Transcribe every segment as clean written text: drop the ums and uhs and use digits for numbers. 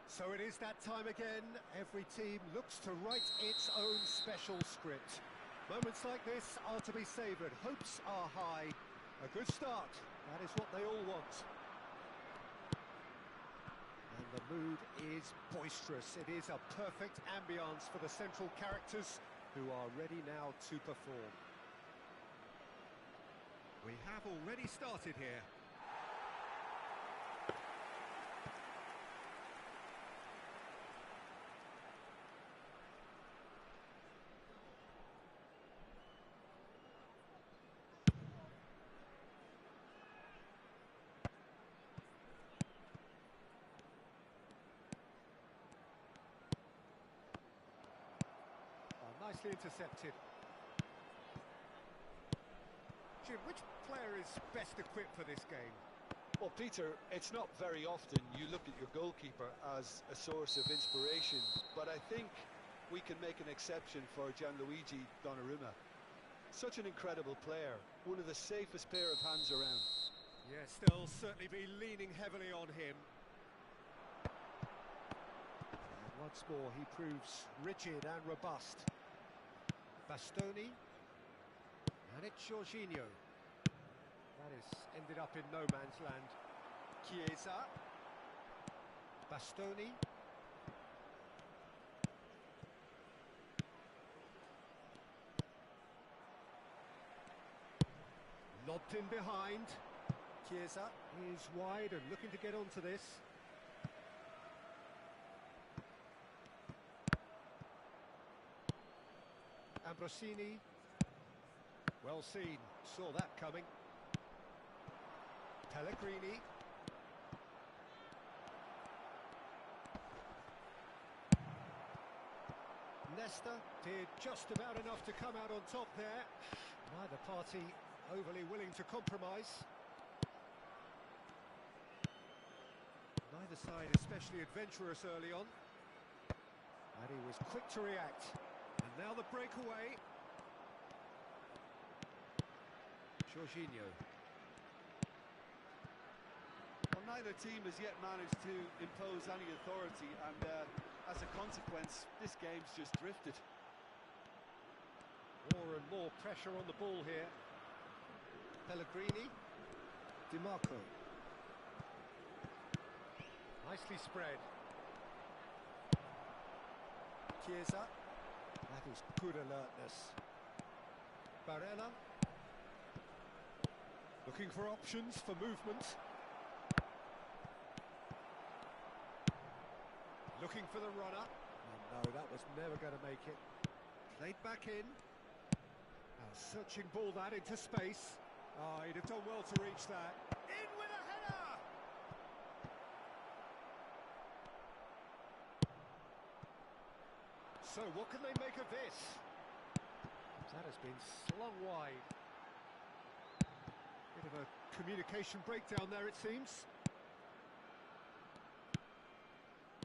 So it is that time again. Every team looks to write its own special script. Moments like this are to be savoured. Hopes are high. A good start. That is what they all want. And the mood is boisterous. It is a perfect ambience for the central characters who are ready now to perform. We have already started here. Nicely intercepted. Jim, which player is best equipped for this game? Well, Peter, it's not very often you look at your goalkeeper as a source of inspiration, but I think we can make an exception for Gianluigi Donnarumma. Such an incredible player, one of the safest pair of hands around. Yes, they'll certainly be leaning heavily on him. And once more, he proves rigid and robust. Bastoni, and it's Jorginho. That has ended up in no man's land. Chiesa, Bastoni. Lobbed in behind. Chiesa is wide and looking to get onto this. Ambrosini, well seen, saw that coming. Pellegrini. Nesta did just about enough to come out on top there. Neither party overly willing to compromise. Neither side especially adventurous early on. And he was quick to react. And now the breakaway. Jorginho. Well, neither team has yet managed to impose any authority, and as a consequence, this game's just drifted. More and more pressure on the ball here. Pellegrini. Di Marco. Nicely spread. Chiesa. That is good alertness. Barella. Looking for options for movement. Looking for the runner. Oh, no, that was never going to make it. Played back in. Now searching ball that into space. Oh, he'd have done well to reach that. In with a header! So what can they make of this? That has been slung wide. Bit of a communication breakdown there, it seems.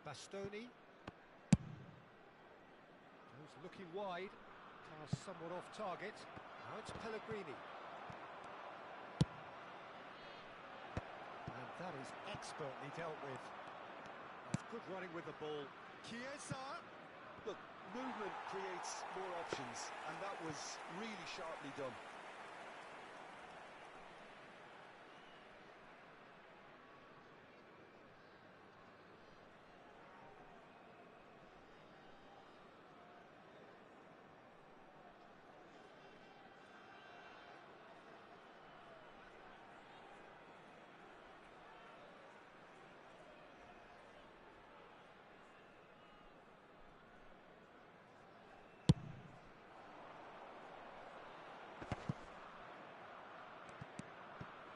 Bastoni. Goes looking wide. Pass somewhat off target. Now it's Pellegrini. And that is expertly dealt with. That's good running with the ball. Chiesa. Look, movement creates more options, and that was really sharply done.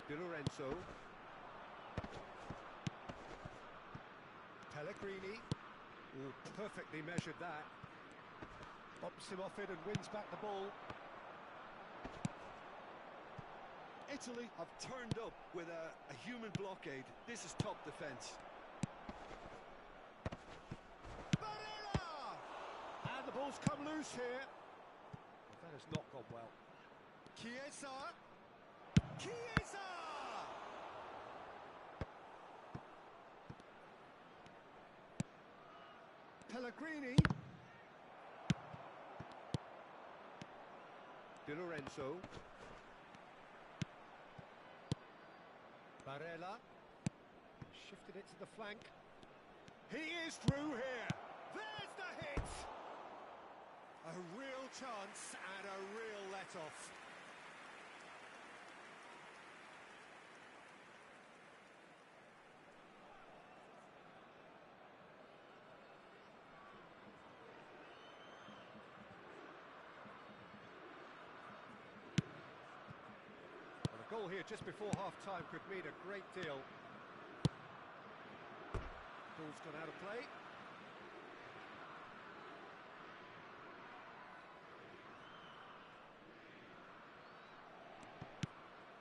Di Lorenzo. Pellegrini. Oh, perfectly measured that. Bumps him off it and wins back the ball. Italy have turned up with a human blockade. This is top defence. And the ball's come loose here. That has not gone well. Chiesa! Chiesa! Pellegrini. Di Lorenzo. Barella. Shifted it to the flank. He is through here. There's the hit. A real chance and a real let-off. Well, a goal here just before half-time could mean a great deal. Ball's gone out of play.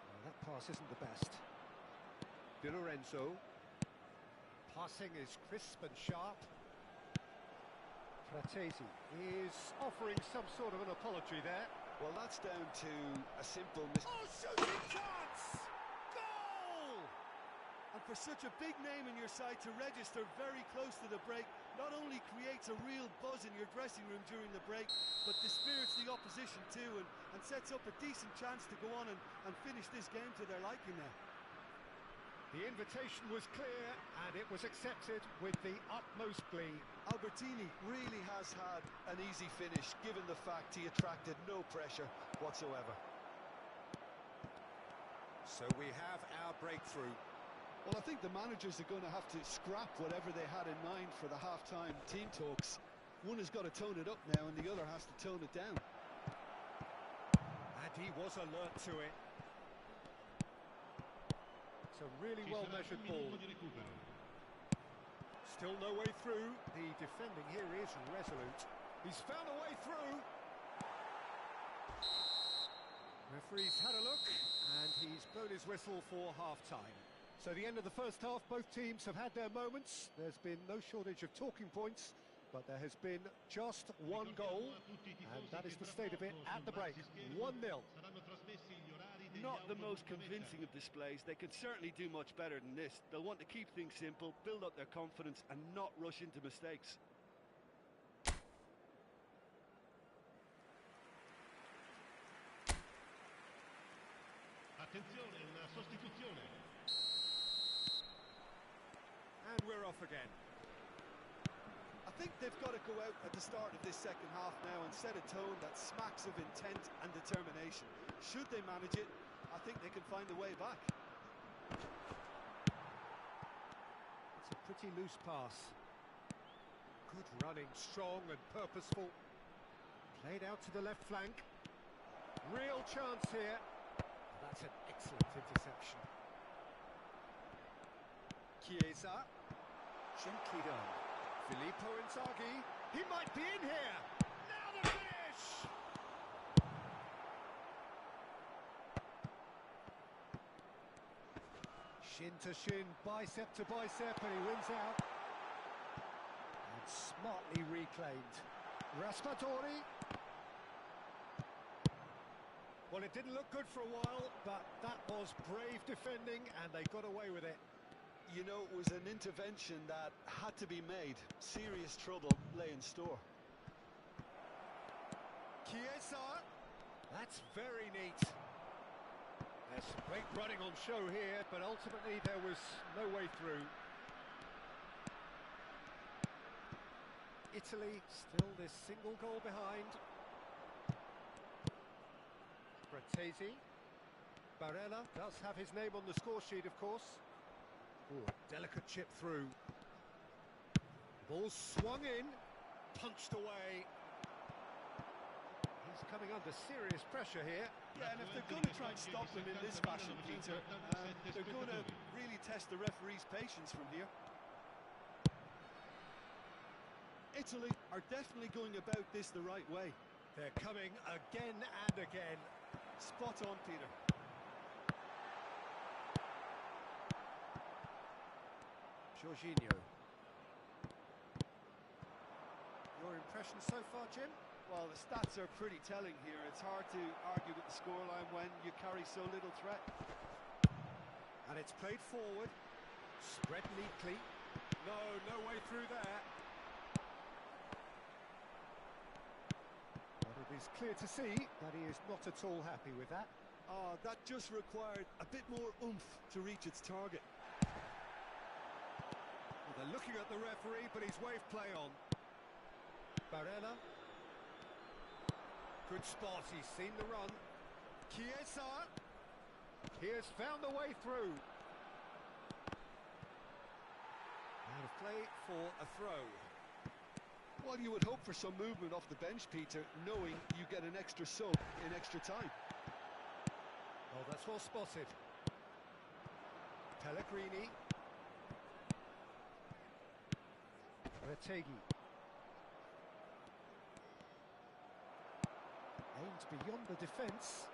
Well, that pass isn't the best. Di Lorenzo. Passing is crisp and sharp. Fratesi is offering some sort of an apology there. Well, that's down to a simple Oh, shooting chance! Goal! And for such a big name in your side to register very close to the break, not only creates a real buzz in your dressing room during the break, but dispirits the opposition too, and sets up a decent chance to go on and finish this game to their liking there. The invitation was clear, and it was accepted with the utmost glee. Albertini really has had an easy finish, given the fact he attracted no pressure whatsoever. So we have our breakthrough. Well, I think the managers are going to have to scrap whatever they had in mind for the half-time team talks. One has got to tone it up now, and the other has to tone it down. And he was alert to it. It's a really well-measured ball. Still no way through. The defending here is resolute. He's found a way through. Referee's had a look, and he's blown his whistle for half-time. So the end of the first half, both teams have had their moments. There's been no shortage of talking points, but there has been just one goal, and that is the state of it at the break. 1-0. Not the most convincing of displays. They could certainly do much better than this. They'll want to keep things simple, build up their confidence, and not rush into mistakes. Attenzione, una sostituzione. And we're off again. I think they've got to go out at the start of this second half now and set a tone that smacks of intent and determination. Should they manage it, I think they can find a way back. It's a pretty loose pass. Good running, strong and purposeful. Played out to the left flank. Real chance here. That's an excellent interception. Chiesa. Gently done. Filippo Inzaghi. He might be in here. Now the finish! Shin to shin, bicep to bicep, and he wins out. And smartly reclaimed. Raspadori. Well, it didn't look good for a while, but that was brave defending, and they got away with it. You know, it was an intervention that had to be made. Serious trouble lay in store. Chiesa. That's very neat. There's some great running on show here, but ultimately there was no way through. Italy still this single goal behind. Fratesi. Barella does have his name on the score sheet, of course. Ooh, delicate chip through. Ball swung in, punched away. He's coming under serious pressure here. Yeah, and if they're going to try and stop them in this fashion, Peter, they're going to really test the referee's patience from here. Italy are definitely going about this the right way. They're coming again and again. Spot on, Peter. Jorginho. You're impressions so far, Jim? Well, the stats are pretty telling here. It's hard to argue with the scoreline when you carry so little threat. And it's played forward, spread neatly. No way through there. But it is clear to see that he is not at all happy with that. That just required a bit more oomph to reach its target. Well, they're looking at the referee, but he's waved play on. Barella. Good spot, he's seen the run. Chiesa. He has found the way through. Out of play for a throw. Well, you would hope for some movement off the bench, Peter, knowing you get an extra sub in extra time. Oh, that's well spotted. Pellegrini. Retegi. Aimed beyond the defence.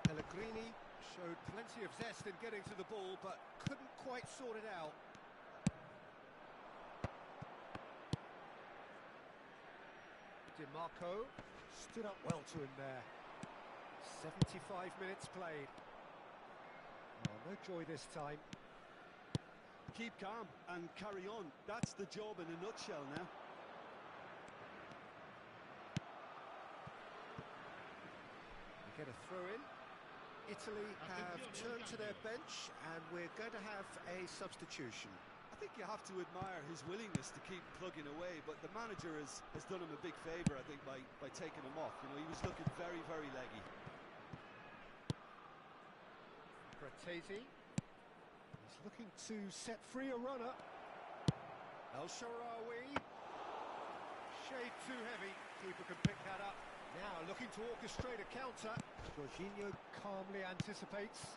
Pellegrini showed plenty of zest in getting to the ball, but couldn't quite sort it out. DiMarco stood up well to him there. 75 minutes played. Oh, no joy this time. Keep calm and carry on. That's the job in a nutshell now. We get a throw in. Italy have turned to their bench and we're going to have a substitution. I think you have to admire his willingness to keep plugging away, but the manager has done him a big favour, I think, by taking him off. You know, he was looking very, very leggy. Fratesi. He's looking to set free a runner. El Shaarawy. Shade too heavy. Keeper can pick that up. Now looking to orchestrate a counter. Jorginho calmly anticipates.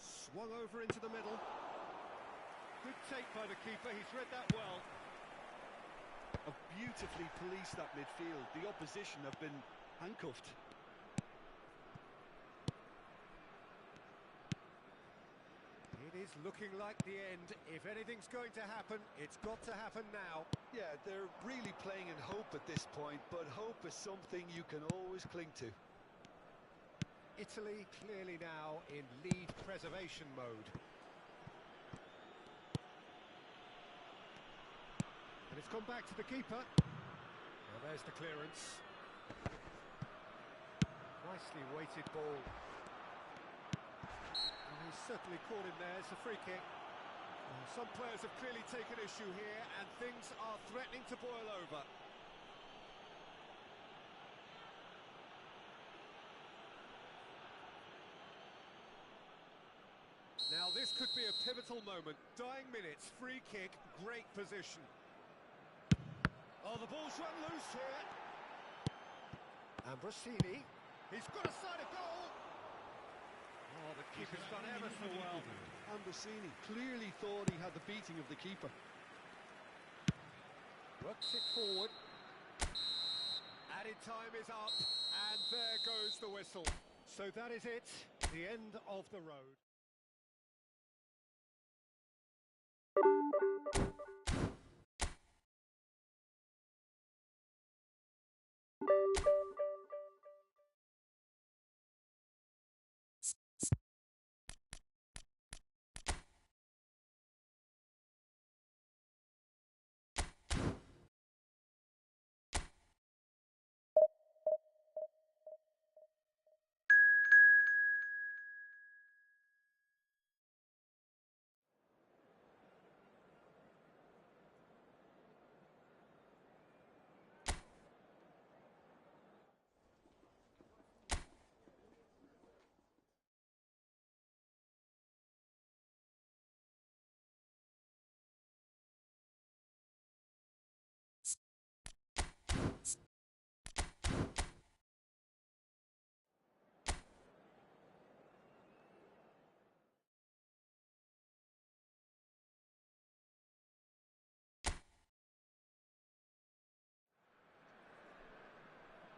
Swung over into the middle. Good take by the keeper, he's read that well. Have beautifully policed that midfield. The opposition have been handcuffed. It is looking like the end. If anything's going to happen, it's got to happen now. Yeah, they're really playing in hope at this point, but hope is something you can always cling to. Italy clearly now in lead preservation mode. And it's gone back to the keeper. Well, there's the clearance. Nicely weighted ball. And he's certainly caught him there. It's a free kick. Well, some players have clearly taken issue here and things are threatening to boil over. Now this could be a pivotal moment. Dying minutes, free kick, great position. Oh, the ball's run loose here. Ambrosini, he's got a side of goal. Oh, the keeper's done ever so well. Ambrosini clearly thought he had the beating of the keeper. Works it forward. Added time is up, and there goes the whistle. So that is it, the end of the road.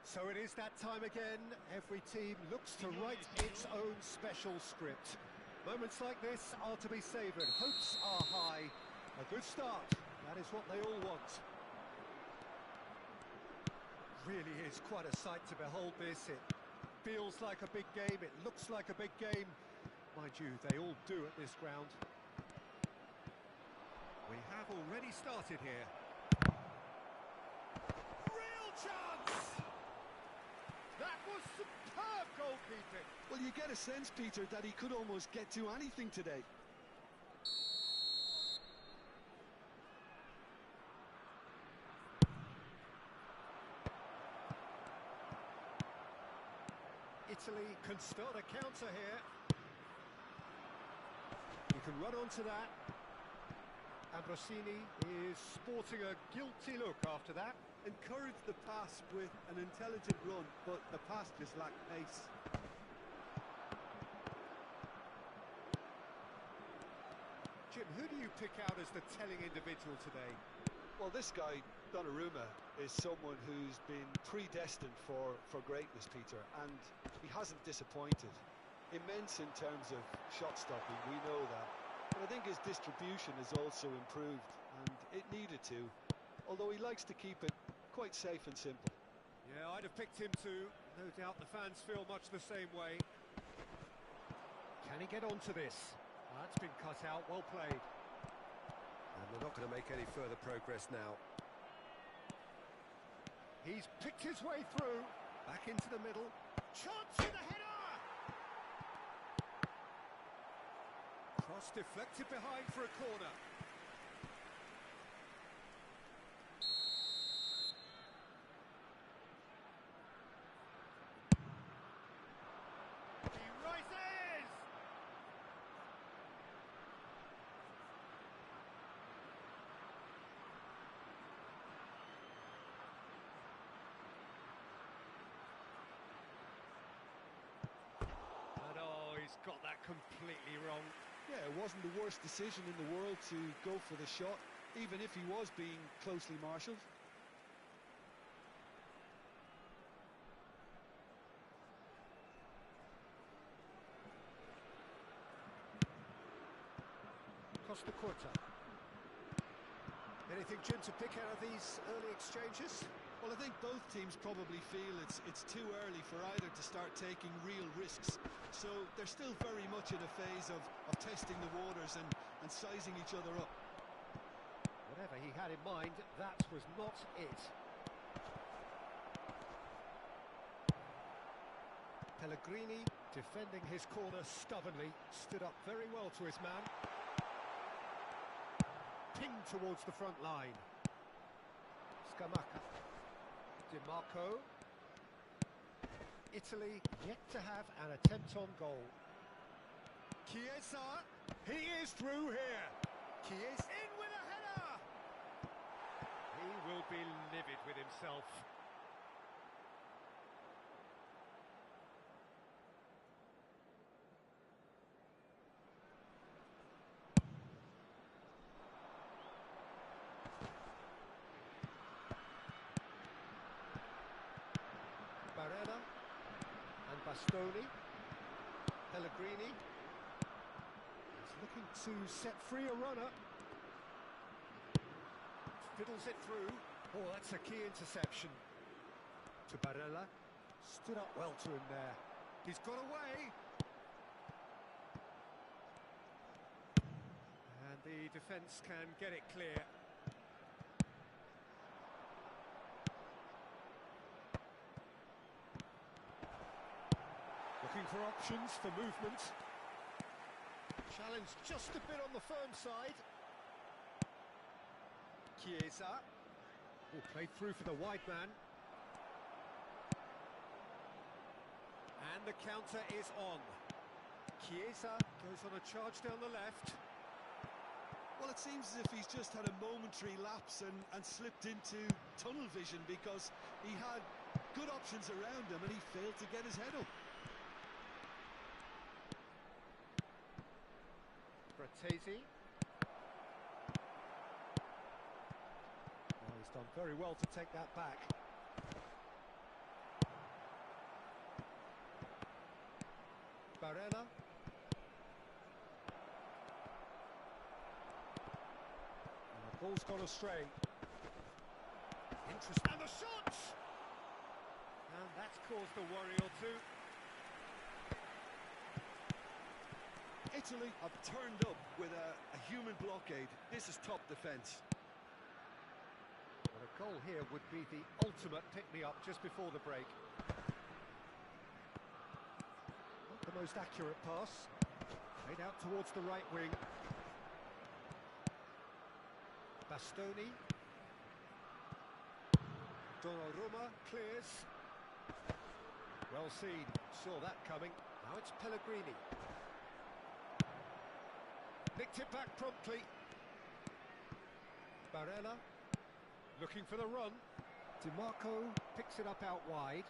So it is that time again. Every team looks to write its own special script. Moments like this are to be savoured. Hopes are high. A good start. That is what they all want. Really is quite a sight to behold this. It feels like a big game. It looks like a big game. Mind you, they all do at this ground. We have already started here. Real chance! That was superb goalkeeping. Well, you get a sense, Peter, that he could almost get to anything today. Italy can start a counter here. You can run onto that. Ambrosini is sporting a guilty look after that. Encouraged the pass with an intelligent run, but the pass just lacked pace. Jim, who do you pick out as the telling individual today? Well, this guy, Donnarumma, is someone who's been predestined for greatness, Peter, and he hasn't disappointed. Immense in terms of shot stopping, we know that. But I think his distribution has also improved, and it needed to, although he likes to keep it quite safe and simple. Yeah, I'd have picked him too. No doubt the fans feel much the same way. Can he get onto this? That's been cut out, well played. And they're not going to make any further progress now. He's picked his way through. Back into the middle. Chance with a header! Cross deflected behind for a corner. He rises! And oh, he's got that completely wrong. Yeah, it wasn't the worst decision in the world to go for the shot, even if he was being closely marshalled. Costa Curta. Anything, Jim, to pick out of these early exchanges? Well, I think both teams probably feel it's too early for either to start taking real risks. So they're still very much in a phase of testing the waters and sizing each other up. Whatever he had in mind, that was not it. Pellegrini, defending his corner stubbornly, stood up very well to his man. Pinged towards the front line. Scamacca. Di Marco. Italy yet to have an attempt on goal. Chiesa, he is through here. Chiesa in with a header. He will be livid with himself. Barella and Bastoni. Pellegrini is looking to set free a runner. Fiddles it through. Oh, that's a key interception. To Barella. Stood up well to him there. He's got away. And the defence can get it clear. Looking for options for movement. Challenge just a bit on the firm side. Chiesa. Oh, played through for the wide man. And the counter is on. Chiesa goes on a charge down the left. Well, it seems as if he's just had a momentary lapse and slipped into tunnel vision, because he had good options around him and he failed to get his head up. Fratesi. Oh, he's done very well to take that back. Barella. ball's gone astray. Interesting. And the shot! And that's caused a worry or two. Italy have turned up with a human blockade. This is top defence. But a goal here would be the ultimate pick-me-up just before the break. Not the most accurate pass. Played out towards the right wing. Bastoni. Donnarumma clears. Well seen, saw that coming. Now it's Pellegrini. Nicked it back promptly. Barella looking for the run. DiMarco picks it up out wide.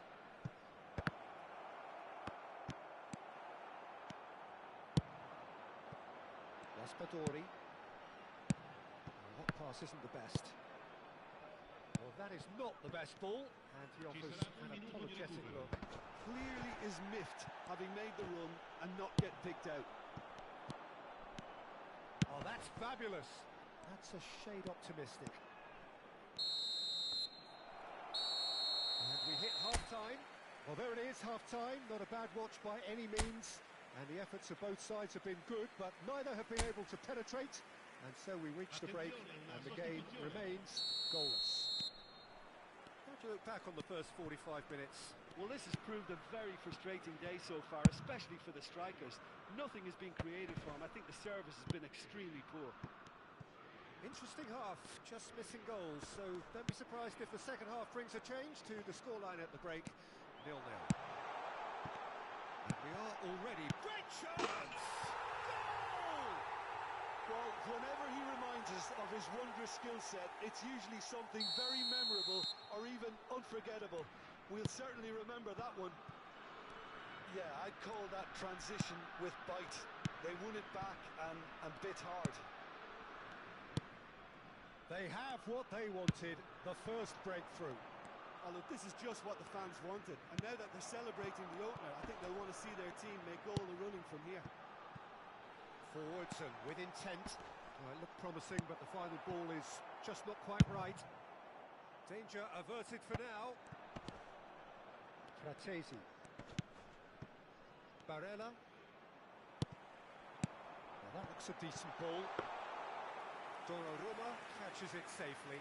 Raspadori. That pass isn't the best. Well, that is not the best ball, and he offers an apologetic look. Clearly is miffed, having made the run and not get picked out. Oh, that's fabulous. That's a shade optimistic. And we hit half-time. Well, there it is, half-time. Not a bad watch by any means. And the efforts of both sides have been good, but neither have been able to penetrate. And so we reach the break, and the game remains goalless. How do you look back on the first 45 minutes? Well, this has proved a very frustrating day so far, especially for the strikers. Nothing has been created for them. I think the service has been extremely poor. Interesting half, just missing goals, so don't be surprised if the second half brings a change to the scoreline at the break, 0-0. And we are already... Great chance! Goal! Well, whenever he reminds us of his wondrous skill set, it's usually something very memorable or even unforgettable. We'll certainly remember that one. Yeah, I'd call that transition with bite. They won it back and bit hard. They have what they wanted, the first breakthrough. Oh, look, this is just what the fans wanted. And now that they're celebrating the opener, I think they'll want to see their team make all the running from here. Forwards and with intent. Well, it looked promising, but the final ball is just not quite right. Danger averted for now. Fratesi. Barella. Well, that looks a decent ball. Donnarumma catches it safely.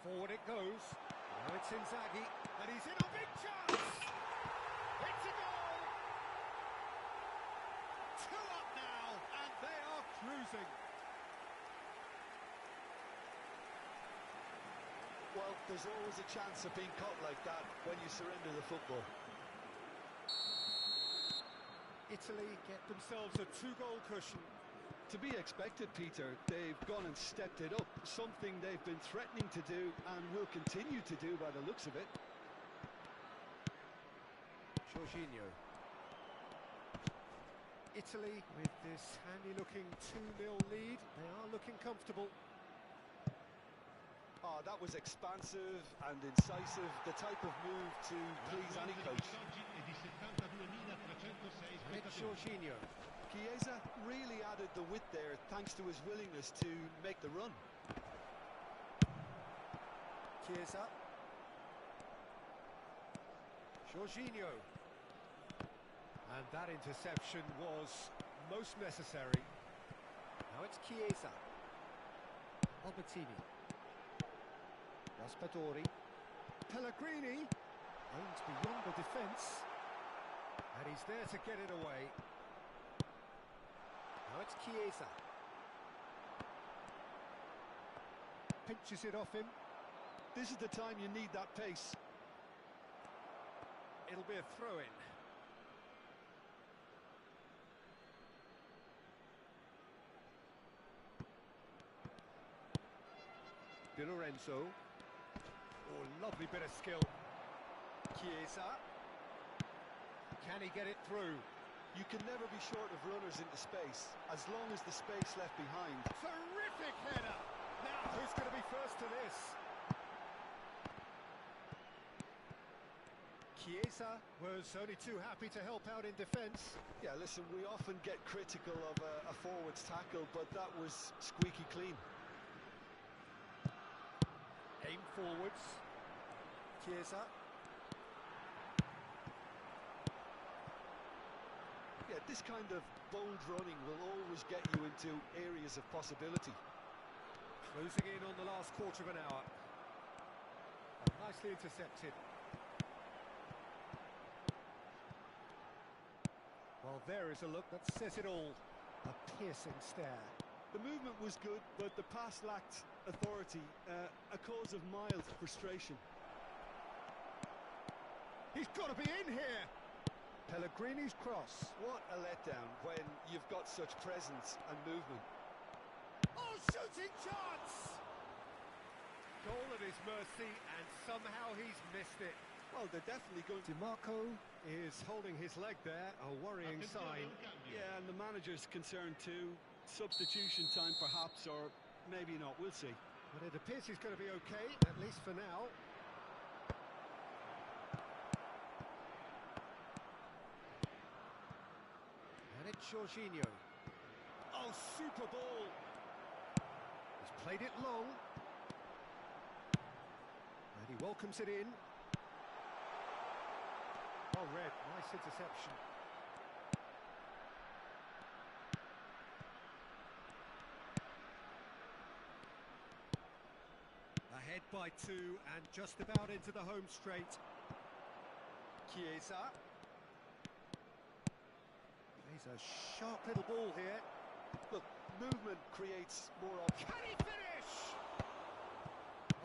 Forward it goes. Now it's Inzaghi, and he's in a big chance! It's a goal! 2 up now, and they are cruising. Well, there's always a chance of being caught like that when you surrender the football. Italy get themselves a 2-goal cushion. To be expected, Peter. They've gone and stepped it up, something they've been threatening to do and will continue to do by the looks of it. Jorginho. Italy with this handy-looking 2-0 lead. They are looking comfortable. Oh, that was expansive and incisive, the type of move to please any coach. And it's Jorginho. Chiesa really added the width there thanks to his willingness to make the run. Chiesa. Jorginho. And that interception was most necessary. Now it's Chiesa. Albertini. Raspadori. Pellegrini. Owns beyond the defence. And he's there to get it away. Now it's Chiesa. Pinches it off him. This is the time you need that pace. It'll be a throw-in. Di Lorenzo. Oh, lovely bit of skill. Chiesa. Can he get it through? You can never be short of runners into space, as long as the space left behind. Terrific header! Now, who's going to be first to this? Chiesa was only too happy to help out in defence. Yeah, listen, we often get critical of a forward's tackle, but that was squeaky clean. Aim forwards. Chiesa. Yeah, this kind of bold running will always get you into areas of possibility. Closing in on the last quarter of an hour. Nicely intercepted. Well, there is a look that says it all. A piercing stare. The movement was good, but the pass lacked authority, a cause of mild frustration. He's got to be in here! Pellegrini's cross. What a letdown when you've got such presence and movement. Oh, shooting chance! Goal at his mercy, and somehow he's missed it. Well, they're definitely going to... DiMarco is holding his leg there, a worrying sign. Yeah, and the manager's concerned too. Substitution time perhaps, or maybe not, we'll see. But it appears he's going to be okay, at least for now. And it's Jorginho. Oh, super ball! He's played it long. And he welcomes it in. Well read, nice interception. Ahead by 2 and just about into the home straight. Chiesa. He's a sharp little ball here. Look, movement creates more options. Can he finish?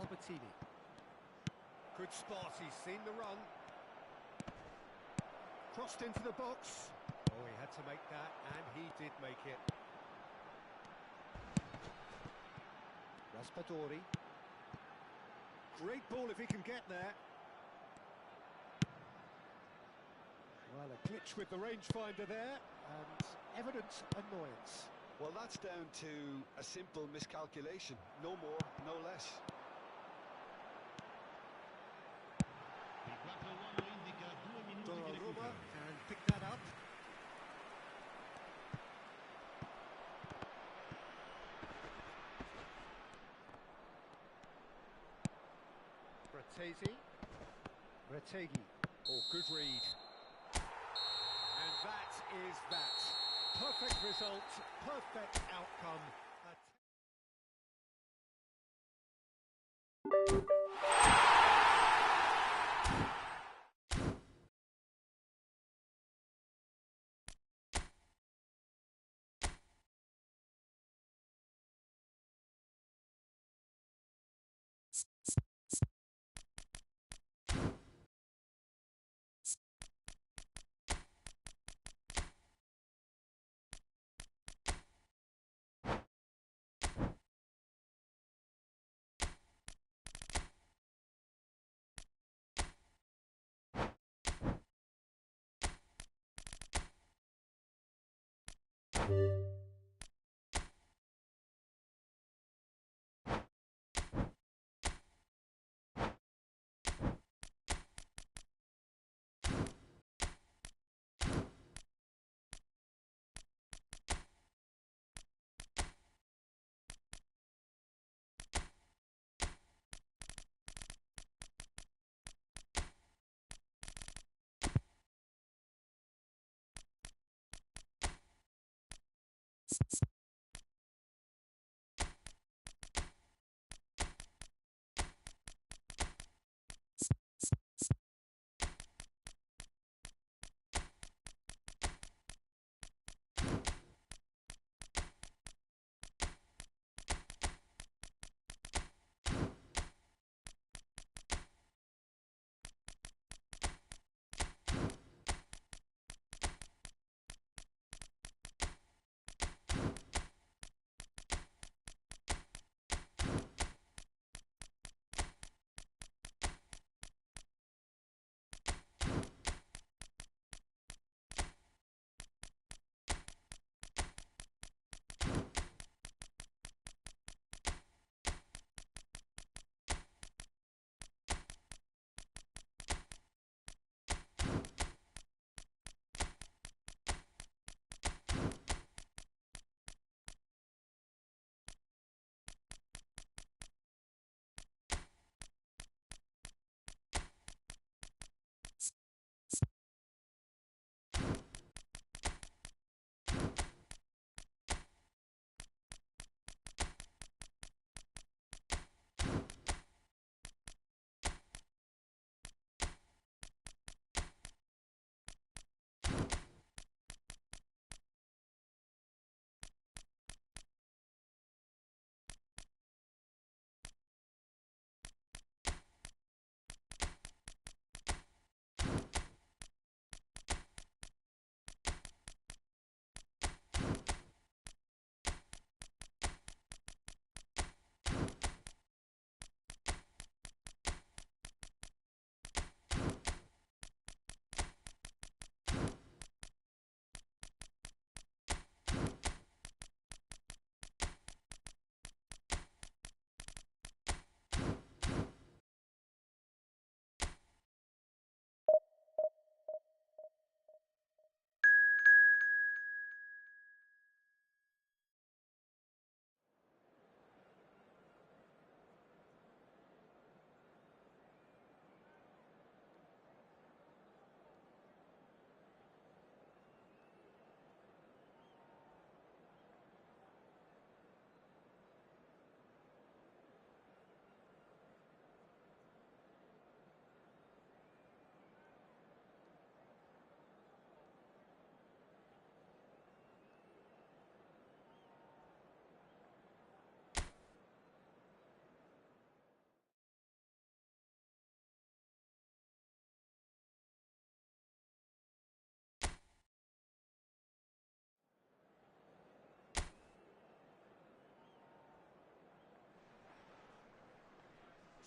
Albertini. Good spot, he's seen the run. Crossed into the box. Oh, he had to make that, and he did make it. Raspadori. Great ball if he can get there. Well, a glitch with the rangefinder there, and evident annoyance. Well, that's down to a simple miscalculation. No more, no less. Il 4 uomo indica 2 minuti di Donnarumma recupero. can pick that up. Retegi. Oh, good read. And that is that. Perfect result, perfect outcome.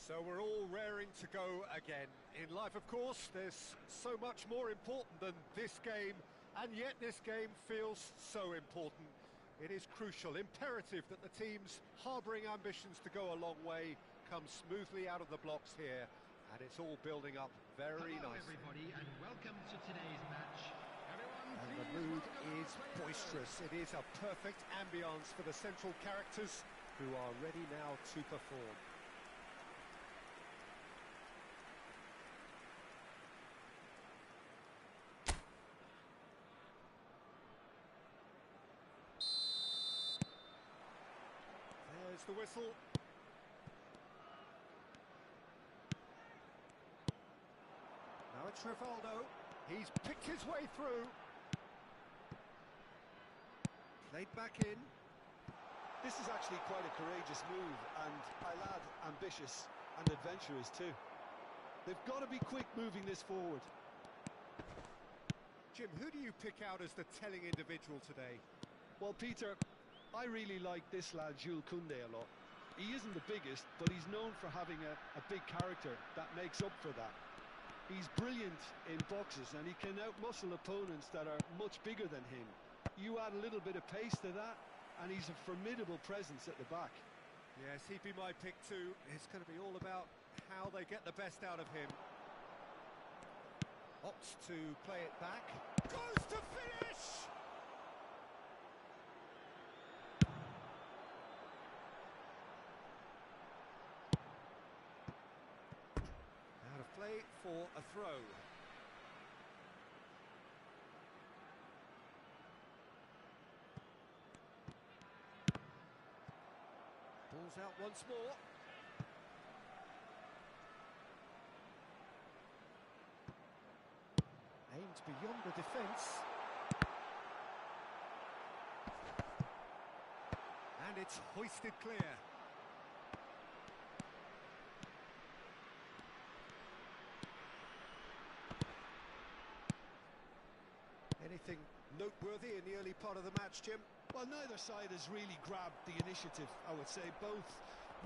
So we're all raring to go again. In life, of course, there's so much more important than this game, and yet this game feels so important. It is crucial, imperative that the teams harbouring ambitions to go a long way come smoothly out of the blocks here, and it's all building up very Hello, nicely. everybody, and welcome to today's match. Everyone, And the please mood welcome our is players. boisterous. It is a perfect ambience for the central characters who are ready now to perform. There's the whistle. Now it's Rivaldo. He's picked his way through. Played back in. This is actually quite a courageous move, and I'll add ambitious and adventurous too. They've got to be quick moving this forward. Jim, who do you pick out as the telling individual today? Well, Peter, I really like this lad Jules Koundé a lot. He isn't the biggest, but he's known for having a big character that makes up for that. He's brilliant in boxes, and he can outmuscle opponents that are much bigger than him. You add a little bit of pace to that, and he's a formidable presence at the back. Yes, he'd be my pick too. It's going to be all about how they get the best out of him. Opts to play it back. Goes to finish! Out of play for a throw. Ball's out once more. Aimed beyond the defence. And it's hoisted clear. Anything noteworthy in the early part of the match, Jim? Well, neither side has really grabbed the initiative, I would say. Both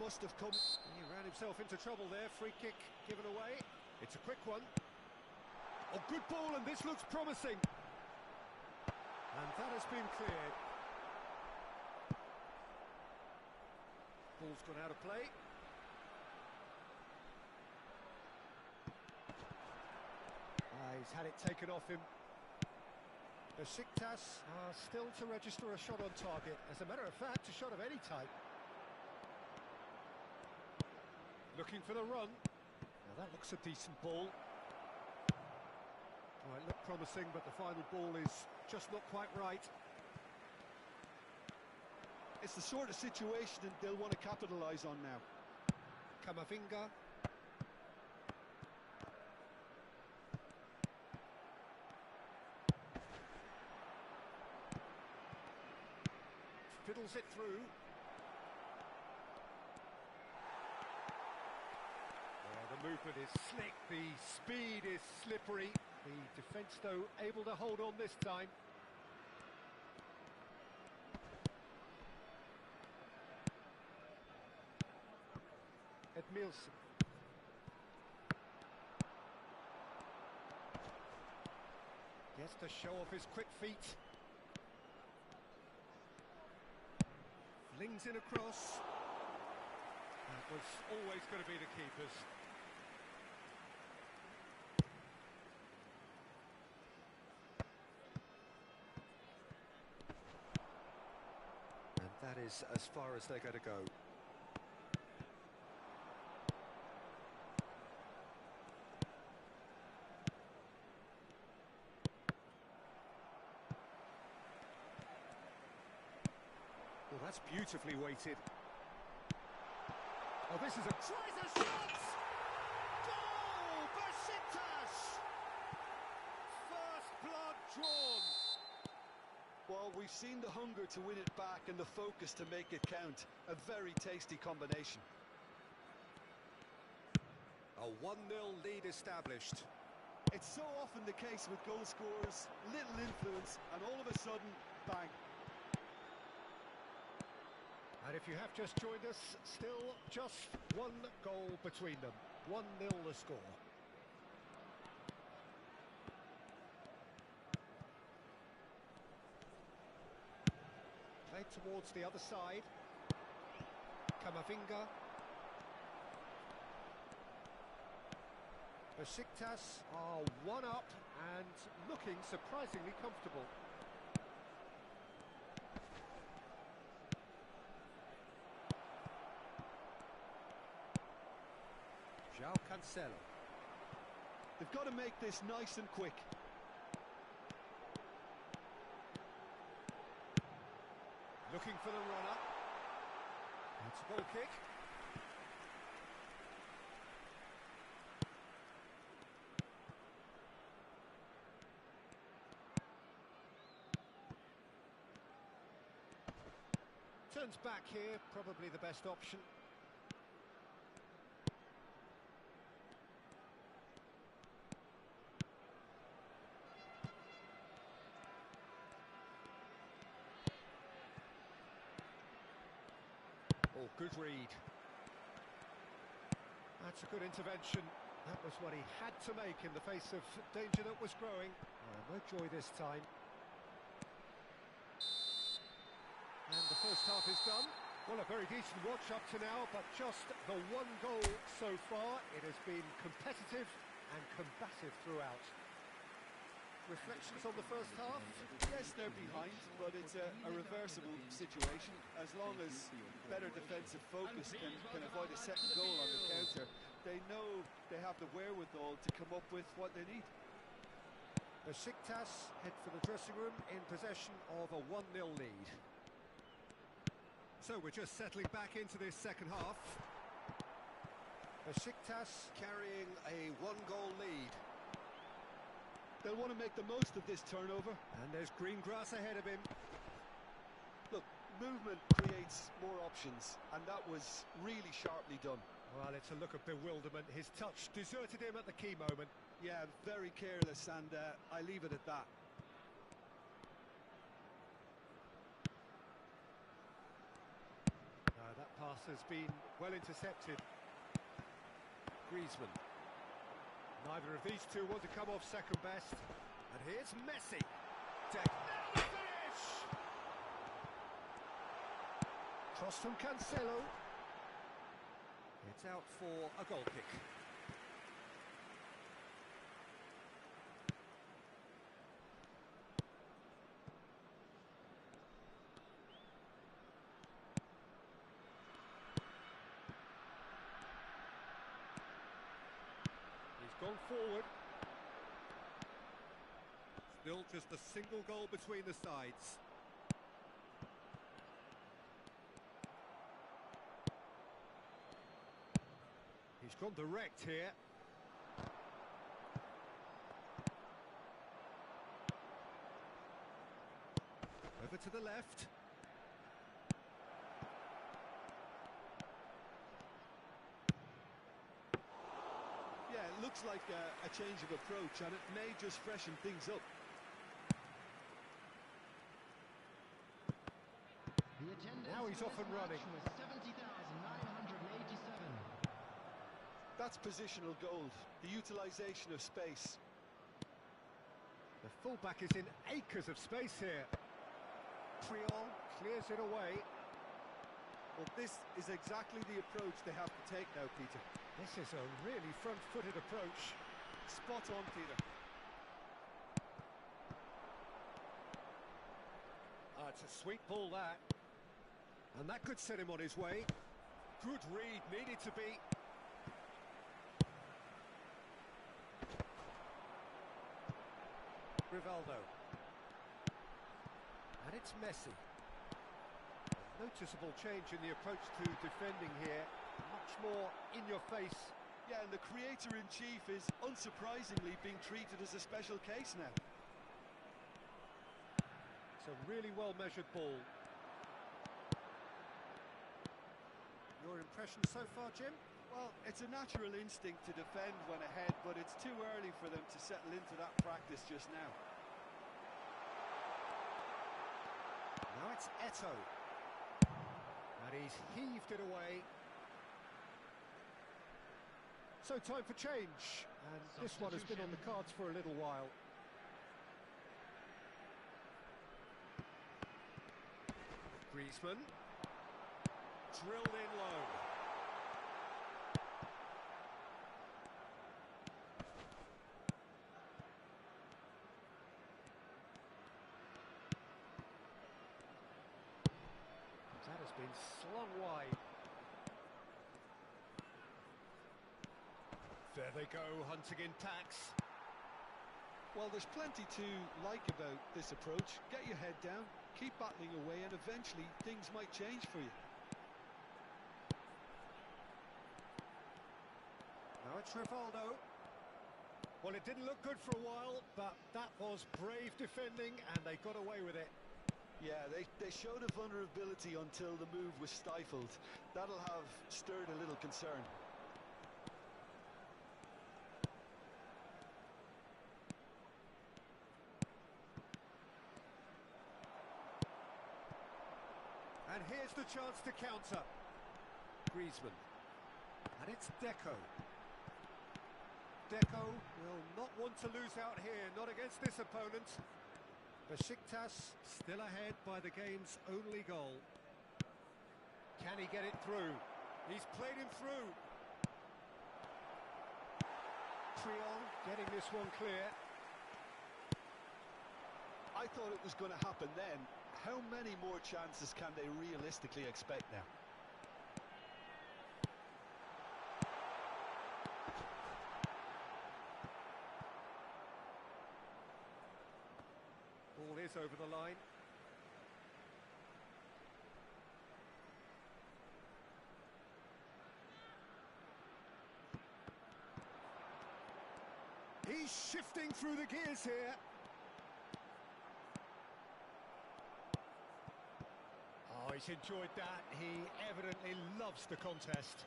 must have come... He ran himself into trouble there. Free kick given away. It's a quick one. Oh, good ball, and this looks promising. And that has been cleared. Ball's gone out of play. He's had it taken off him. Besiktas are still to register a shot on target. As a matter of fact, a shot of any type. Looking for the run. Now that looks a decent ball. Well, it looked promising, but the final ball is just not quite right. It's the sort of situation that they'll want to capitalise on now. Kamavinga. Fiddles it through. The movement is slick, the speed is slippery. The defence, though, able to hold on this time. Edmilson. Gets to show off his quick feet. Flings in across. That was always going to be the keeper's. And that is as far as they're going to go. Well, that's beautifully weighted. Oh, this is a... Tries a shot! Goal! Besiktas! First blood drawn. Well, we've seen the hunger to win it back and the focus to make it count. A very tasty combination. A 1-0 lead established. It's so often the case with goal scorers, little influence, and all of a sudden, bang. And And if you have just joined us, still just one goal between them. 1-0 the score. Played towards the other side. Kamavinga. Besiktas are one up and looking surprisingly comfortable. João Cancelo. They've got to make this nice and quick. Looking for the runner. It's a goal kick. Turns back here, probably the best option. Oh, good read. That's a good intervention. That was what he had to make in the face of danger that was growing. Oh, no joy this time. And the first half is done. Well, a very decent watch up to now, but just the one goal so far. It has been competitive and combative throughout. Reflections on the first half? Yes, they're behind, but it's a reversible situation. As long as better defensive focus can avoid a second goal on the counter, they know they have the wherewithal to come up with what they need. Besiktas head for the dressing room in possession of a 1-0 lead. So we're just settling back into this second half. Besiktas carrying a 1-goal lead. They'll want to make the most of this turnover. And there's green grass ahead of him. Look, movement creates more options, and that was really sharply done. Well, it's a look of bewilderment. His touch deserted him at the key moment. Yeah, very careless, and I leave it at that. That pass has been well intercepted. Griezmann. Neither of these two want to come off second best. And here's Messi. Now the finish! Cross from Cancelo. It's out for a goal kick. He's gone forward. Still just a single goal between the sides. He's gone direct here. Over to the left. Yeah, it looks like a change of approach, and it may just freshen things up. Now he's off and running. 70,987. That's positional gold, the utilisation of space. The fullback is in acres of space here. Triol clears it away. Well, this is exactly the approach they have to take now, Peter. This is a really front-footed approach. Spot on, Peter. It's a sweet ball, that. And that could set him on his way. Good read, needed to be. Rivaldo. And it's Messi. A noticeable change in the approach to defending here. Much more in your face. Yeah, and the creator-in-chief is unsurprisingly being treated as a special case now. It's a really well-measured ball. Your impression so far, Jim? Well, it's a natural instinct to defend when ahead, but it's too early for them to settle into that practice just now. Now it's Eto'o. And he's heaved it away. So time for change, and this one has been on the cards for a little while. Griezmann, drilled in low. That has been slung wide. There they go, hunting in packs. Well, there's plenty to like about this approach. Get your head down, keep battling away, and eventually things might change for you. Now it's Rivaldo. Well, it didn't look good for a while, but that was brave defending, and they got away with it. Yeah, they showed a vulnerability until the move was stifled. That'll have stirred a little concern. And here's the chance to counter. Griezmann. And it's Deco. Deco will not want to lose out here, not against this opponent. Besiktas still ahead by the game's only goal. Can he get it through? He's played him through. Triol getting this one clear. I thought it was going to happen then. How many more chances can they realistically expect now? Ball is over the line. He's shifting through the gears here. Oh, he's enjoyed that. He evidently loves the contest.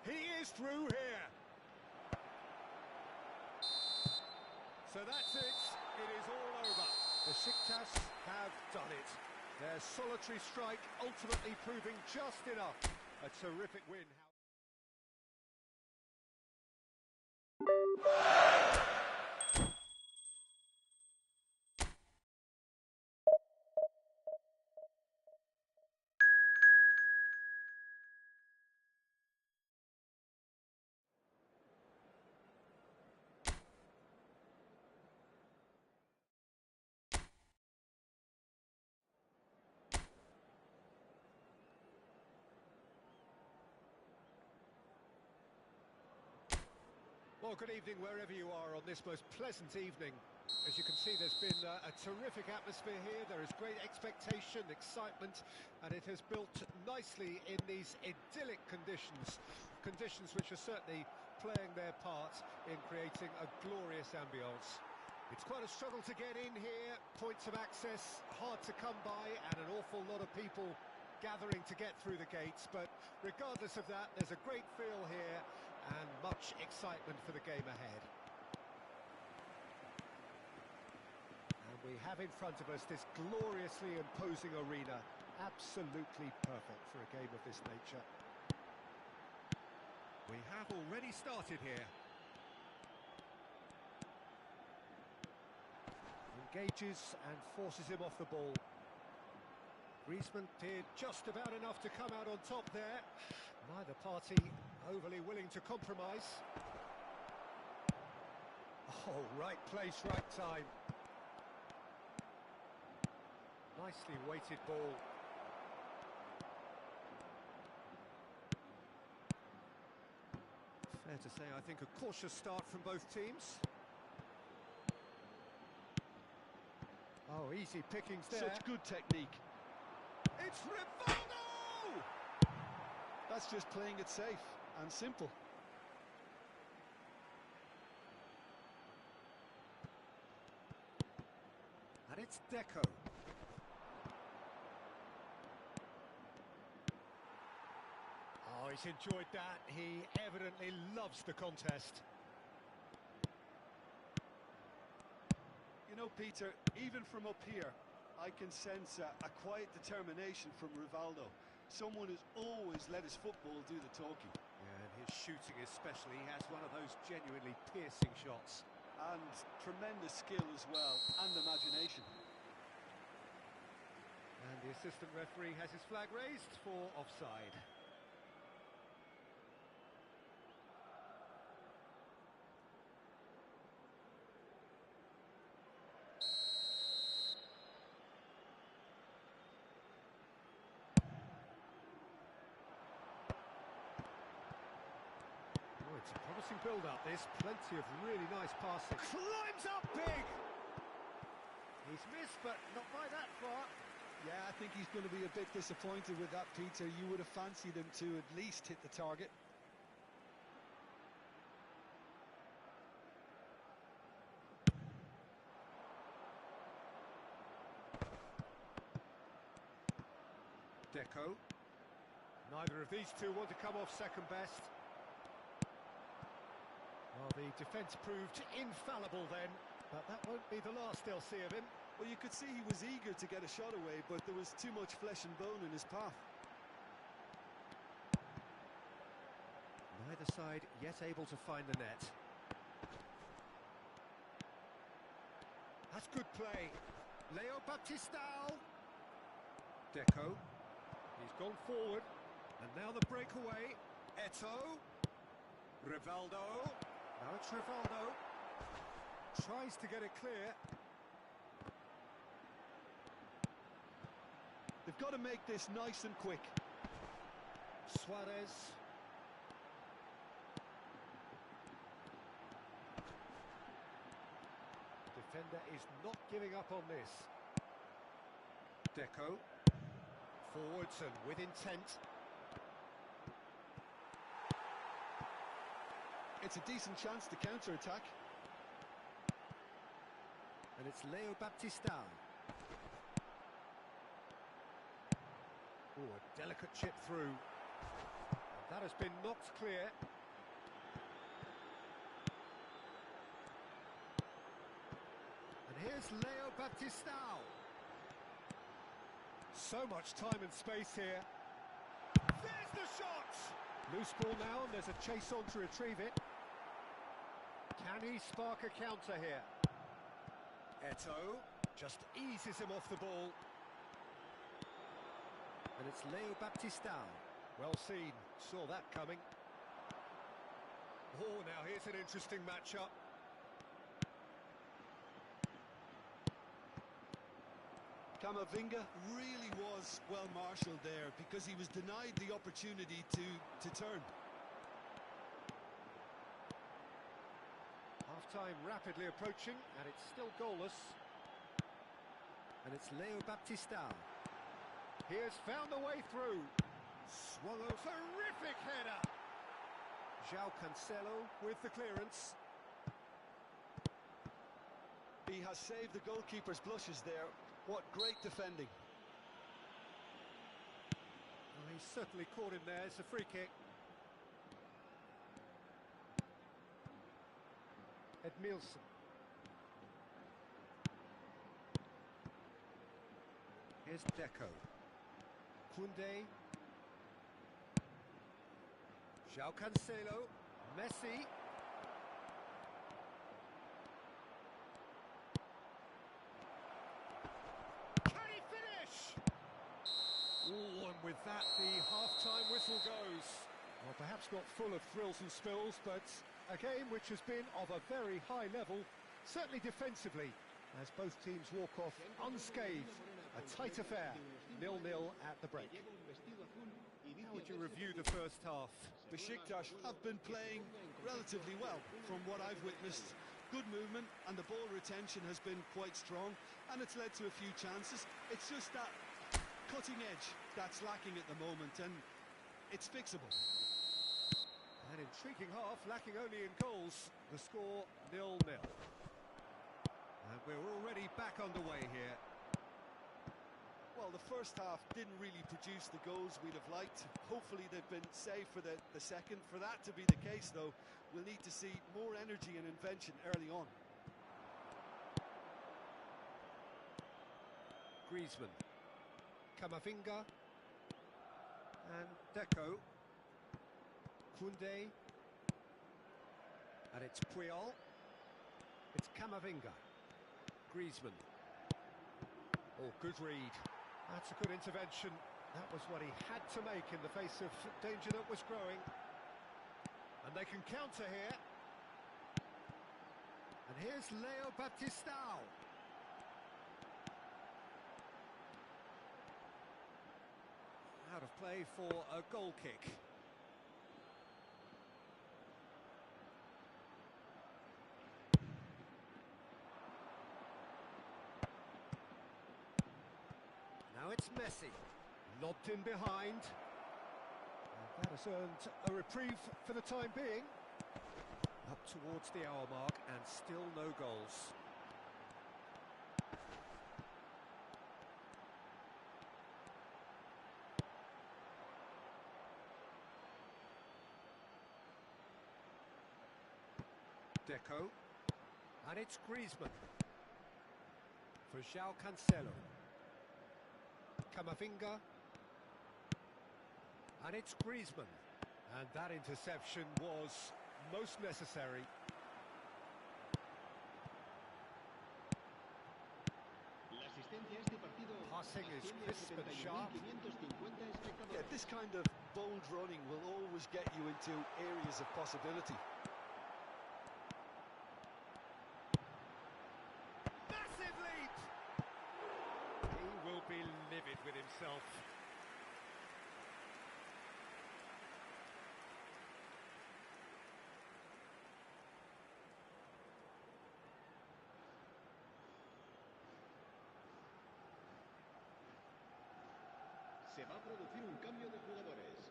He is through here. So that's it. It is all over. Besiktas have done it. Their solitary strike ultimately proving just enough. A terrific win. Well, good evening wherever you are on this most pleasant evening. As you can see, there's been a terrific atmosphere here. There is great expectation, excitement, and it has built nicely in these idyllic conditions. Conditions which are certainly playing their part in creating a glorious ambience. It's quite a struggle to get in here, points of access hard to come by, and an awful lot of people gathering to get through the gates, but regardless of that, there's a great feel here and much excitement for the game ahead. And we have in front of us this gloriously imposing arena, absolutely perfect for a game of this nature. We have already started here. Engages and forces him off the ball. Griezmann did just about enough to come out on top there. Neither party overly willing to compromise. Oh, right place, right time. Nicely weighted ball. Fair to say, I think a cautious start from both teams. Oh, easy pickings there. Such good technique. It's Rivaldo! That's just playing it safe and simple. And it's Deco. Oh, he's enjoyed that. He evidently loves the contest. You know, Peter, even from up here, I can sense a quiet determination from Rivaldo. Someone who's always let his football do the talking. Yeah, and his shooting especially, he has one of those genuinely piercing shots. And tremendous skill as well, and imagination. And the assistant referee has his flag raised for offside. Oh, it's a promising build-up, this. Plenty of really nice passing. Climbs up big! He's missed, but not by that far. Yeah, I think he's going to be a bit disappointed with that, Peter. You would have fancied him to at least hit the target. Deco. Neither of these two want to come off second best. Well, the defence proved infallible then, but that won't be the last they'll see of him. Well, you could see he was eager to get a shot away, but there was too much flesh and bone in his path. Neither side yet able to find the net. That's good play. Leo Baptistao. Deco. He's gone forward. And now the breakaway. Eto'o. Rivaldo. Now it's Rivaldo. Tries to get it clear. They've got to make this nice and quick. Suarez. Defender is not giving up on this. Deco. Forwards and with intent. It's a decent chance to counter-attack. And it's Leo Baptistao. Oh, a delicate chip through. And that has been knocked clear. And here's Leo Baptistao. So much time and space here. There's the shot! Loose ball now, and there's a chase on to retrieve it. Can he spark a counter here? Eto'o just eases him off the ball. And it's Leo Baptistao. Well seen, saw that coming. Oh, now here's an interesting matchup. Camavinga really was well marshalled there because he was denied the opportunity to turn. Half-time rapidly approaching, and it's still goalless. And it's Leo Baptistao. He has found a way through. Swallow, terrific header. João Cancelo with the clearance. He has saved the goalkeeper's blushes there. What great defending. Well, he's certainly caught him there. It's a free kick. Edmilson. Here's Deco. Koundé. João Cancelo. Messi. Can he finish? Oh, and with that, the half-time whistle goes. Well, perhaps not full of thrills and spills, but a game which has been of a very high level, certainly defensively, as both teams walk off unscathed. A tight affair, 0-0 at the break. How would you review the first half? Besiktas have been playing relatively well from what I've witnessed. Good movement and the ball retention has been quite strong, and it's led to a few chances. It's just that cutting edge that's lacking at the moment, and it's fixable. An intriguing half, lacking only in goals. The score 0-0. And we're already back underway here. Well, the first half didn't really produce the goals we'd have liked. Hopefully they've been saved for the second. For that to be the case, though, we'll need to see more energy and invention early on. Griezmann. Camavinga. And Deco. Koundé. And it's Puyol. It's Camavinga. Griezmann. Oh, good read. That's a good intervention. That was what he had to make in the face of danger that was growing. And they can counter here. And here's Leo Baptistao. Out of play for a goal kick. Now it's Messi. Lobbed in behind. And that has earned a reprieve for the time being. Up towards the hour mark and still no goals. Deco. And it's Griezmann. For João Cancelo. Camavinga. And it's Griezmann. And that interception was most necessary. Passing is crisp and sharp. Yeah, this kind of bold running will always get you into areas of possibility. Massive leap! He will be livid with himself. Se va a producir un cambio de jugadores.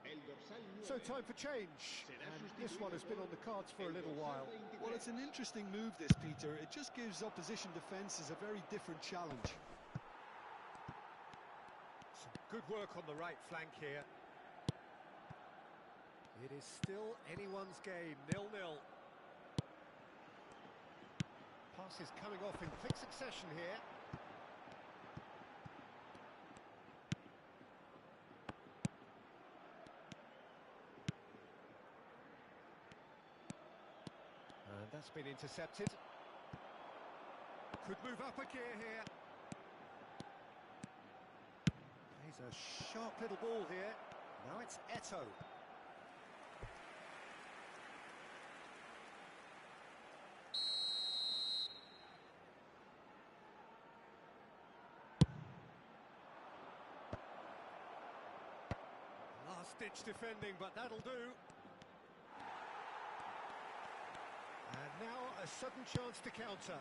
El dorsal 9. So time for change. And this one has been on the cards for a little while. Well, it's an interesting move, this, Peter. It just gives opposition defences a very different challenge. Some good work on the right flank here. It is still anyone's game, 0-0. Pass is coming off in quick succession here. And that's been intercepted. Could move up a gear here. Plays a sharp little ball here. Now it's Eto'o. Last-ditch defending, but that'll do. And now a sudden chance to counter.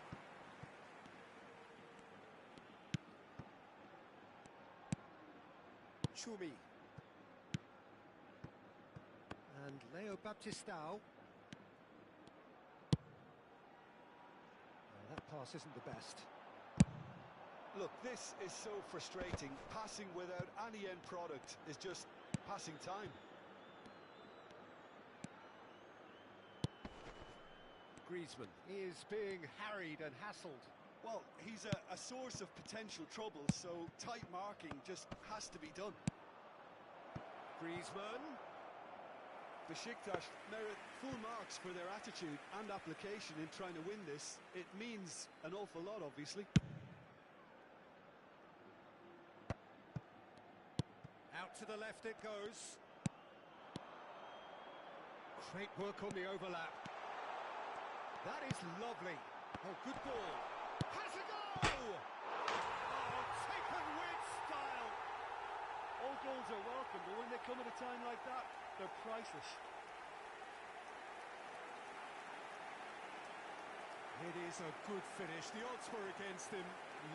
Chumi. And Leo Baptistao. That pass isn't the best. Look, this is so frustrating. Passing without any end product is just passing time. Griezmann. He is being harried and hassled. Well, he's a source of potential trouble, so tight marking just has to be done. Griezmann. Besiktas merit full marks for their attitude and application in trying to win this. It means an awful lot, obviously. Out to the left it goes. Great work on the overlap. That is lovely. Oh, good ball. Has a go! Oh, taken with style. All goals are welcome, but when they come at a time like that, they're priceless. It is a good finish. The odds were against him.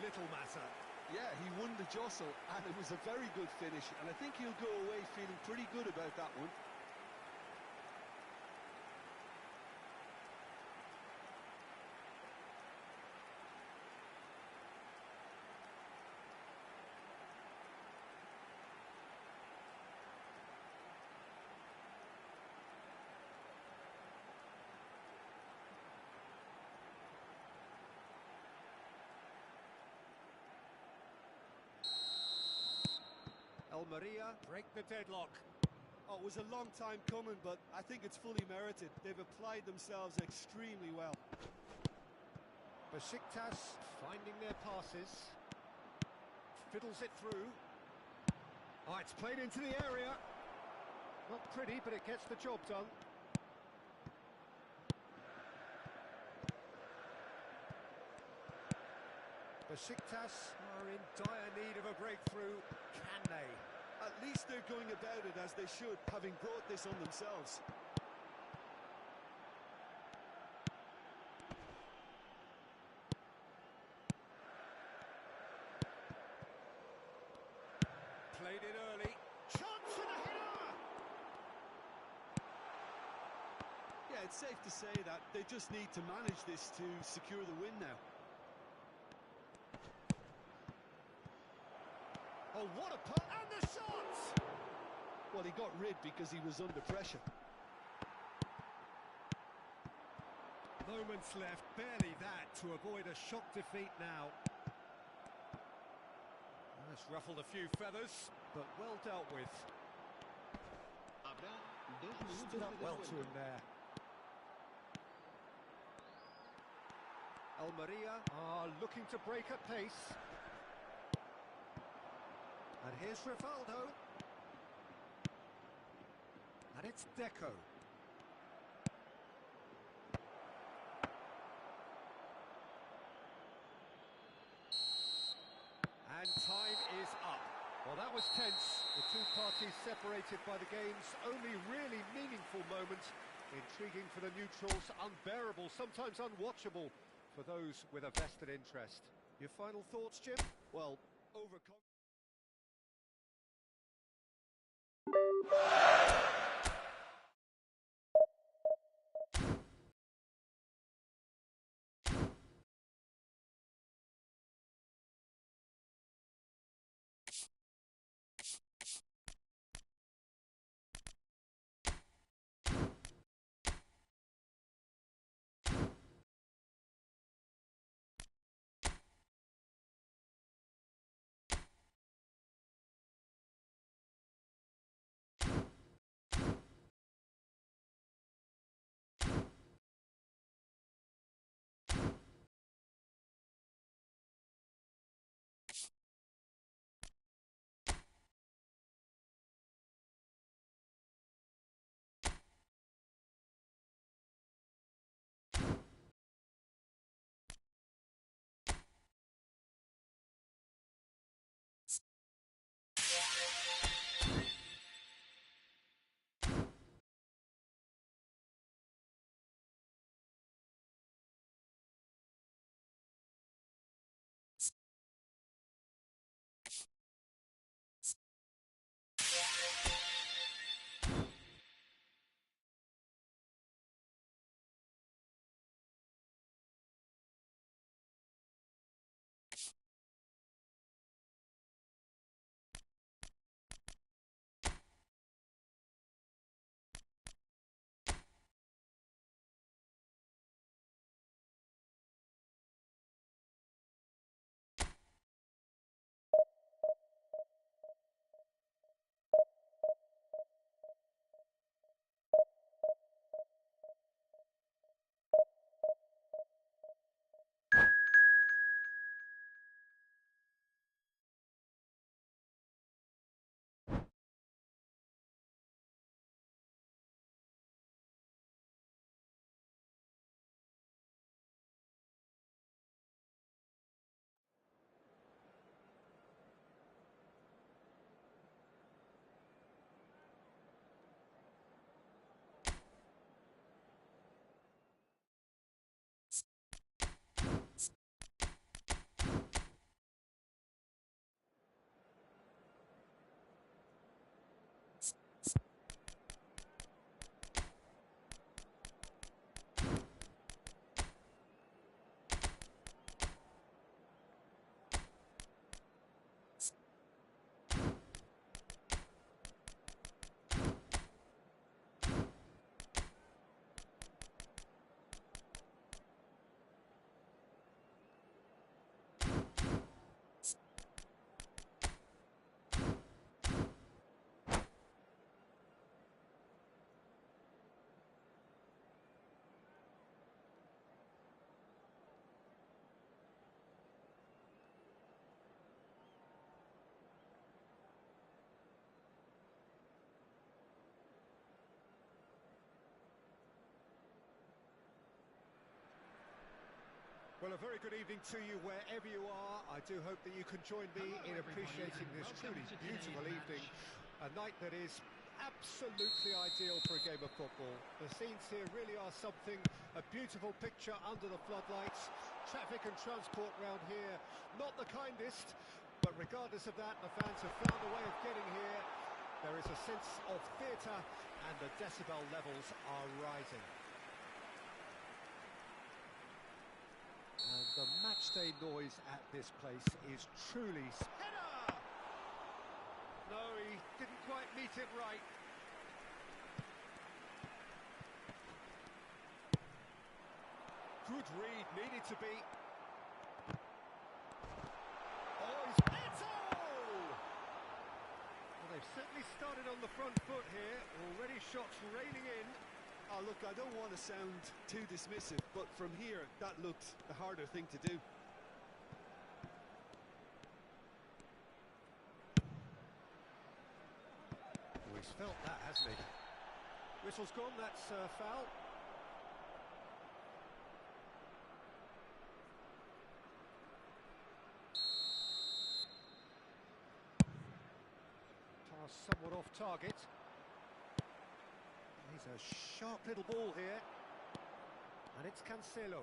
Little matter. Yeah, he won the jostle, and it was a very good finish, and I think he'll go away feeling pretty good about that one. Almeria break the deadlock. Oh, it was a long time coming, but I think it's fully merited. They've applied themselves extremely well. Besiktas finding their passes. Fiddles it through. Oh, it's played into the area. Not pretty, but it gets the job done. Besiktas are in dire need of a breakthrough. Can they? At least they're going about it as they should, having brought this on themselves. Played it early. Chance and a header! Yeah, it's safe to say that they just need to manage this to secure the win now. Oh, what a punt! And the shot! Well, he got rid because he was under pressure. Moments left, barely that, to avoid a shock defeat now. That's ruffled a few feathers, but well dealt with. Habrá 2 minutos Stood up de well to descuento. him there. Almeria are looking to break at pace. And here's Rivaldo. And it's Deco. And time is up. Well, that was tense. The two parties separated by the game's only really meaningful moment. Intriguing for the neutrals, unbearable, sometimes unwatchable for those with a vested interest. Your final thoughts, Jim? Well, overcome. Well, a very good evening to you wherever you are. I do hope that you can join me in appreciating this truly beautiful evening. A night that is absolutely ideal for a game of football. The scenes here really are something, a beautiful picture under the floodlights. Traffic and transport round here, not the kindest, but regardless of that, the fans have found a way of getting here. There is a sense of theatre and the decibel levels are rising. And the matchday noise at this place is truly... Header! No, he didn't quite meet it right. Good read, needed to be. Oh, he's... Eto! Well, they've certainly started on the front foot here. Already shots raining in. Oh, look, I don't want to sound too dismissive, but from here, that looked the harder thing to do. Oh, he's felt that, hasn't he? Whistle's gone, that's foul. Pass somewhat off target. He's a sharp little ball here. And it's Cancelo.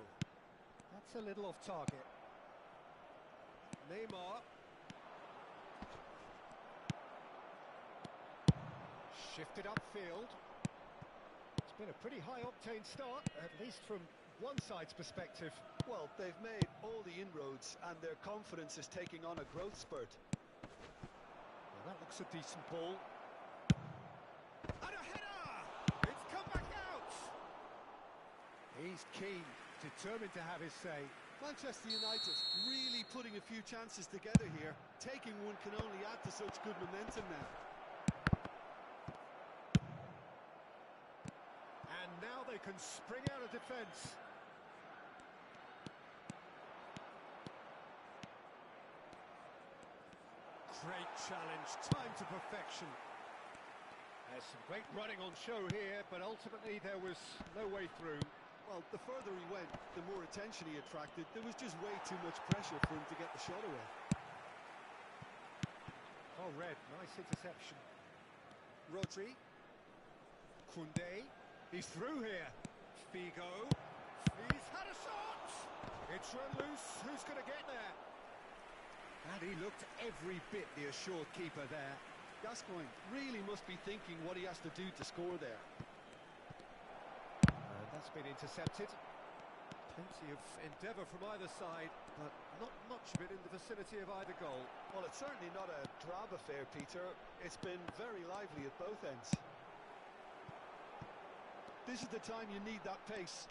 That's a little off target. Neymar. Shifted upfield. It's been a pretty high-octane start, at least from one side's perspective. Well, they've made all the inroads and their confidence is taking on a growth spurt. Well, that looks a decent ball. And a header! It's come back out! He's keen, determined to have his say. Manchester United really putting a few chances together here. Taking one can only add to such good momentum now. And now they can spring out of defence. Great challenge, time to perfection. There's some great running on show here, but ultimately there was no way through. Well, the further he went, the more attention he attracted. There was just way too much pressure for him to get the shot away. Oh, Red, nice interception. Rodri. Koundé. He's through here. Figo. He's had a shot! It's run loose. Who's going to get there? And he looked every bit the assured keeper there. Gascoigne really must be thinking what he has to do to score there. And that's been intercepted. Plenty of endeavour from either side, but not much of it in the vicinity of either goal. Well, it's certainly not a drab affair, Peter. It's been very lively at both ends. This is the time you need that pace.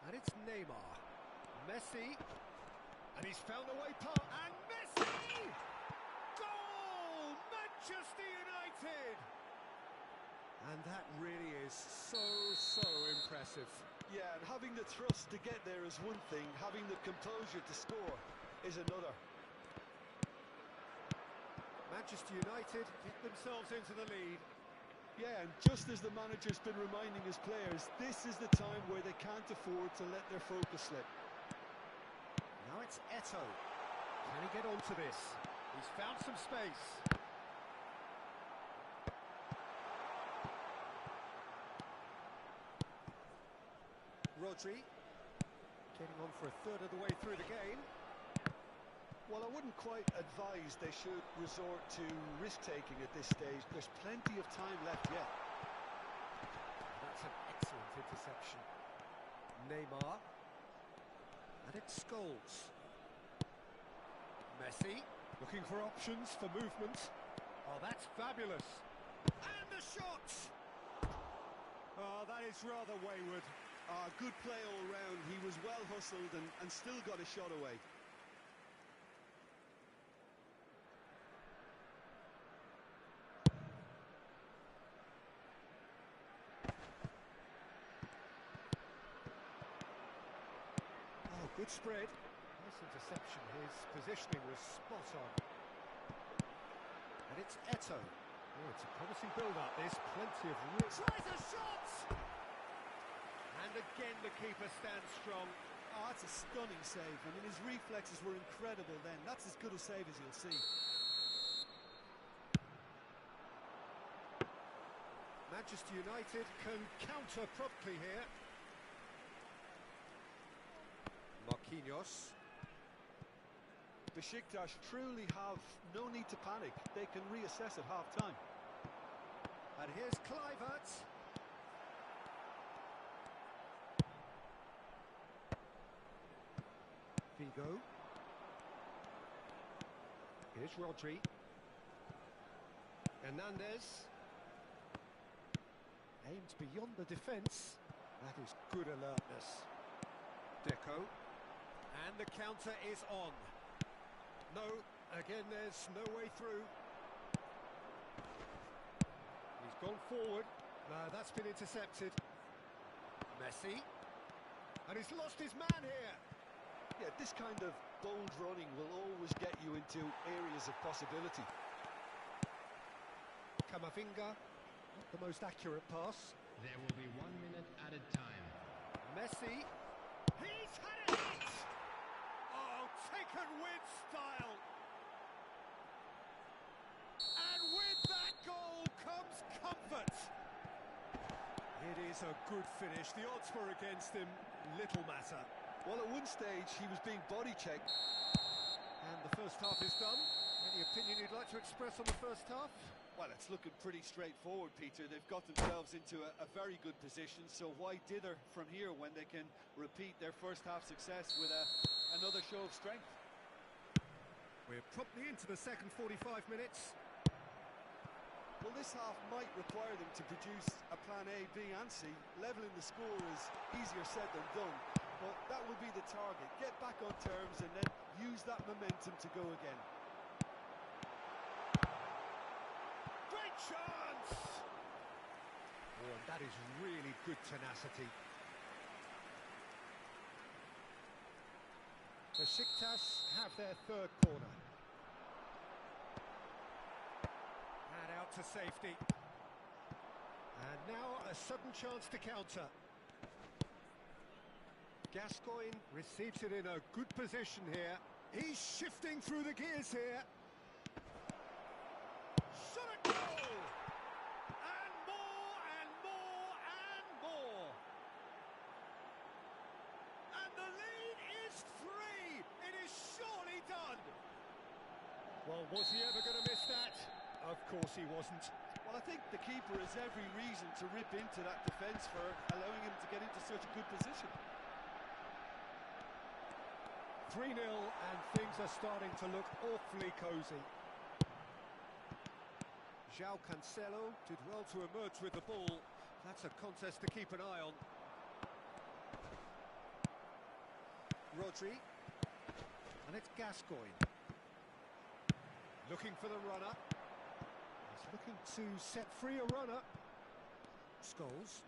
And it's Neymar. Messi. And he's found a way past. And Messi! Goal! Manchester United! And that really is so impressive. Yeah, and having the thrust to get there is one thing. Having the composure to score is another. Manchester United get themselves into the lead. Yeah, and just as the manager's been reminding his players, this is the time where they can't afford to let their focus slip. Now it's Eto. Can he get onto this? He's found some space. Rodri. Getting on for a third of the way through the game. Well, I wouldn't quite advise they should resort to risk-taking at this stage. There's plenty of time left yet. That's an excellent interception. Neymar. And it's Scholes. Messi, looking for options for movement. Oh, that's fabulous. And the shot! Oh, that is rather wayward. Good play all round. He was well hustled and still got a shot away. Good spread. Nice interception. His positioning was spot on. And it's Eto. Oh, it's a promising build-up. There's plenty of room. Tries a shot! And again the keeper stands strong. Oh, that's a stunning save. I mean, his reflexes were incredible then. That's as good a save as you'll see. Manchester United can counter promptly here. Marquinhos. Besiktas truly have no need to panic. They can reassess at half-time. And here's Kluivert. Vigo. Here's Rodri. Hernandez. Aimed beyond the defence. That is good alertness. Deco. And the counter is on. No, again there's no way through. He's gone forward. No, that's been intercepted. Messi. And he's lost his man here. Yeah, this kind of bold running will always get you into areas of possibility. Camavinga, not the most accurate pass. There will be 1 minute added time. Messi, he's had a hit! Oh, taken with style! And with that goal comes comfort! It is a good finish. The odds were against him, little matter. Well, at one stage, he was being body-checked. And the first half is done. Any opinion you'd like to express on the first half? Well, it's looking pretty straightforward, Peter. They've got themselves into a very good position, so why dither from here when they can repeat their first half success with another show of strength? We're promptly into the second 45 minutes. Well, this half might require them to produce a plan A, B and C. Levelling the score is easier said than done, but that will be the target. Get back on terms and then use that momentum to go again. Great chance! Oh, and that is really good tenacity. Besiktas have their third corner. And out to safety. And now a sudden chance to counter. Gascoigne receives it in a good position here. He's shifting through the gears here. Shot a goal! And more and more and more. And the lead is 3. It is surely done. Well, was he ever going to miss that? Of course he wasn't. Well, I think the keeper has every reason to rip into that defence for allowing him to get into such a good position. 3-0 and things are starting to look awfully cosy. João Cancelo did well to emerge with the ball. That's a contest to keep an eye on. Rodri. And it's Gascoigne. Looking for the runner. He's looking to set free a runner. Scholes.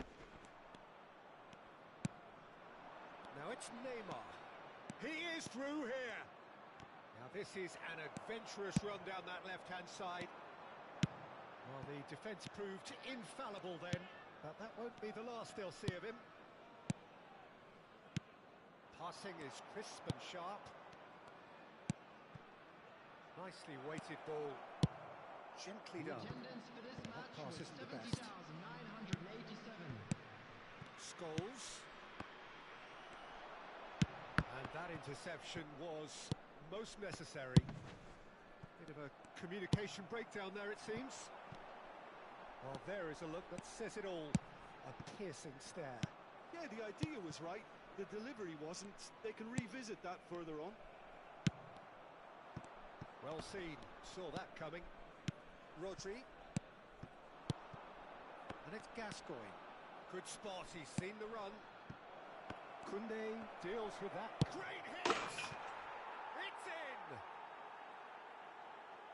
Now it's Neymar. He is through here. Now this is an adventurous run down that left-hand side. Well, the defence proved infallible then, but that won't be the last they'll see of him. Passing is crisp and sharp. Nicely weighted ball. Gently done. That pass isn't the best. Scholes. And that interception was most necessary. Bit of a communication breakdown there, it seems. Well, there is a look that says it all. A piercing stare. Yeah, the idea was right. The delivery wasn't. They can revisit that further on. Well seen. Saw that coming. Rodri. And it's Gascoigne. Good spot. He's seen the run. Koundé deals with that. Great hit! It's in!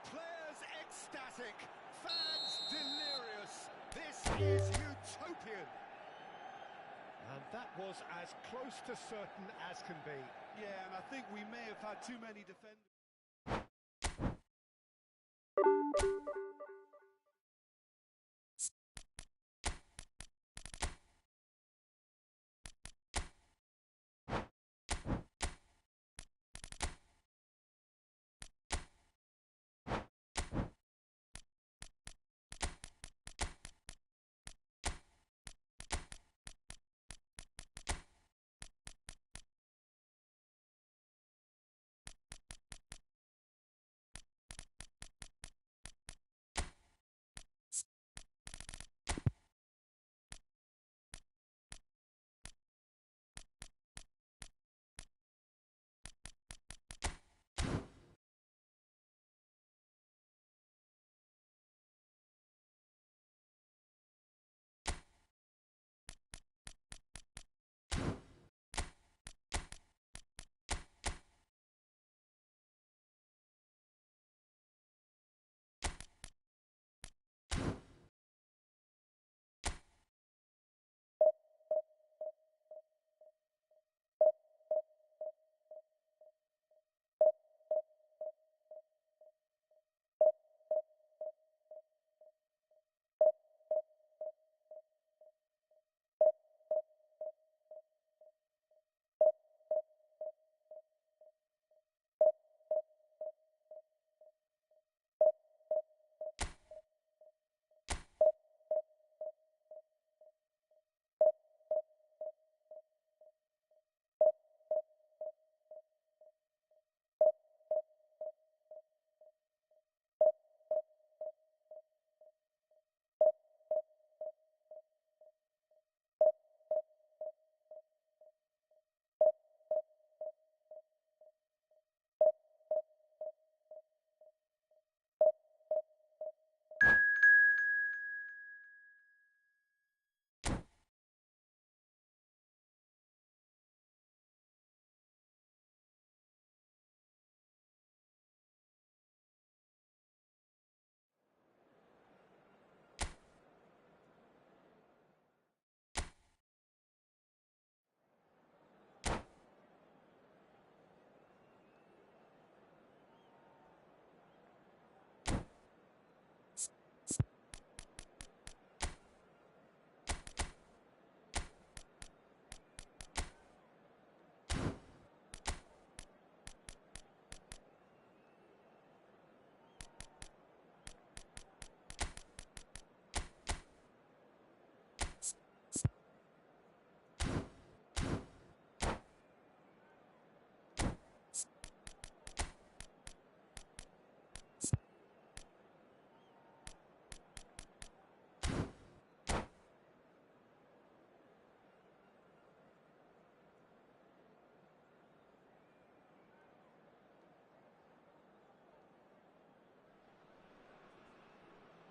Players ecstatic. Fans delirious. This is utopian. And that was as close to certain as can be. Yeah, and I think we may have had too many defenders.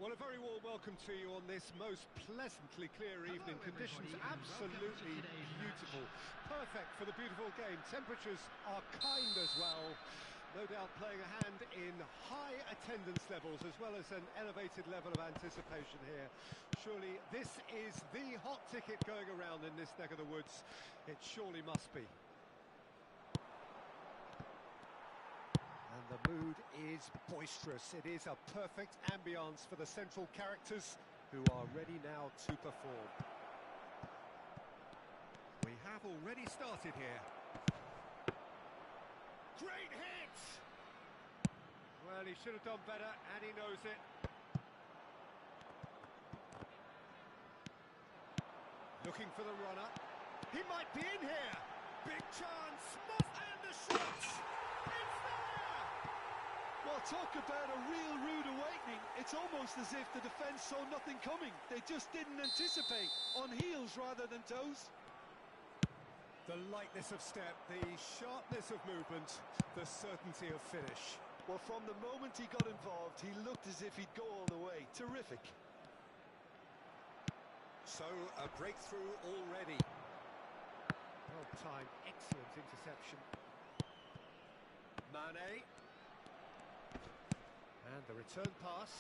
Well, a very warm welcome to you on this most pleasantly clear evening. Conditions absolutely beautiful. Perfect for the beautiful game. Temperatures are kind as well. No doubt playing a hand in high attendance levels as well as an elevated level of anticipation here. Surely this is the hot ticket going around in this neck of the woods. It surely must be. And the mood is boisterous. It is a perfect ambience for the central characters who are ready now to perform. We have already started here. Great hit! Well, he should have done better, and he knows it. Looking for the runner. He might be in here. Big chance. And the shot. It's there! Well, talk about a real rude awakening. It's almost as if the defence saw nothing coming. They just didn't anticipate. On heels rather than toes. The lightness of step, the sharpness of movement, the certainty of finish. Well, from the moment he got involved, he looked as if he'd go all the way. Terrific. So, a breakthrough already. Well timed, excellent interception. Mane. And the return pass.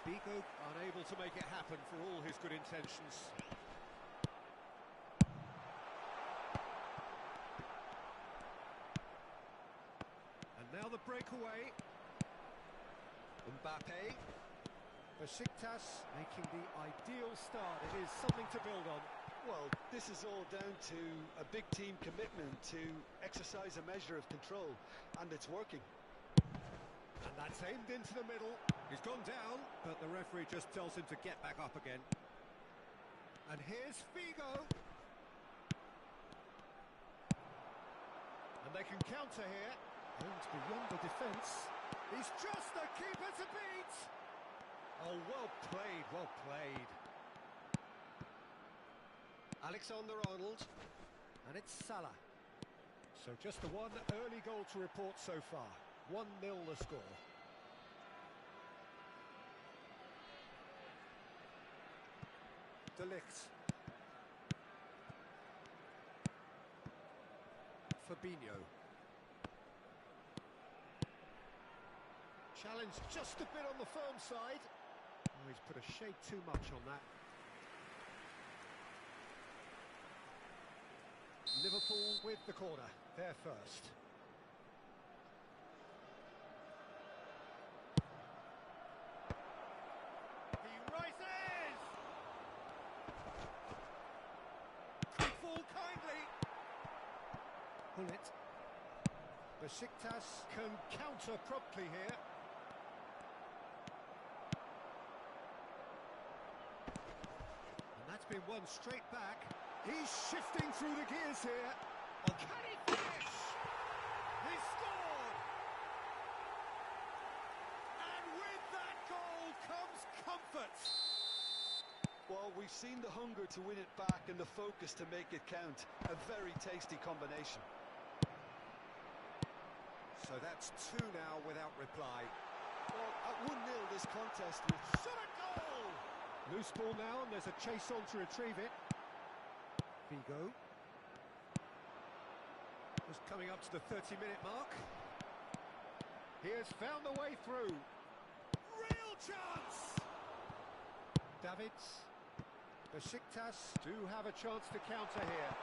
Figo unable to make it happen for all his good intentions. And now the breakaway. Mbappe. Besiktas making the ideal start. It is something to build on. Well, this is all down to a big team commitment to exercise a measure of control, and it's working. And that's aimed into the middle. He's gone down, but the referee just tells him to get back up again. And here's Figo. And they can counter here. Aimed beyond the defence. He's just the keeper to beat. Oh, well played, well played. Alexander-Arnold. And it's Salah. So just the one early goal to report so far. 1-0 the score. De Ligt. Fabinho. Challenge just a bit on the firm side. Oh, he's put a shade too much on that. Liverpool with the corner. They're first. He rises! Could fall kindly. Pull it. Besiktas can counter promptly here. And that's been won straight back. He's shifting through the gears here. Oh, can he finish? He scored! And with that goal comes comfort. Well, we've seen the hunger to win it back and the focus to make it count. A very tasty combination. So that's 2 now without reply. Well, at 1-0 this contest was... Shot a goal! Loose ball now, and there's a chase on to retrieve it. Figo. Just coming up to the 30-minute mark. He has found the way through. Real chance! Davids. Besiktas do have a chance to counter here.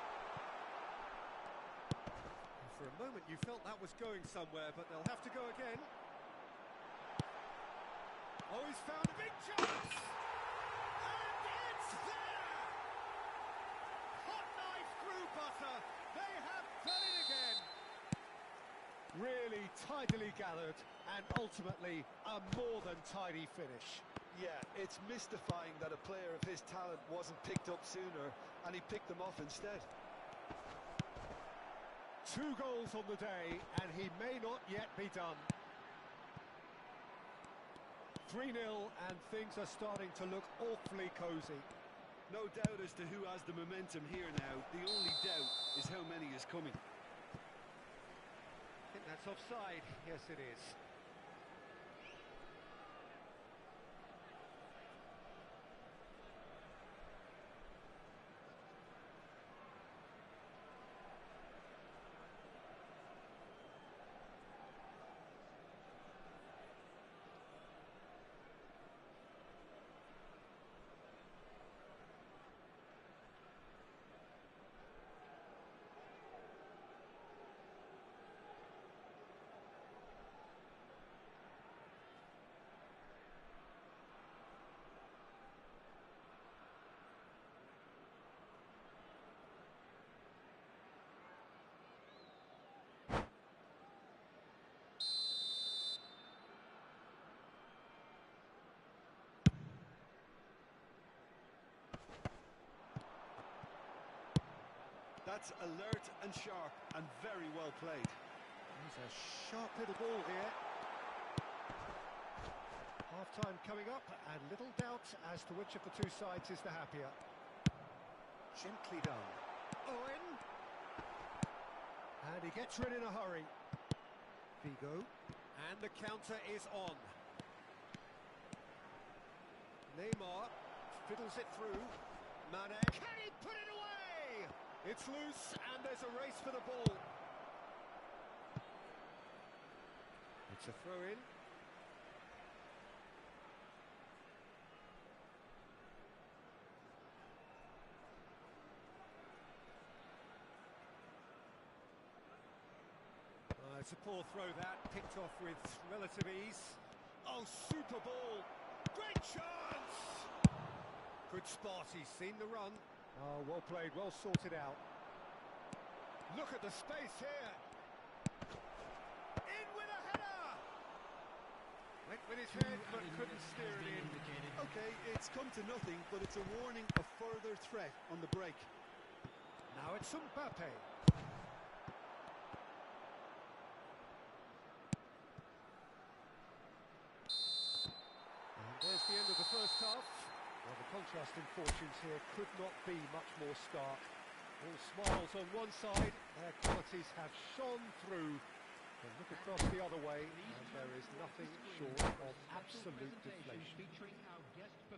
And for a moment you felt that was going somewhere, but they'll have to go again. Oh, he's found a big chance! And it's there! Hot knife through butter. They have done it again. Really tidily gathered and ultimately a more than tidy finish. Yeah, it's mystifying that a player of his talent wasn't picked up sooner and he picked them off instead. 2 goals on the day and he may not yet be done. 3-0 and things are starting to look awfully cosy. No doubt as to who has the momentum here now. The only doubt is how many is coming. I think that That's offside. Yes, it is. That's alert and sharp and very well played. There's a sharp little ball here. Half-time coming up, and little doubt as to which of the two sides is the happier. Gently done. Owen. And he gets rid in a hurry. Figo. And the counter is on. Neymar fiddles it through. Mane. Can he put it away? It's loose, and there's a race for the ball. It's a throw-in. It's a poor throw that, picked off with relative ease. Oh, super ball! Great chance! Good spot, he's seen the run. Oh, well played, well sorted out. Look at the space here. In with a header! Went with his head, but couldn't steer it in. Okay, it's come to nothing, but it's a warning of further threat on the break. Now it's Mbappe. And there's the end of the first half. Well, the contrast in fortunes here could not be much more stark. All smiles on one side, their qualities have shone through. And look across the other way, and there is nothing short of absolute deflation.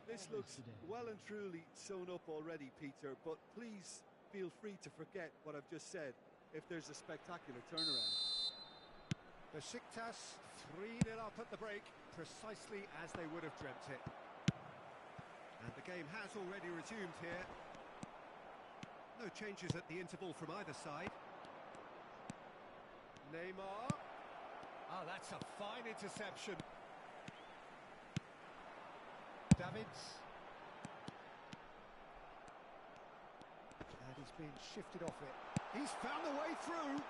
This looks well and truly sewn up already, Peter, but please feel free to forget what I've just said if there's a spectacular turnaround. Besiktas 3-0 up at the break, precisely as they would have dreamt it. And the game has already resumed here. No changes at the interval from either side. Neymar. Ah, that's a fine interception. Davids. And he's been shifted off it. He's found a way through.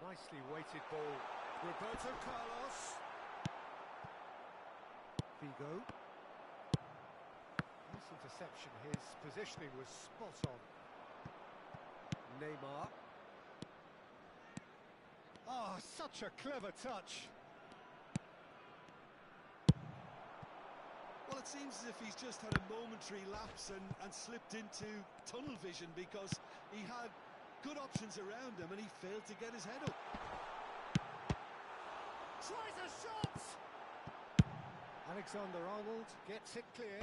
Nicely weighted ball. Roberto Carlos. Figo. Nice interception. His positioning was spot on. Neymar. Oh, such a clever touch. Well, it seems as if he's just had a momentary lapse and slipped into tunnel vision because he had good options around him and he failed to get his head up. Tries a shot! Alexander-Arnold gets it clear.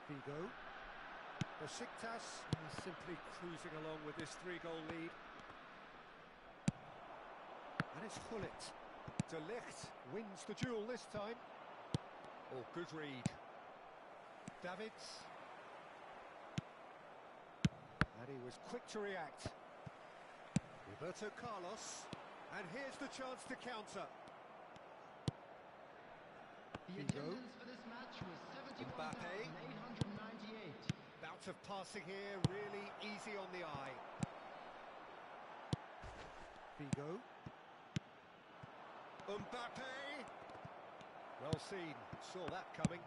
Figo. Besiktas is simply cruising along with this 3-goal lead. And it's Gullit. De Ligt wins the duel this time. Oh, good read. Davids. And he was quick to react. Roberto Carlos. And here's the chance to counter. The attendance for this match was 71,898. Bout of passing here, really easy on the eye. Figo. Mbappe. Well seen, saw that coming.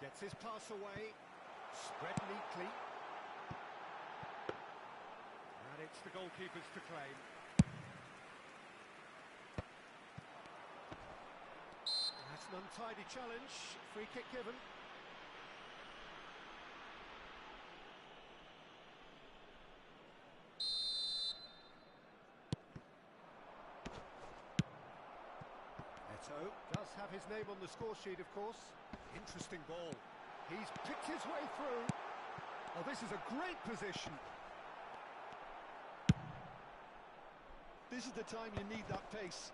Gets his pass away, spread neatly. And it's the goalkeepers to claim. That's an untidy challenge. Free kick given. Eto does have his name on the score sheet, of course. Interesting ball. He's picked his way through. Oh, this is a great position. This is the time you need that pace.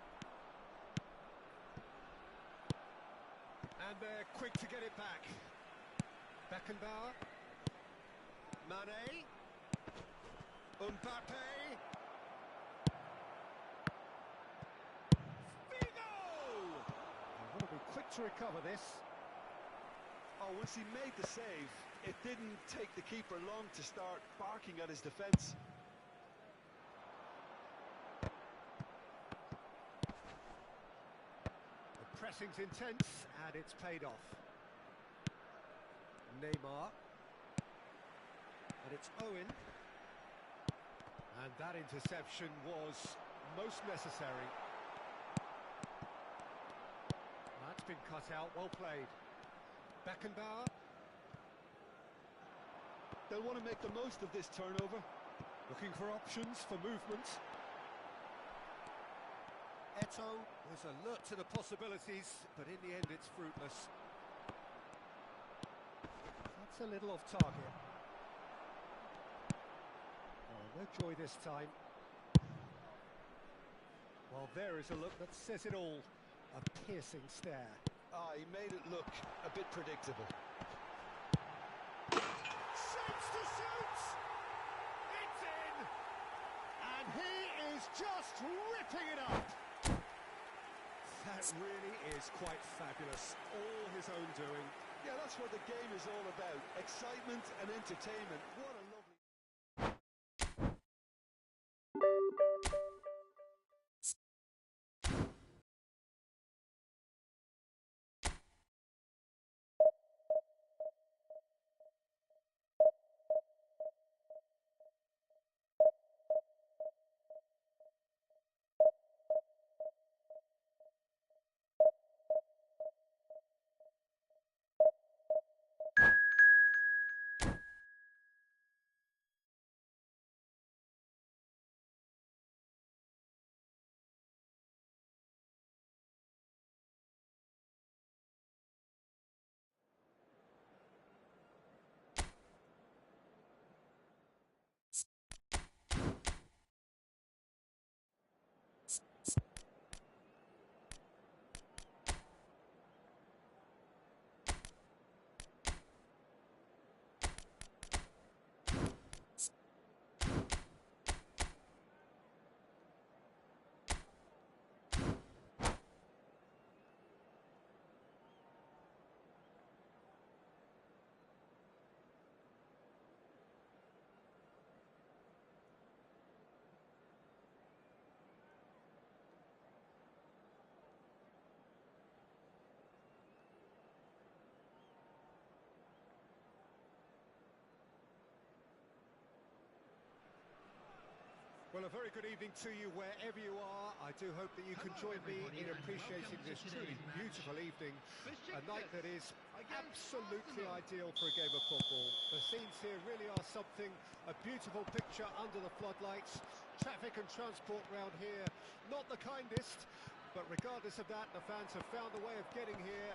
And they're quick to get it back. Beckenbauer. Mane. Mbappe. Figo! They want to be quick to recover this. Oh, once he made the save, it didn't take the keeper long to start barking at his defence. The pressing's intense, and it's paid off. Neymar. And it's Owen. And that interception was most necessary. That's been cut out, well played. Beckenbauer. They'll want to make the most of this turnover. Looking for options for movement. Eto was alert to the possibilities, but in the end it's fruitless. That's a little off target. Oh, no joy this time. Well, there is a look that says it all. A piercing stare. Ah, he made it look a bit predictable. Shoots to shoot! It's in! And he is just ripping it up! That really is quite fabulous. All his own doing. Yeah, that's what the game is all about. Excitement and entertainment. What a lovely... Well, a very good evening to you wherever you are. I do hope that you can join me in appreciating this truly beautiful evening. A night that is absolutely ideal for a game of football. The scenes here really are something, a beautiful picture under the floodlights. Traffic and transport round here, not the kindest, but regardless of that, the fans have found a way of getting here.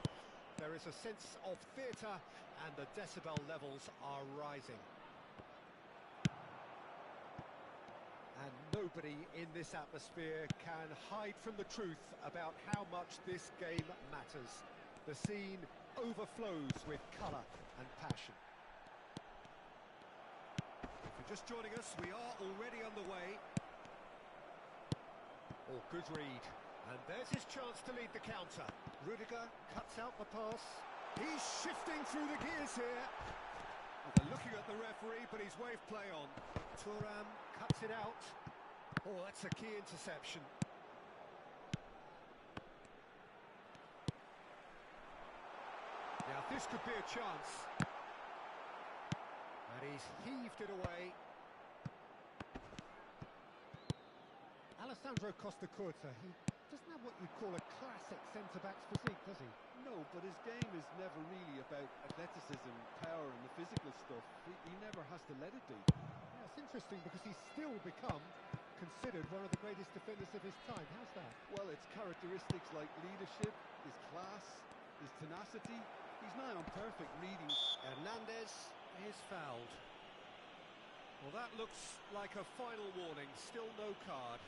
There is a sense of theatre and the decibel levels are rising. And nobody in this atmosphere can hide from the truth about how much this game matters. The scene overflows with colour and passion. If you're just joining us, we are already underway. Oh, good read. And there's his chance to lead the counter. Rudiger cuts out the pass. He's shifting through the gears here. Well, they're looking at the referee, but he's waved play on. Thuram cuts it out. Oh, that's a key interception. Now, this could be a chance. And he's heaved it away. Alessandro Costa Curta, he Doesn't have what you'd call a classic centre-back's physique, does he? No, but his game is never really about athleticism, power and the physical stuff. He never has to let it be. Yeah, it's interesting because he's still become considered one of the greatest defenders of his time. How's that? Well, it's characteristics like leadership, his class, his tenacity. He's nigh on perfect reading. Hernandez is fouled. Well, that looks like a final warning. Still no card.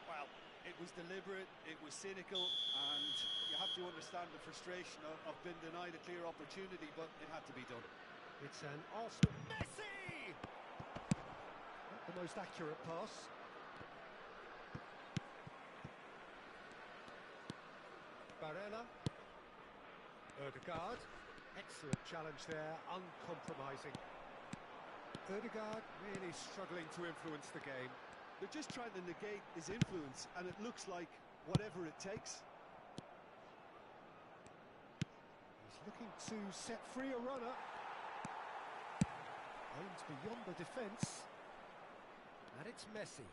Well, it was deliberate, it was cynical, and you have to understand the frustration of being denied a clear opportunity, but it had to be done. It's an Arsenal. Messi! Not the most accurate pass. Barella. Ødegaard. Excellent challenge there, uncompromising. Ødegaard really struggling to influence the game. They're just trying to negate his influence, and it looks like whatever it takes. He's looking to set free a runner. Aims beyond the defence. And it's Messi.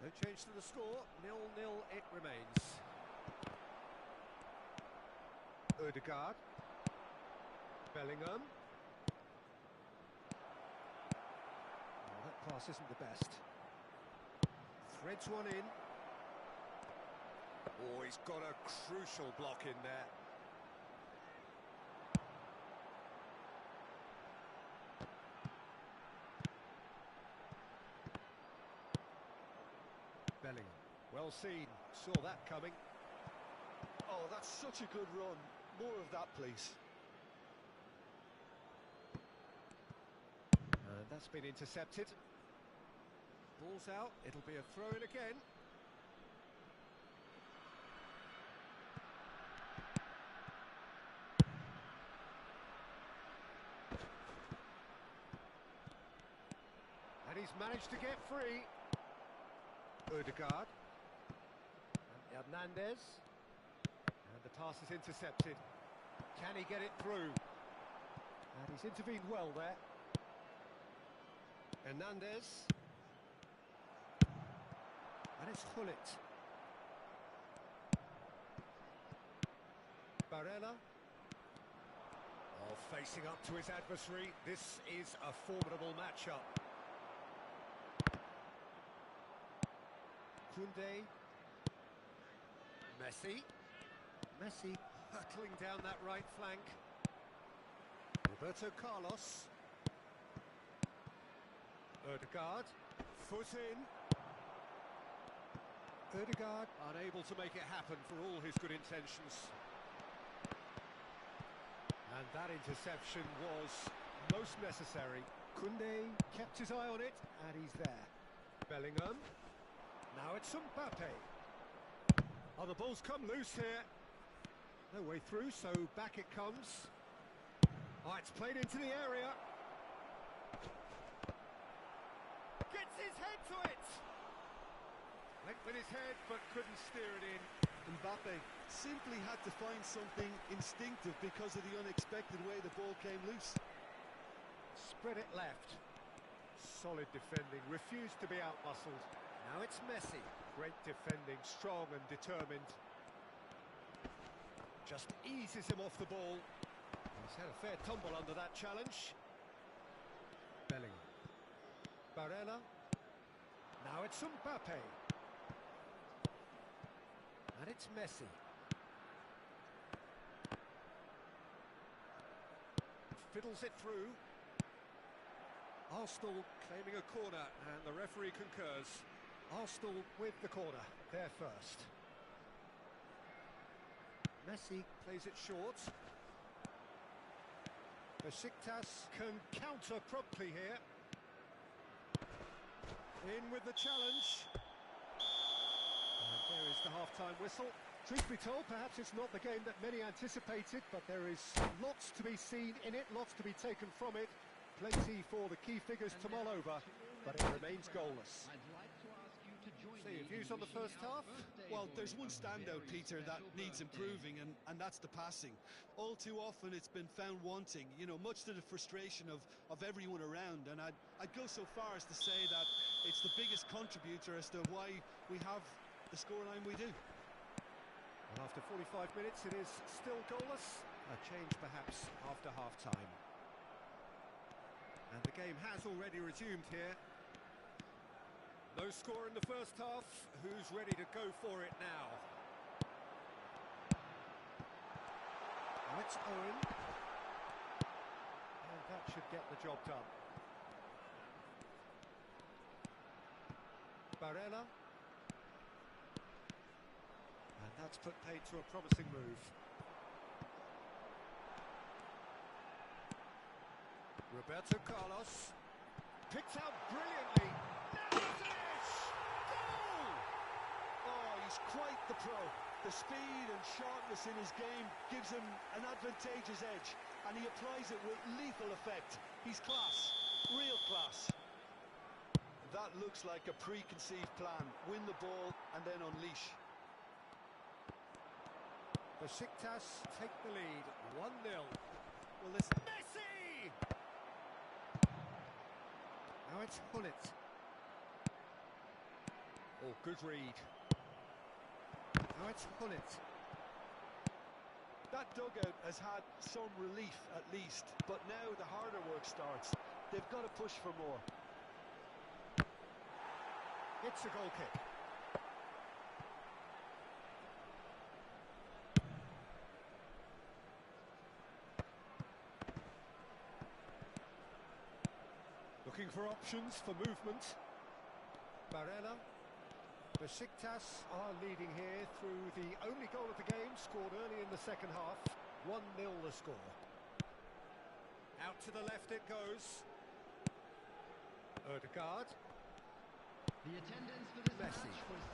No change to the score. 0-0 it remains. Ødegaard. Bellingham. Pass isn't the best. Threads one in. Oh, he's got a crucial block in there. Bellingham. Well seen. Saw that coming. Oh, that's such a good run. More of that, please. And that's been intercepted. Ball's out, it'll be a throw-in again. And he's managed to get free. Ødegaard. And Hernandez. And the pass is intercepted. Can he get it through? And he's intervened well there. Hernandez. And it's Hullet. Barella. Oh, facing up to his adversary. This is a formidable matchup. Koundé. Messi. Messi hurtling down that right flank. Roberto Carlos. Ødegaard. Foot in. Ødegaard unable to make it happen for all his good intentions. And that interception was most necessary. Koundé kept his eye on it, and he's there. Bellingham. Now it's Mbappe. Oh, the ball's come loose here. No way through, so back it comes. Oh, it's played into the area. Gets his head to it. Went with his head, but couldn't steer it in. Mbappe simply had to find something instinctive because of the unexpected way the ball came loose. Spread it left. Solid defending, refused to be outmuscled. Now it's Messi. Great defending, strong and determined. Just eases him off the ball. He's had a fair tumble under that challenge. Bellingham. Barella. Now it's Mbappe. And it's Messi. Fiddles it through. Arsenal claiming a corner, and the referee concurs. Arsenal with the corner, they're first. Messi plays it short. Besiktas can counter promptly here. In with the challenge. And there is the half-time whistle. Truth be told, perhaps it's not the game that many anticipated, but there is lots to be seen in it, lots to be taken from it. Plenty for the key figures to mull over, but it remains goalless. I'd like to ask you to join So your views on the first half? Well, there's one standout, Peter, that needs improving, and that's the passing. All too often it's been found wanting, you know, much to the frustration of everyone around, and I'd go so far as to say that it's the biggest contributor as to why we have the scoreline we do. Well, after 45 minutes it is still goalless. A change perhaps after half-time. And the game has already resumed here. No score in the first half. Who's ready to go for it now? Now it's Owen. And that should get the job done. Barella. And that's put paid to a promising move. Roberto Carlos. Picked out brilliantly. He's quite the pro. The speed and sharpness in his game gives him an advantageous edge, and he applies it with lethal effect. He's class, real class. That looks like a preconceived plan. Win the ball and then unleash. Besiktas take the lead, 1-0. Well, this Messi! Now it's Hullet. Oh, good read. Now it's Hullet. That dugout has had some relief at least, but now the harder work starts. They've got to push for more. It's a goal kick. Looking for options for movement. Barella. Besiktas are leading here through the only goal of the game, scored early in the second half. 1-0 the score. Out to the left it goes. Ødegaard. The attendance for this Messi. match was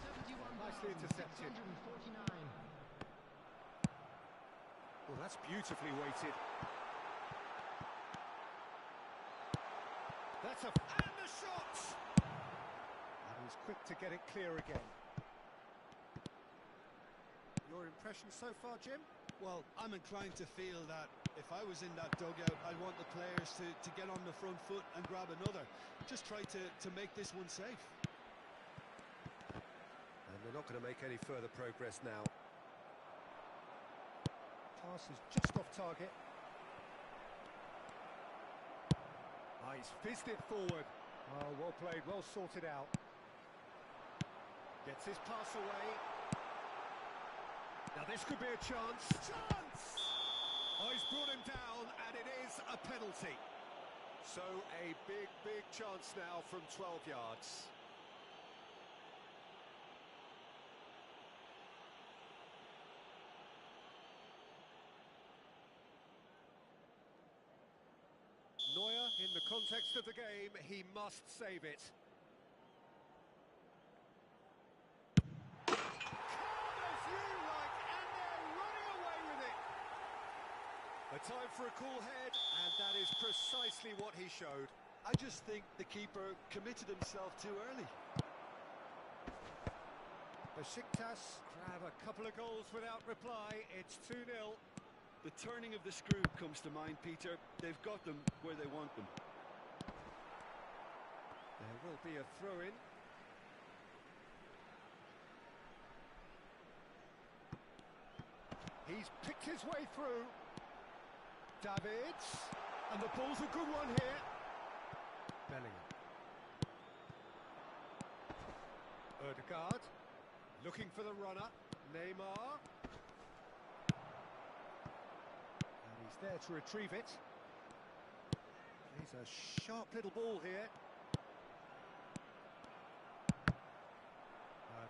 Nicely intercepted. 71,649. Well, that's beautifully weighted. That's a... And the shot! And he's quick to get it clear again. Your impression so far, Jim? Well, I'm inclined to feel that if I was in that dugout, I'd want the players to get on the front foot and grab another. Just try to make this one safe. And they're not going to make any further progress now. Pass is just off target. Ah, he's fizzed it forward. Oh, well played, well sorted out. Gets his pass away. Now this could be a chance. Chance! Oh, he's brought him down, and it is a penalty. So a big chance now from 12 yards. Neuer, in the context of the game, he must save it. Corners you like, and they're running away with it. A time for a cool head, and that is precisely what he showed. I just think the keeper committed himself too early. Besiktas grab a couple of goals without reply. It's 2-0. The turning of the screw comes to mind, Peter. They've got them where they want them. There will be a throw-in. He's picked his way through. Davids. And the ball's a good one here. Bellingham. Ødegaard. Looking for the runner. Neymar. There to retrieve it. He's a sharp little ball here.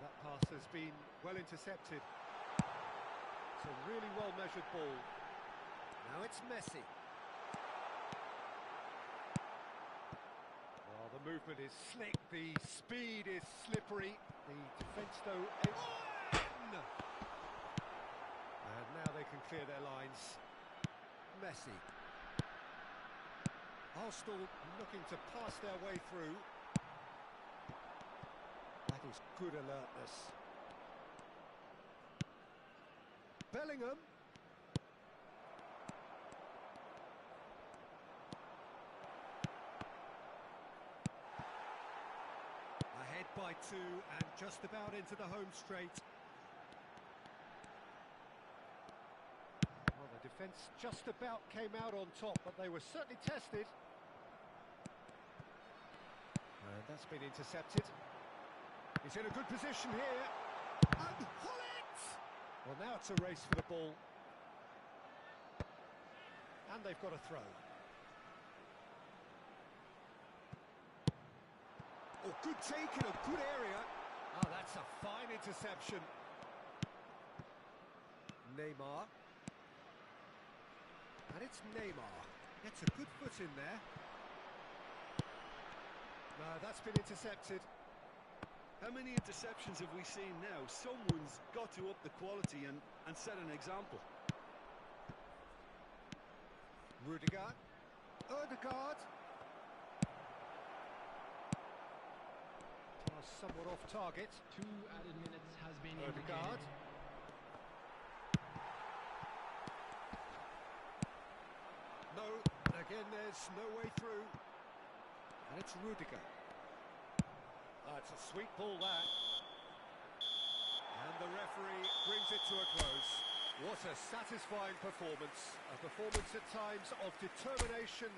That pass has been well intercepted. It's a really well measured ball. Now it's Messi. Well, the movement is slick, the speed is slippery. The defence though... And now they can clear their lines. Messi. Arsenal looking to pass their way through. That was good alertness. Bellingham. Ahead by 2 and just about into the home straight. Well, the defence just about came out on top, but they were certainly tested. And that's been intercepted. He's in a good position here. And Hullet! Well, now it's a race for the ball. And they've got a throw. Oh, good take in a good area. Oh, that's a fine interception. Neymar. And it's Neymar. Gets a good foot in there. No, that's been intercepted. How many interceptions have we seen now? Someone's got to up the quality and set an example. Rudiger. Odegaard. Pass somewhat off target. 2 added minutes has been Odegaard. indicated. No, again there's no way through. And it's Rudiger. Oh, it's a sweet ball that. And the referee brings it to a close. What a satisfying performance. A performance at times of determination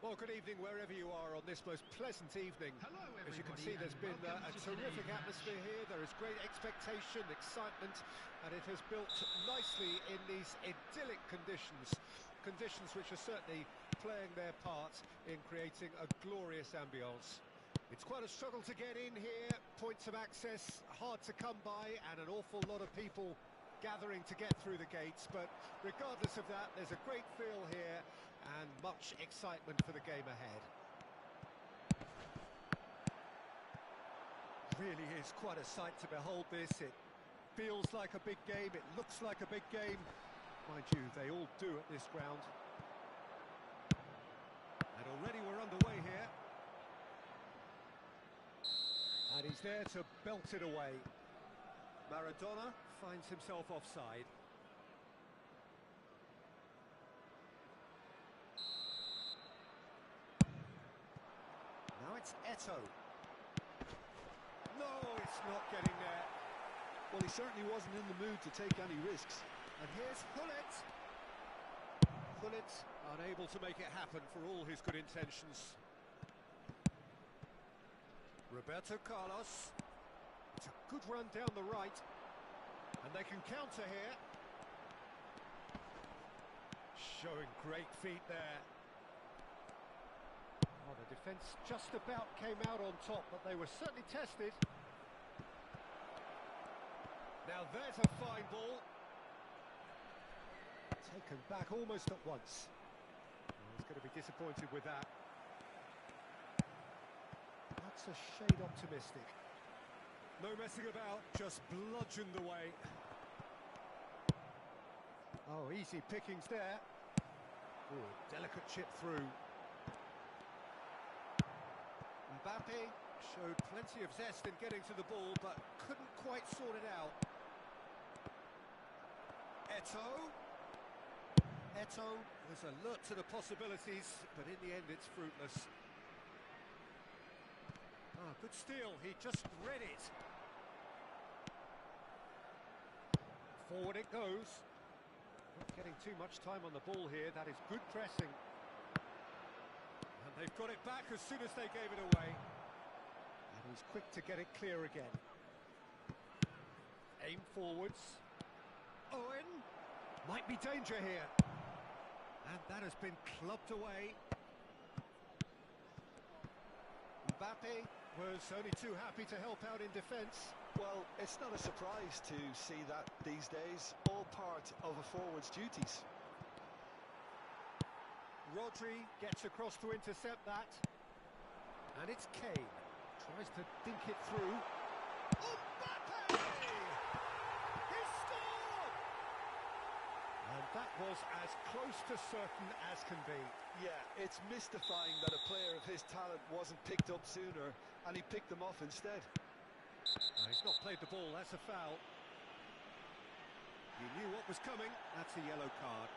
Well, good evening wherever you are on this most pleasant evening. Hello, As you can everybody, see, there's and been welcome a to terrific today's atmosphere here. There is great expectation, excitement, and it has built nicely in these idyllic conditions. Conditions which are certainly playing their part in creating a glorious ambience. It's quite a struggle to get in here, points of access hard to come by, and an awful lot of people gathering to get through the gates, but regardless of that, there's a great feel here and much excitement for the game ahead. Really is quite a sight to behold this. It feels like a big game, it looks like a big game. Mind you, they all do at this ground. And already we're underway here. And he's there to belt it away. Maradona finds himself offside. Now it's Eto'o. No, it's not getting there. Well, he certainly wasn't in the mood to take any risks. And here's Hullet. Hullet unable to make it happen for all his good intentions. Roberto Carlos. It's a good run down the right. And they can counter here. Showing great feet there. Oh, the defence just about came out on top, but they were certainly tested. Now there's a fine ball. Taken back almost at once. Oh, he's going to be disappointed with that. That's a shade optimistic. No messing about, just bludgeoned away. Oh, easy pickings there. Oh, delicate chip through. Mbappe showed plenty of zest in getting to the ball, but couldn't quite sort it out. Eto'o. Eto'o was alert to the possibilities, but in the end it's fruitless. Ah, good steal, he just read it. Forward it goes. Not getting too much time on the ball here, that is good pressing. And they've got it back as soon as they gave it away. And he's quick to get it clear again. Aim forwards. Owen! Might be danger here. And that has been clubbed away. Mbappe was only too happy to help out in defence. Well, it's not a surprise to see that these days, all part of a forward's duties. Rodri gets across to intercept that. And it's Kane. Tries to dink it through. Mbappe! He scored! And that was as close to certain as can be. Yeah, it's mystifying that a player of his talent wasn't picked up sooner, and he picked them off instead. No, he's not played the ball, that's a foul. He knew what was coming, that's a yellow card.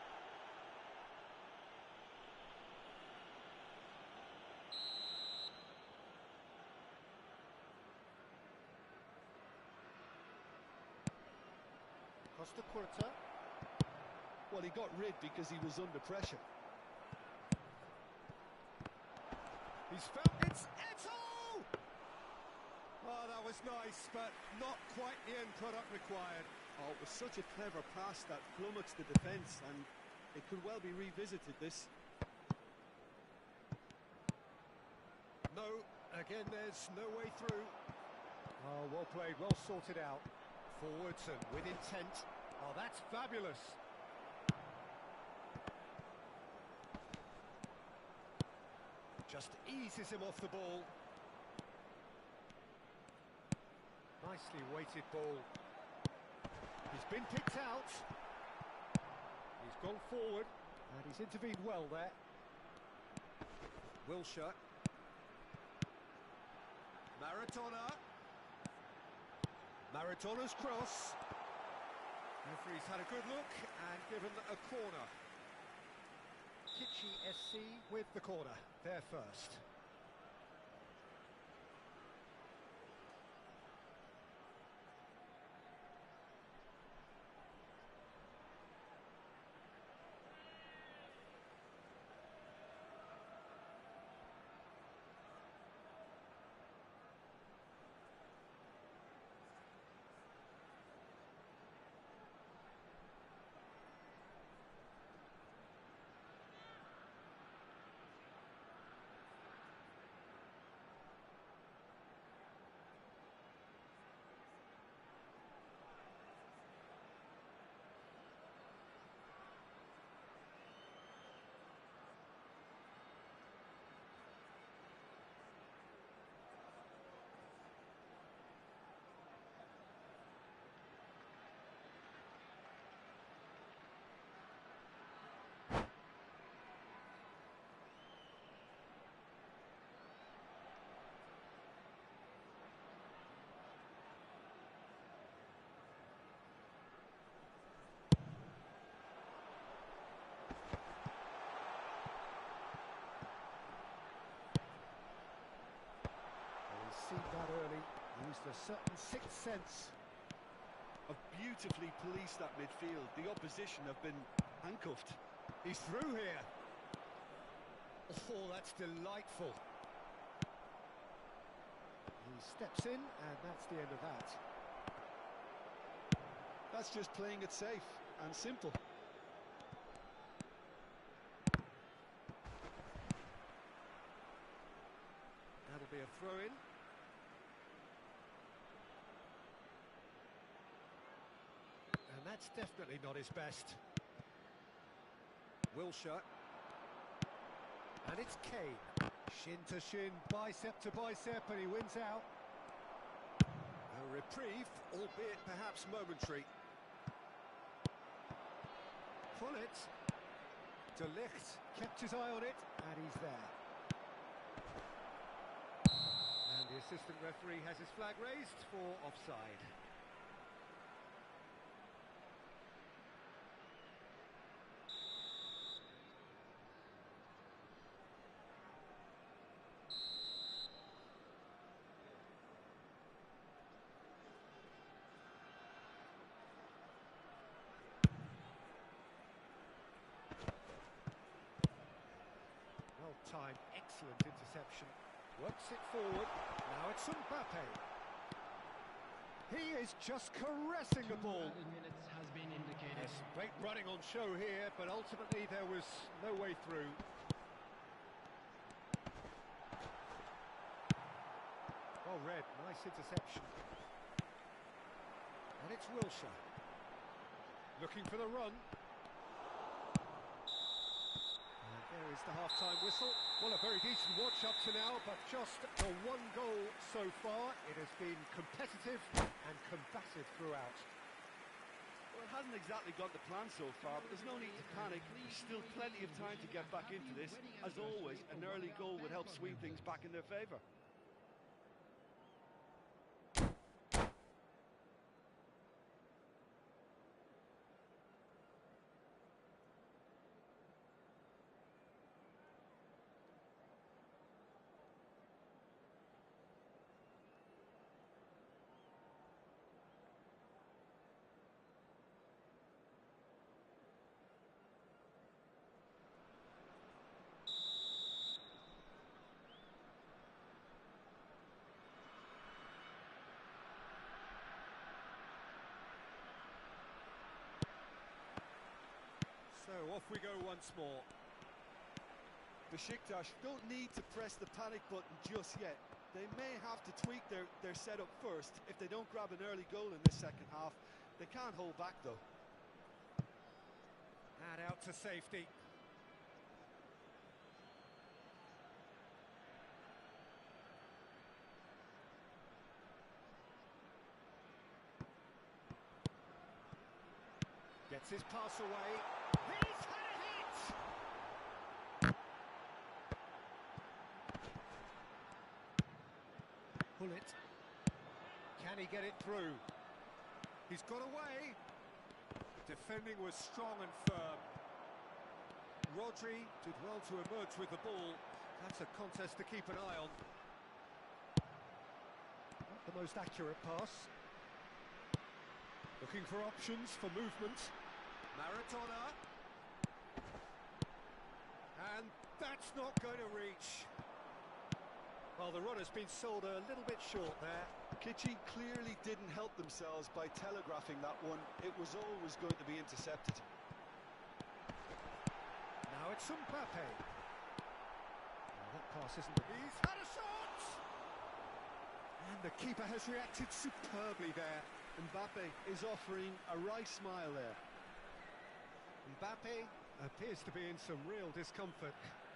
Costa Curta. Well, he got rid because he was under pressure. He's found it's Eto'o! Oh, that was nice, but not quite the end product required. Oh, it was such a clever pass that flummoxed the defence, and it could well be revisited, this. No, again there's no way through. Oh, well played, well sorted out. Forwards and with intent. Oh, that's fabulous. Just eases him off the ball. Nicely weighted ball. He's been picked out. He's gone forward and he's intervened well there. Wilshere. Maradona. Maradona's cross. Referee's had a good look and given a corner. Kitchi SC with the corner, there first. seen that early. Used a certain sixth sense. Have beautifully policed that midfield. The opposition have been handcuffed. He's through here. Oh, that's delightful. He steps in, and that's the end of that. That's just playing it safe and simple. That'll be a throw-in. And that's definitely not his best. Wilshere. And it's Kane. Shin to shin, bicep to bicep, and he wins out. A reprieve, albeit perhaps momentary. Pullet. De Ligt kept his eye on it, and he's there. And the assistant referee has his flag raised for offside. Well-timed, excellent interception. Works it forward. Now it's Mbappe. He is just caressing the ball. Added minutes has been indicated. Yes, great running on show here, but ultimately there was no way through. Well read, nice interception. And it's Wilshere. Looking for the run. There is the half-time whistle. Well, a very decent watch up to now, but just the one goal so far. It has been competitive and combative throughout. Well, it hasn't exactly got the plan so far, but there's no need to panic. There's still plenty of time to get back into this. As always, an early goal would help swing things back in their favour. So off we go once more. Besiktas don't need to press the panic button just yet. They may have to tweak their setup first. If they don't grab an early goal in the second half, they can't hold back though. And out to safety. Gets his pass away. He's had a hit! Pull it. Can he get it through? He's got away. Defending was strong and firm. Rodri did well to emerge with the ball. That's a contest to keep an eye on. Not the most accurate pass. Looking for options for movement. Maradona. And that's not going to reach. Well, the run has been sold a little bit short there. Kitchie clearly didn't help themselves by telegraphing that one. It was always going to be intercepted. Now it's Mbappe. Well, that pass isn't... He's had a shot! And the keeper has reacted superbly there. Mbappe is offering a wry smile there. Mbappe appears to be in some real discomfort.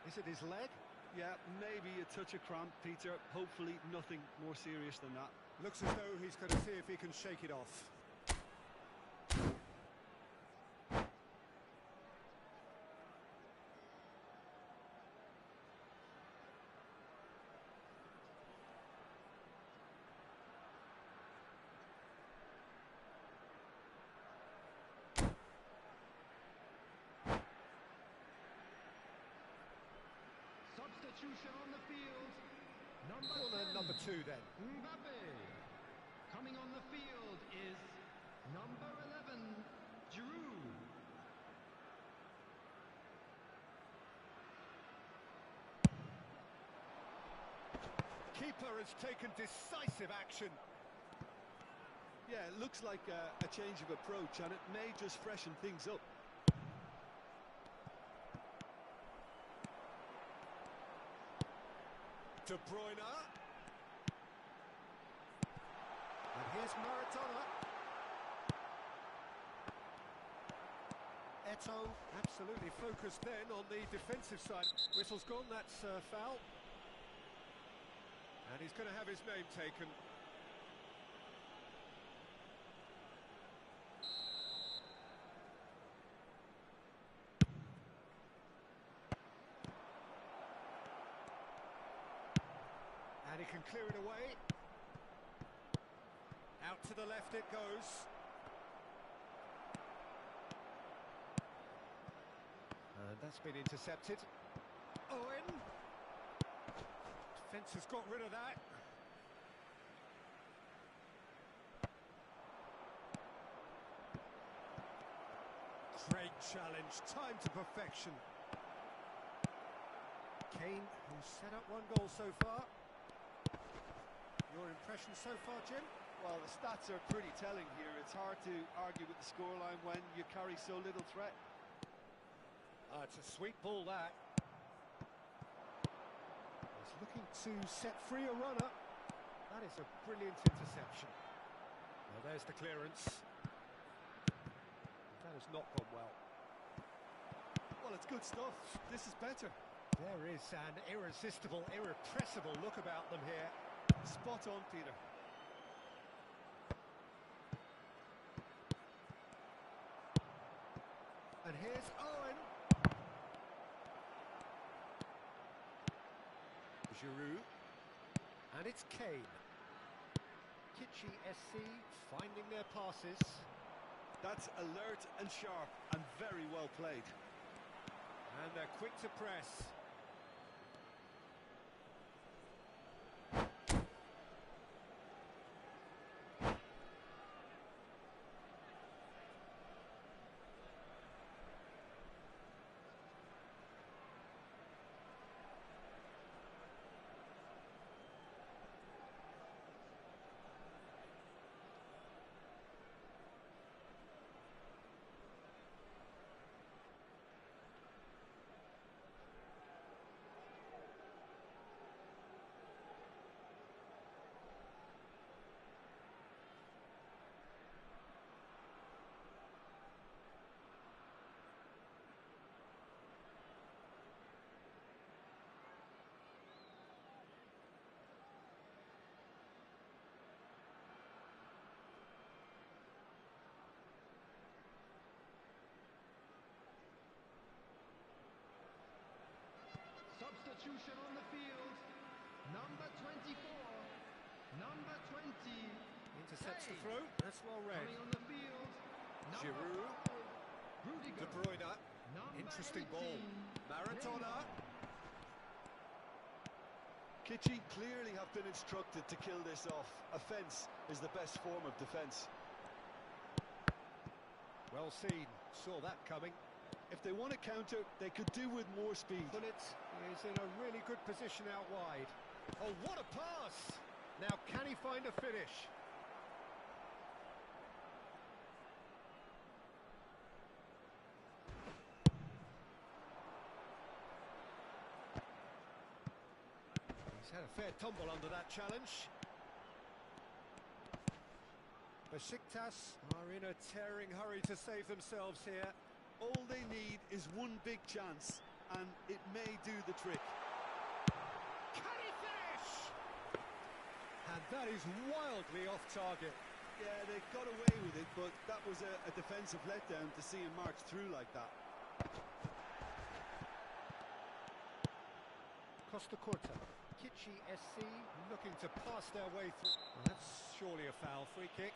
Is it his leg? Yeah, maybe a touch of cramp, Peter. Hopefully nothing more serious than that. Looks as though he's going to see if he can shake it off. Substitution on the field. Corner number 2 then. Mbappe. Coming on the field is number 11, Giroud. Keeper has taken decisive action. Yeah, it looks like a change of approach, and it may just freshen things up. De Bruyne. And here's Maradona. Eto'o absolutely focused then on the defensive side. Whistle's gone, that's foul. And he's going to have his name taken. And he can clear it away. Out to the left it goes. And that's been intercepted. Owen. Defence has got rid of that. Great challenge, time to perfection. Kane, who's set up 1 goal so far. Your impression so far, Jim? Well, the stats are pretty telling here. It's hard to argue with the scoreline when you carry so little threat. It's a sweet ball, that. He's looking to set free a runner. That is a brilliant interception. Well, there's the clearance. That has not gone well. Well, it's good stuff. This is better. There is an irresistible, irrepressible look about them here. Spot on, Peter. And here's Owen. Giroud. And it's Kane. Kitchi SC finding their passes. That's alert and sharp and very well played. And they're quick to press. Substitution on the field. Number 24. Number 20. Intercepts the Kane. throw. That's well read. Coming on the field. Giroud. De Bruyne. Interesting ball. Maradona. Kitchi clearly have been instructed to kill this off. Offence is the best form of defence. Well seen. Saw that coming. If they want to counter, they could do with more speed. Bullet is in a really good position out wide. Oh, what a pass! Now, can he find a finish? He's had a fair tumble under that challenge. Besiktas are in a tearing hurry to save themselves here. All they need is one big chance, and it may do the trick. Can he finish? And that is wildly off target. Yeah, they got away with it, but that was a defensive letdown to see him march through like that. Costa Curta. Kitchi SC looking to pass their way through. Well, that's surely a foul. Free kick.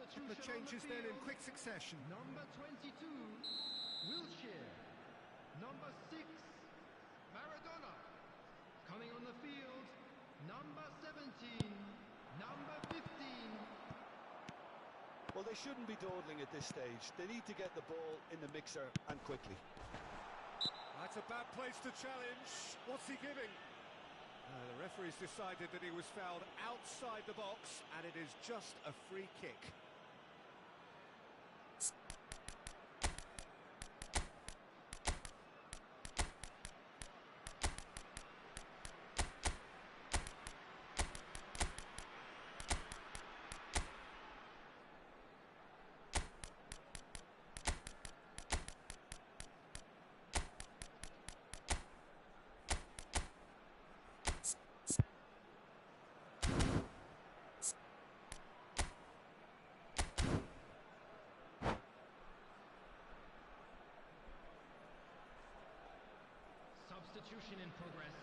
The changes then in quick succession. Number 22, Wilshere. Number 6, Maradona. Coming on the field, number 17, number 15. Well, they shouldn't be dawdling at this stage. They need to get the ball in the mixer and quickly. That's a bad place to challenge. What's he giving? The referee's decided that he was fouled outside the box, and it is just a free kick. Substitution in progress.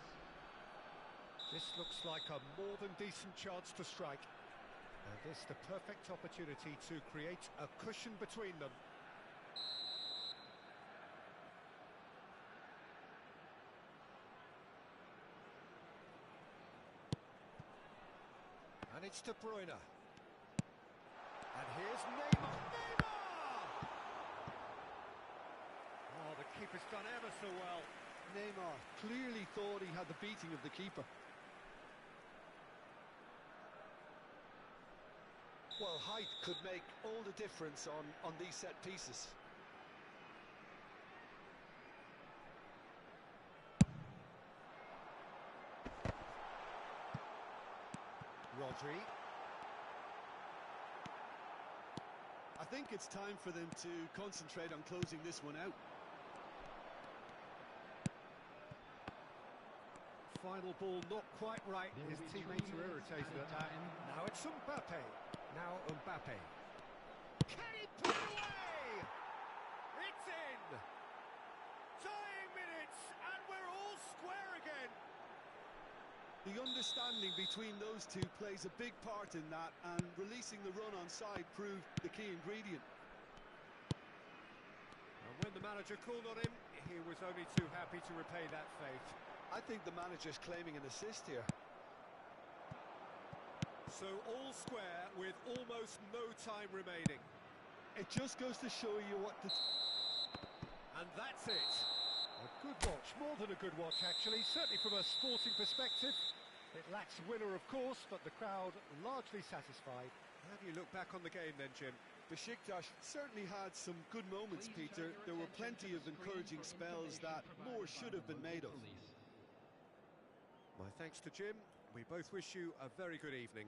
This looks like a more than decent chance to strike. And this the perfect opportunity to create a cushion between them. And it's De Bruyne. And here's Neymar. Neymar! Oh, the keeper's done ever so well. Neymar clearly thought he had the beating of the keeper. Well, height could make all the difference on these set pieces. Rodri. I think it's time for them to concentrate on closing this one out. Final ball not quite right. His teammates are irritated at that. Now it's Mbappe. Now Mbappe. Can he put it away? It's in! Tying minutes, and we're all square again. The understanding between those two plays a big part in that, and releasing the run on side proved the key ingredient. And when the manager called on him, he was only too happy to repay that faith. I think the manager's claiming an assist here. So all square with almost no time remaining. It just goes to show you what the... And that's it. A good watch, more than a good watch actually, certainly from a sporting perspective. It lacks winner of course, but the crowd largely satisfied. How do you look back on the game then, Jim? Besiktas certainly had some good moments, Peter. There were plenty of encouraging spells that more should have been made of. My thanks to Jim. We both wish you a very good evening.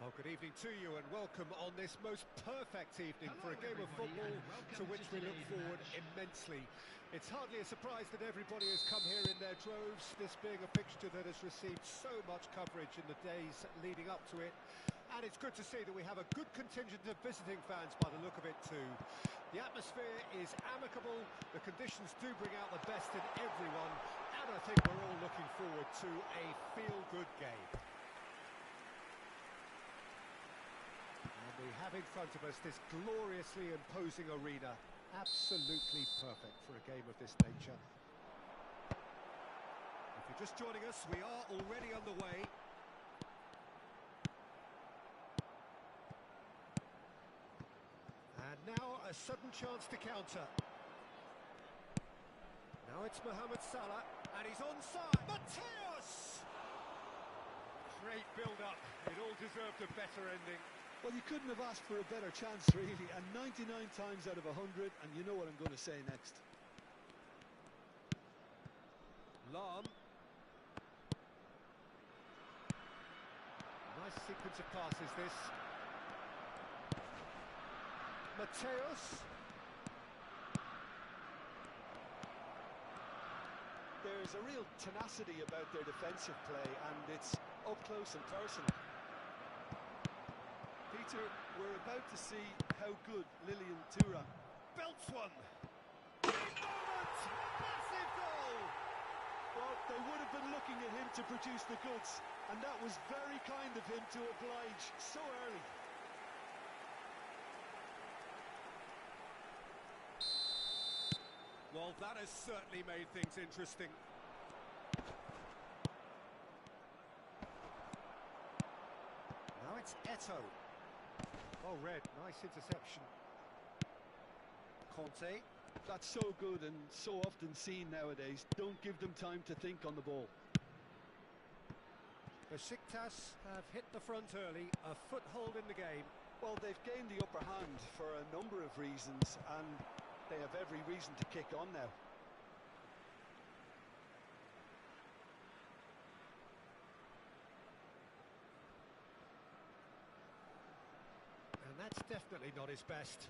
Well, good evening to you and welcome on this most perfect evening for a game of football to which we look forward immensely. It's hardly a surprise that everybody has come here in their droves, this being a fixture that has received so much coverage in the days leading up to it. And it's good to see that we have a good contingent of visiting fans by the look of it too. The atmosphere is amicable, the conditions do bring out the best in everyone, and I think we're all looking forward to a feel-good game. We have in front of us this gloriously imposing arena, absolutely perfect for a game of this nature. If you're just joining us, we are already on the way. And now a sudden chance to counter. Now it's Mohamed Salah, and he's onside. Mateus! Great build-up, it all deserved a better ending. Well, you couldn't have asked for a better chance, really, and 99 times out of 100, and you know what I'm going to say next. Lam. Nice sequence of passes, this. Mateus. There's a real tenacity about their defensive play, and it's up close and personal. Peter, we're about to see how good Lilian Thuram Belts one. Big moment! Massive goal! Well, they would have been looking at him to produce the goods, and that was very kind of him to oblige so early. Well, that has certainly made things interesting. Now it's Eto'o. Oh, Red, nice interception. Conte. That's so good and so often seen nowadays. Don't give them time to think on the ball. Besiktas have hit the front early, a foothold in the game. Well, they've gained the upper hand for a number of reasons, and they have every reason to kick on now. And that's definitely not his best.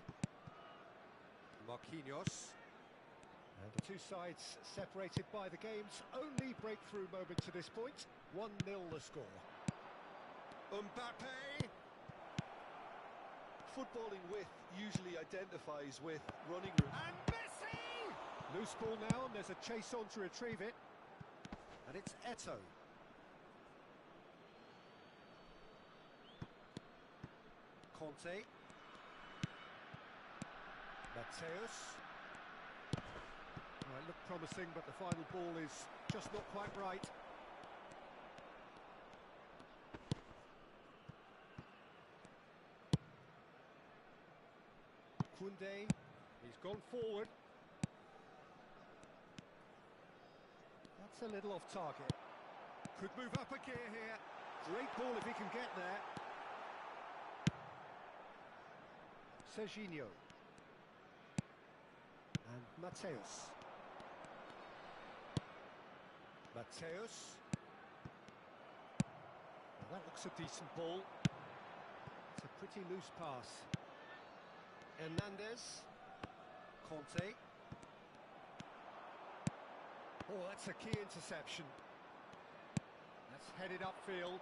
Marquinhos. And the two sides separated by the game's only breakthrough moment to this point. 1-0 the score. Mbappe. Footballing width usually identifies with running room. And Messi! Loose ball now, and there's a chase on to retrieve it. And it's Eto'o. Conte. Mateus. Well, it looked promising, but the final ball is just not quite right. Koundé, he's gone forward. That's a little off target. Could move up a gear here. Great ball if he can get there. Serginho. And Mateus. Mateus. Well, that looks a decent ball. It's a pretty loose pass. Hernandez. Conte. Oh, that's a key interception. That's headed upfield.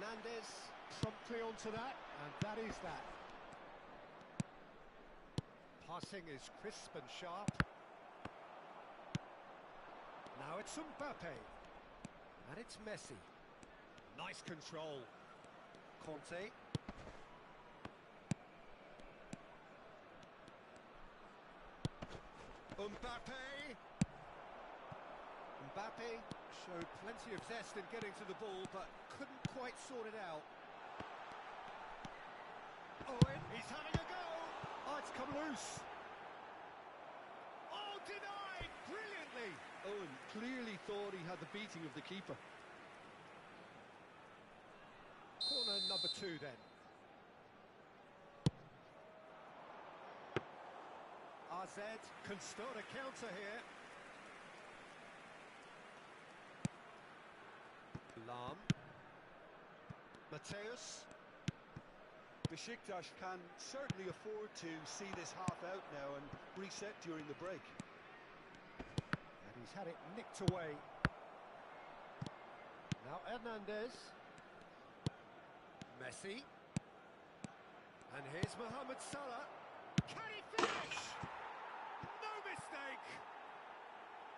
Hernandez promptly onto that, and that is that. Passing is crisp and sharp. Now it's Mbappe. And it's Messi. Nice control. Conte. Mbappe showed plenty of zest in getting to the ball, but couldn't quite sort it out. Owen, he's having a go! Oh, it's come loose. Oh, denied! Brilliantly! Owen clearly thought he had the beating of the keeper. Corner number 2 then. AZ can start a counter here. Lam. Mateus. Besiktas can certainly afford to see this half out now and reset during the break. And he's had it nicked away. Now Hernandez. Messi. And here's Mohamed Salah. Can he finish? No mistake!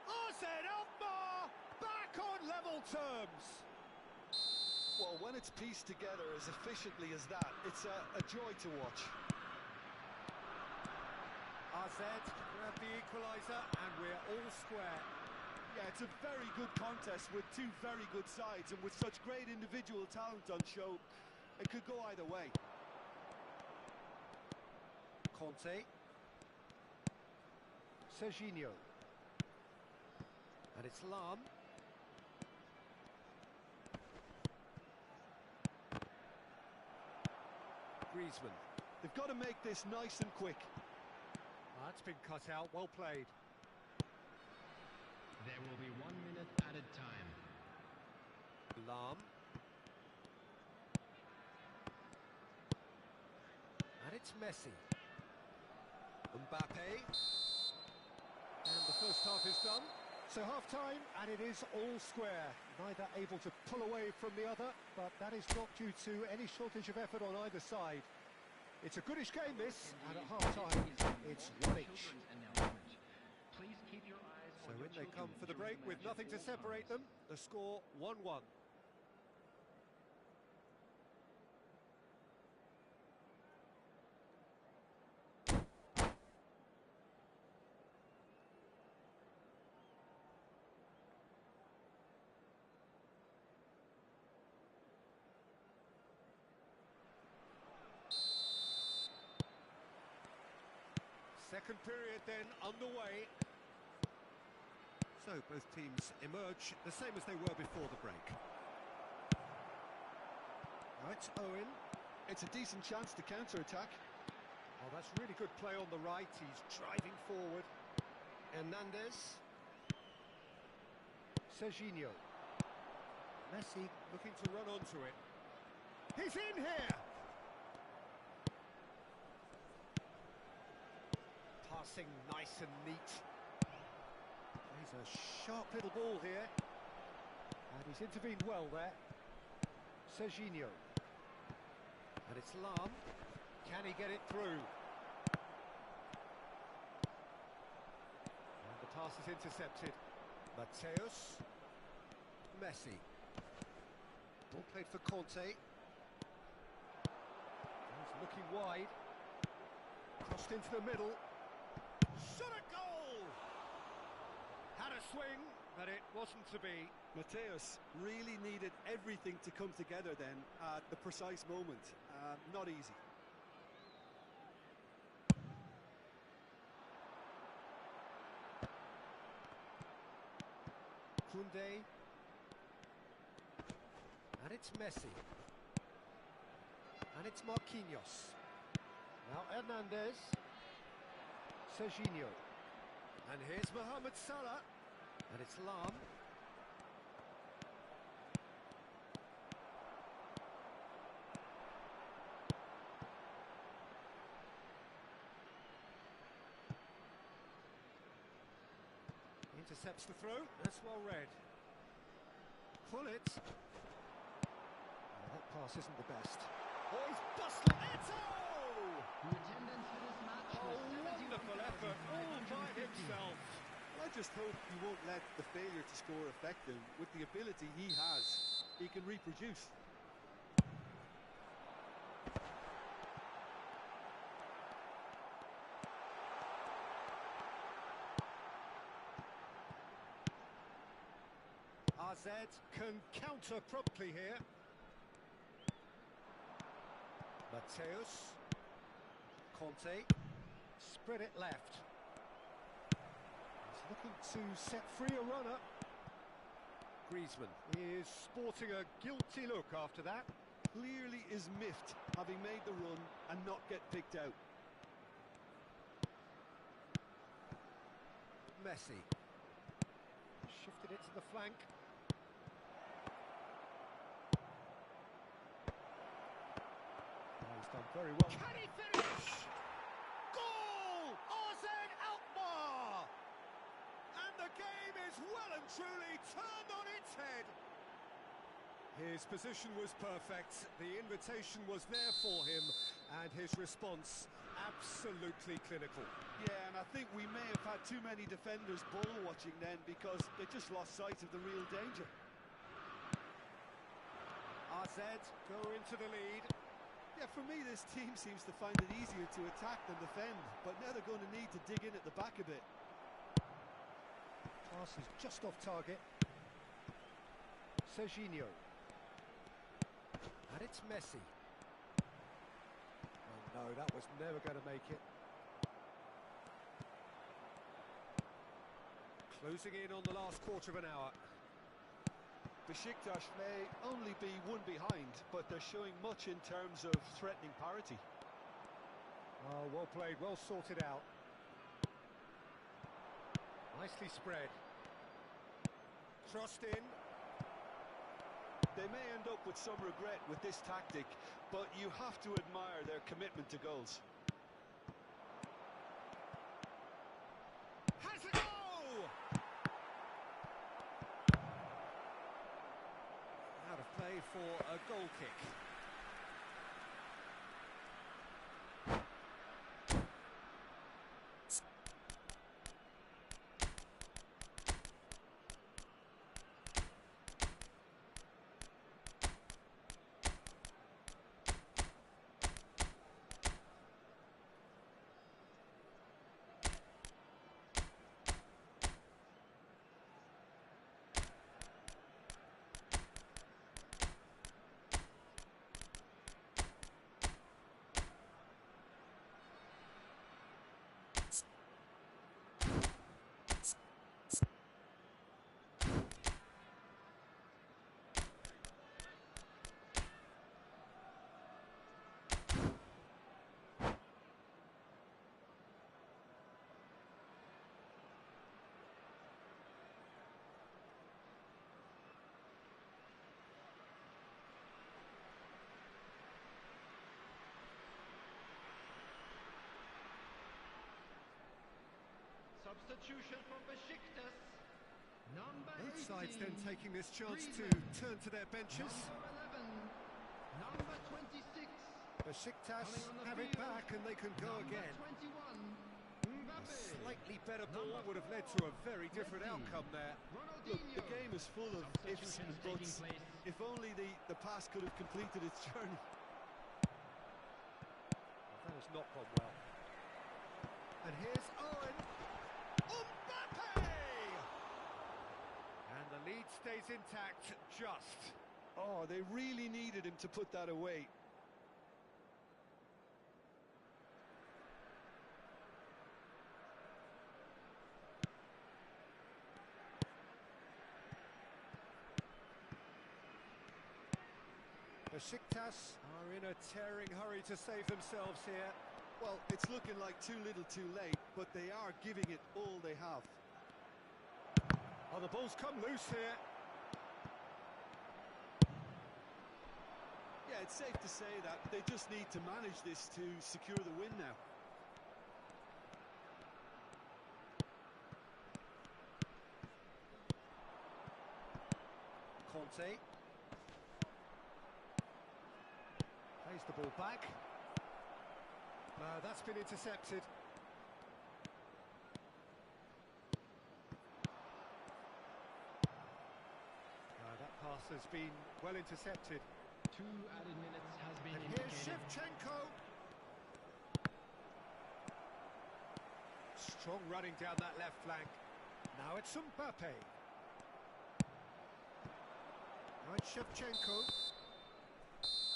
AZ Alkmaar back on level terms. Well, when it's pieced together as efficiently as that, it's a joy to watch. AZ grab the equaliser and we're all square. Yeah, it's a very good contest with two very good sides, and with such great individual talent on show, it could go either way. Conte. Serginho. And it's Lam. Griezmann. They've got to make this nice and quick. That's been cut out, well played. There will be 1 minute added time. Lam. And it's Messi. Mbappe. And the first half is done. So half-time, and it is all square. Neither able to pull away from the other, but that is not due to any shortage of effort on either side. It's a goodish game, this, and at half-time, it's 1 each. So in they come for the break with nothing to separate them. The score 1-1. Second period then underway. So both teams emerge the same as they were before the break. Now it's Owen. It's a decent chance to counter-attack. Oh, that's really good play on the right. He's driving forward. Hernandez. Serginho. Messi looking to run onto it. He's in here! Passing nice and neat. He's a sharp little ball here. And he's intervened well there. Serginho. And it's Lam. Can he get it through? And the pass is intercepted. Mateus. Messi. Ball played for Conte. He's looking wide. Crossed into the middle. Shot a goal! Had a swing, but it wasn't to be. Mateus really needed everything to come together then at the precise moment. Not easy. Koundé. And it's Messi. And it's Marquinhos. Now Hernandez. Serginho. And here's Mohamed Salah. And it's Lam. Intercepts the throw. That's well read. Pull it. That Pass isn't the best. Oh, he's bustling it! Oh! The attendance for this match Oh, was wonderful effort, all by 71,550. himself. I just hope he won't let the failure to score affect him. With the ability he has, he can reproduce. AZ can counter promptly here. Mateus. Conte. Spread it left. He's looking to set free a runner. Griezmann is sporting a guilty look after that. Clearly is miffed, having made the run and not get picked out. Messi. Shifted it to the flank. He's done very well. Can he finish? Goal! AZ Alkmaar! And the game is well and truly turned on its head. His position was perfect, the invitation was there for him, and his response absolutely clinical. Yeah, and I think we may have had too many defenders ball watching then because they just lost sight of the real danger. AZ go into the lead. Yeah, for me this team seems to find it easier to attack than defend, but now they're going to need to dig in at the back a bit. Pass is just off target. Serginho. And it's Messi. Oh no, that was never going to make it. Closing in on the last quarter of an hour. Besiktas may only be one behind, but they're showing much in terms of threatening parity. Oh, well played, well sorted out. Nicely spread. Crossed in. They may end up with some regret with this tactic, but you have to admire their commitment to goals. Has a goal! Out of play for a goal kick. Substitution from Besiktas. Number Both 18. sides then taking this chance to turn to their benches. Number 11. Number 26. Besiktas Coming on the have it field. back and they can go Number again. 21. A Mbappe. slightly better ball Number would have led to a very different Messi. outcome there. Look, the game is full of ifs and buts. Taking place. If only the pass could have completed its journey. That has not gone well. And here's Owen. Mbappe! And the lead stays intact, just. Oh, they really needed him to put that away. Besiktas are in a tearing hurry to save themselves here. Well, it's looking like too little too late, but they are giving it all they have. Oh, the ball's come loose here. Yeah, it's safe to say that they just need to manage this to secure the win now. Conte. Plays the ball back. That's been intercepted. That pass has been well intercepted. 2 added minutes has been And here's indicated. Shevchenko. Strong running down that left flank. Now it's Mbappe. Now it's Shevchenko.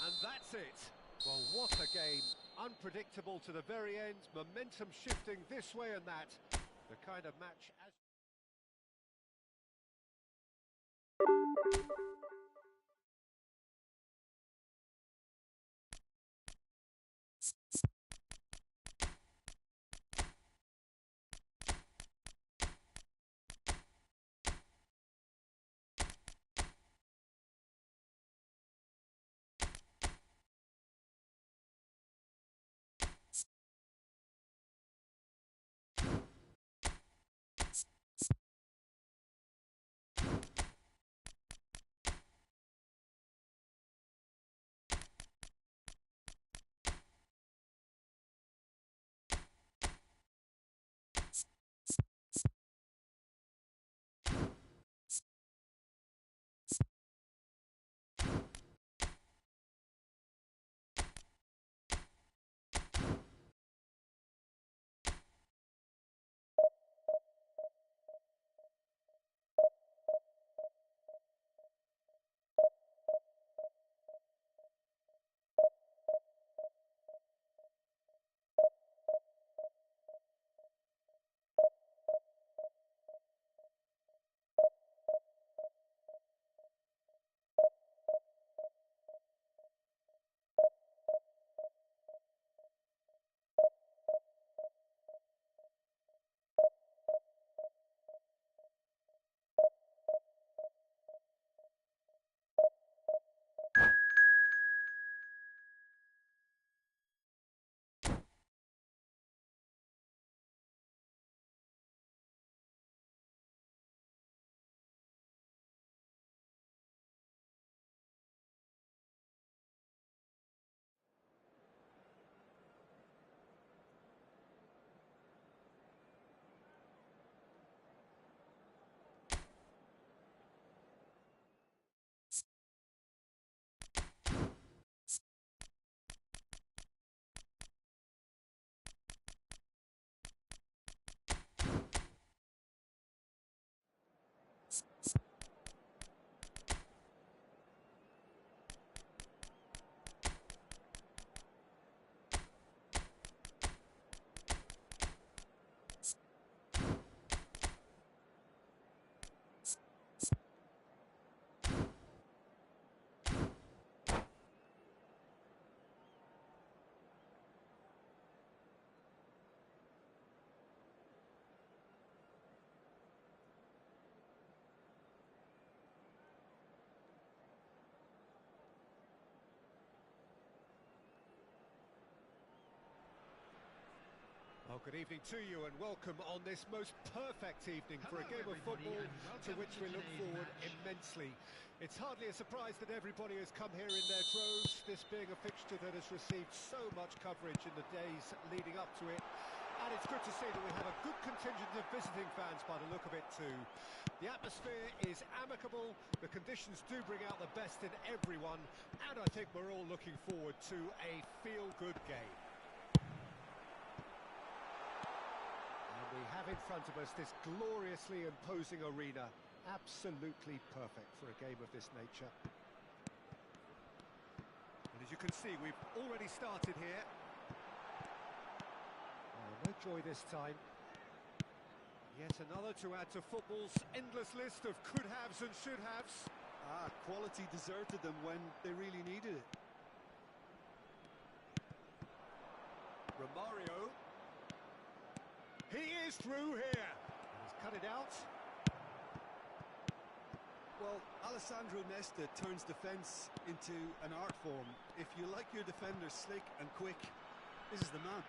And that's it. Well, what a game. Unpredictable to the very end. Momentum shifting this way and that. The kind of match as... Well, good evening to you and welcome on this most perfect evening for a game of football to which we look forward immensely. It's hardly a surprise that everybody has come here in their droves, this being a fixture that has received so much coverage in the days leading up to it. And it's good to see that we have a good contingent of visiting fans by the look of it too. The atmosphere is amicable, the conditions do bring out the best in everyone, and I think we're all looking forward to a feel-good game. We have in front of us this gloriously imposing arena, absolutely perfect for a game of this nature. And as you can see, we've already started here. No joy this time. Yet another to add to football's endless list of could-haves and should-haves. Quality deserted them when they really needed it. Romario. He is through here. He's cut it out. Well, Alessandro Nesta turns defence into an art form. If you like your defenders slick and quick, this is the man.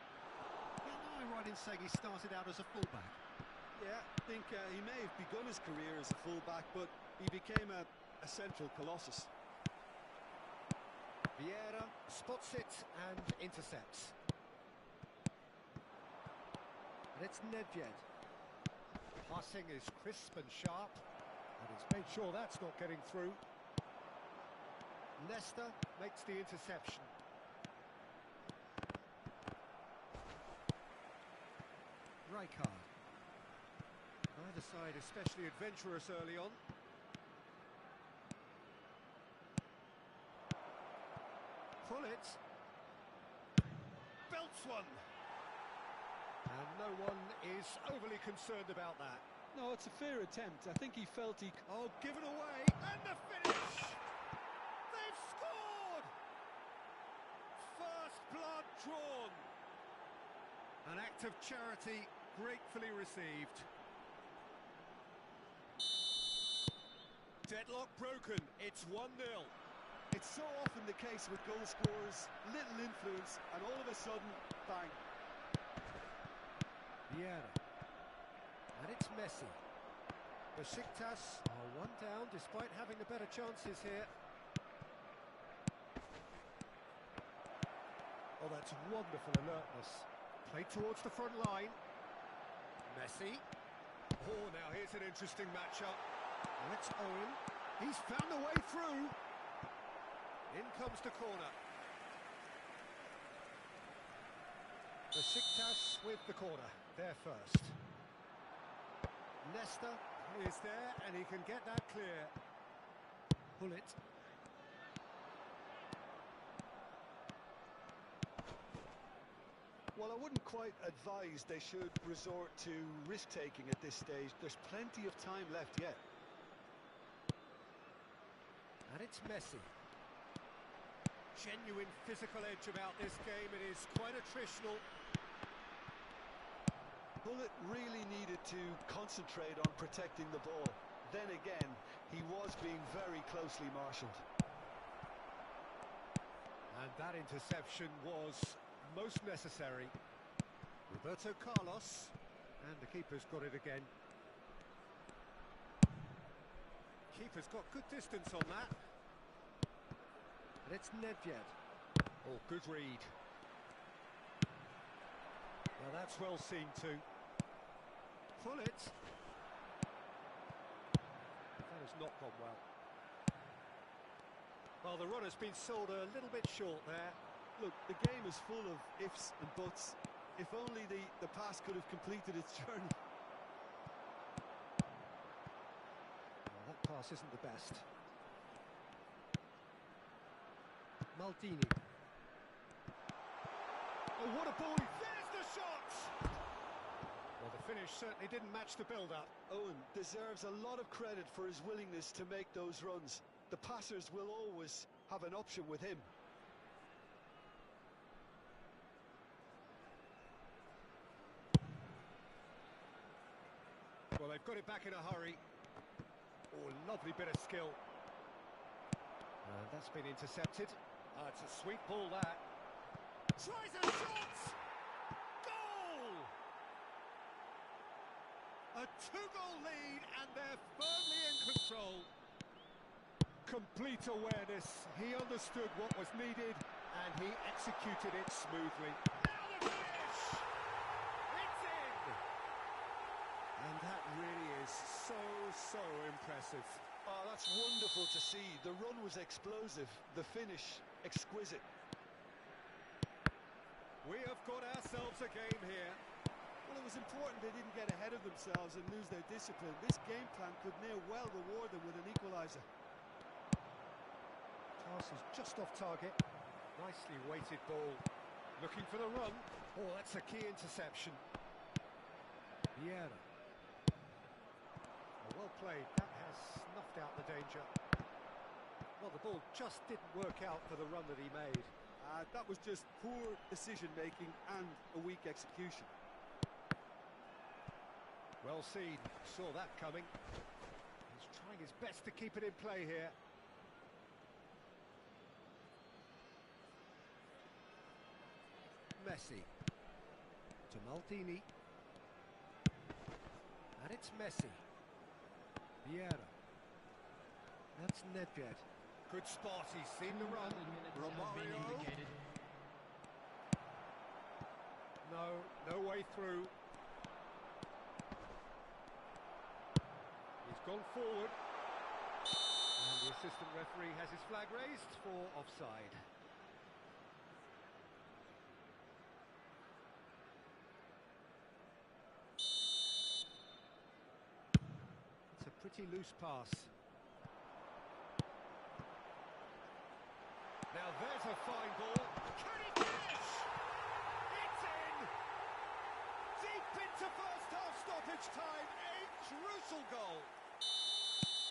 Yeah, no, I'm right in saying he started out as a fullback. Yeah, I think he may have begun his career as a fullback, but he became a central colossus. Vieira spots it and intercepts. And it's Nedved. Passing is crisp and sharp, and he's made sure that's not getting through. Nesta makes the interception. Rijkaard. Neither side especially adventurous early on. Pullet. Belts one. And no one is overly concerned about that. No, it's a fair attempt. I think he felt he... Oh, given away, and the finish! They've scored! First blood drawn. An act of charity gratefully received. Deadlock broken, it's 1-0. It's so often the case with goal scorers, little influence, and all of a sudden, bang. Vieira. And it's Messi. Besiktas are one down despite having the better chances here. Oh, that's wonderful alertness. Played towards the front line. Messi. Oh, now here's an interesting matchup. And it's Owen. He's found a way through. In comes the corner. Besiktas with the corner. There first. Nesta is there and he can get that clear. Pull it. Well, I wouldn't quite advise they should resort to risk-taking at this stage. There's plenty of time left yet. And it's Messi. Genuine physical edge about this game. It is quite attritional. Bullet really needed to concentrate on protecting the ball. Then again, he was being very closely marshalled. And that interception was most necessary. Roberto Carlos. And the keeper's got it again. Keeper's got good distance on that. And it's Nedved. Oh, good read. Now that's well seen too. Pull it. That has not gone well. Well, the run has been sold a little bit short there. Look, the game is full of ifs and buts. If only the pass could have completed its journey. Well, that pass isn't the best. Maldini. Oh, what a ball! There's the shot! Well, the finish certainly didn't match the build-up. Owen deserves a lot of credit for his willingness to make those runs. The passers will always have an option with him. Well, they've got it back in a hurry. Oh, lovely bit of skill. And that's been intercepted. It's a sweet ball, that. Tries a shot! Goal! A two-goal lead, and they're firmly in control. Complete awareness. He understood what was needed, and he executed it smoothly. Now the finish! It's in! And that really is so impressive. Oh, that's wonderful to see. The run was explosive, the finish exquisite. We have got ourselves a game here. Well, it was important they didn't get ahead of themselves and lose their discipline. This game plan could near well reward them with an equaliser. Pass is just off target. Nicely weighted ball. Looking for the run. Oh, that's a key interception. Vieira. Well played. That has snuffed out the danger. Well, the ball just didn't work out for the run that he made. That was just poor decision-making and a weak execution. Well seen. Saw that coming. He's trying his best to keep it in play here. Messi. To Maldini. And it's Messi. Vieira. That's Nedved. Good spot, he's seen the run. Romario. No way through. He's gone forward. And the assistant referee has his flag raised for offside. It's a pretty loose pass. Now there's a fine ball. Can he finish? It's in! Deep into first half stoppage time. A crucial goal.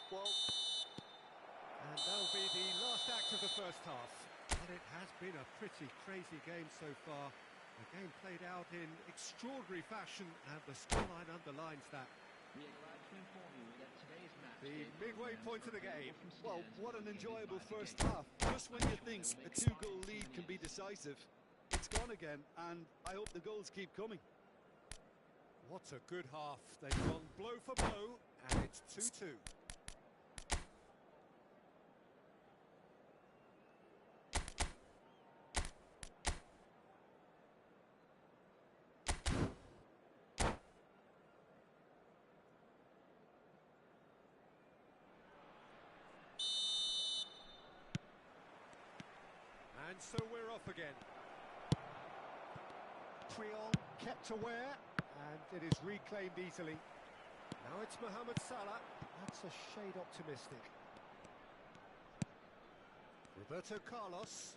Well, and that'll be the last act of the first half. But it has been a pretty crazy game so far. The game played out in extraordinary fashion, and the scoreline underlines that. We are glad to inform you that today's match The midway point of the game. well, what an enjoyable first half. Just when you think a two-goal lead can be decisive, it's gone again, and I hope the goals keep coming. What a good half. They've gone blow for blow, and it's 2-2. And so we're off again. Triol kept aware, and it is reclaimed easily. Now it's Mohamed Salah. That's a shade optimistic. Roberto Carlos.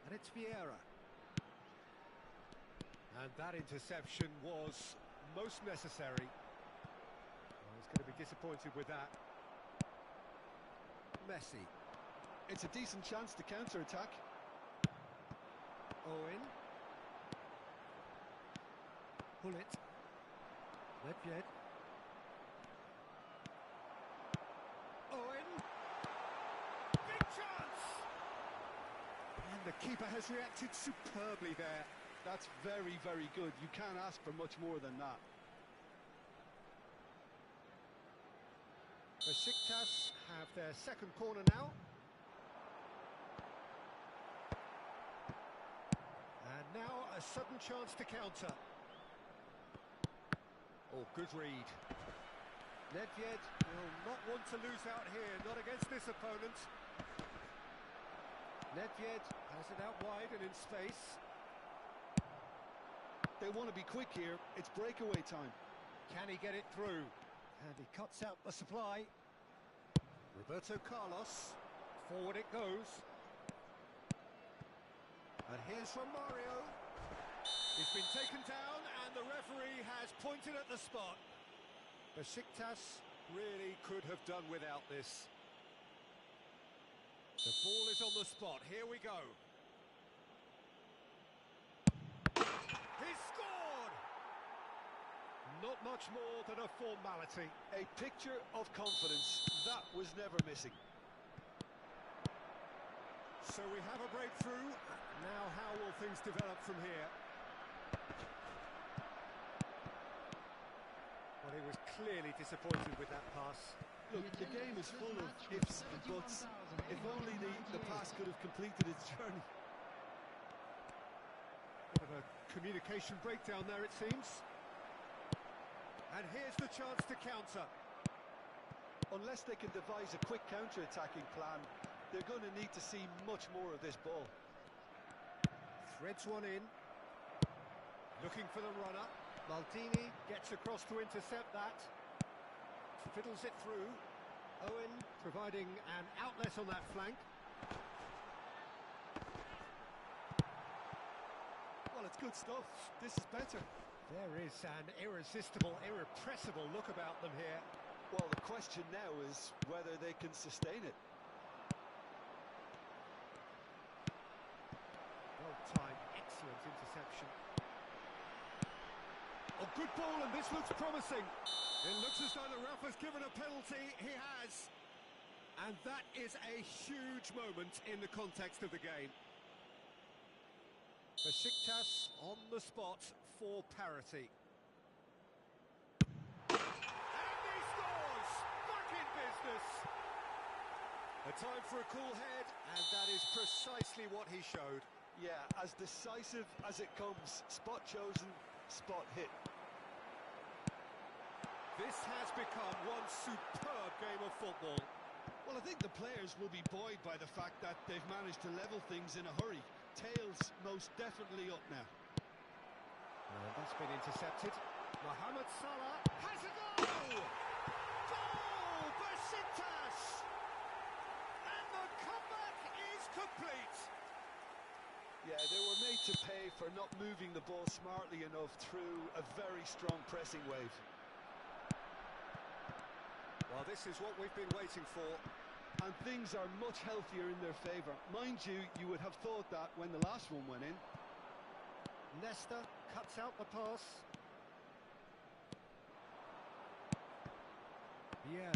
And it's Vieira. And that interception was most necessary. Oh, he's going to be disappointed with that. Messi. It's a decent chance to counter-attack. Owen. Hullet. Nedved. Owen. Big chance! And the keeper has reacted superbly there. That's very, very good. You can't ask for much more than that. Besiktas have their second corner now. And now a sudden chance to counter. Oh, good read. Nedved will not want to lose out here, not against this opponent. Nedved has it out wide and in space. They want to be quick here. It's breakaway time. Can he get it through? And he cuts out the supply. Roberto Carlos. Forward it goes. And here's Romario. He's been taken down and the referee has pointed at the spot. Besiktas really could have done without this. The ball is on the spot. Here we go. He scored! Not much more than a formality. A picture of confidence. That was never missing. So we have a breakthrough. Now how will things develop from here? Well, he was clearly disappointed with that pass. Look, the game is full of ifs and buts. If only the pass could have completed its journey. Bit of a communication breakdown there, it seems. And here's the chance to counter. Unless they can devise a quick counter-attacking plan, they're going to need to see much more of this ball. Threads one in. Looking for the runner. Maldini gets across to intercept that. Fiddles it through. Owen providing an outlet on that flank. Well, it's good stuff. This is better. There is an irresistible, irrepressible look about them here. Well, the question now is whether they can sustain it. Well-timed, excellent interception. A good ball, and this looks promising. It looks as though the ref has given a penalty. He has. And that is a huge moment in the context of the game. Besiktas on the spot for parity. And he scores! Back in business! A time for a cool head, and that is precisely what he showed. Yeah, as decisive as it comes. Spot chosen, spot hit. This has become one superb game of football. Well, I think the players will be buoyed by the fact that they've managed to level things in a hurry. Tails most definitely up now. And that's been intercepted. Mohamed Salah has a goal! Goal! Besiktas! And the comeback is complete! Yeah, they were made to pay for not moving the ball smartly enough through a very strong pressing wave. Well, this is what we've been waiting for. And things are much healthier in their favour. Mind you, you would have thought that when the last one went in. Nesta cuts out the pass. Vieira.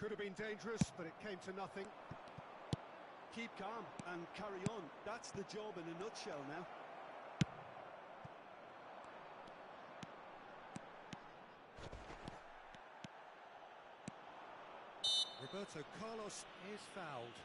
Could have been dangerous, but it came to nothing. Keep calm and carry on. That's the job in a nutshell now. Roberto Carlos is fouled.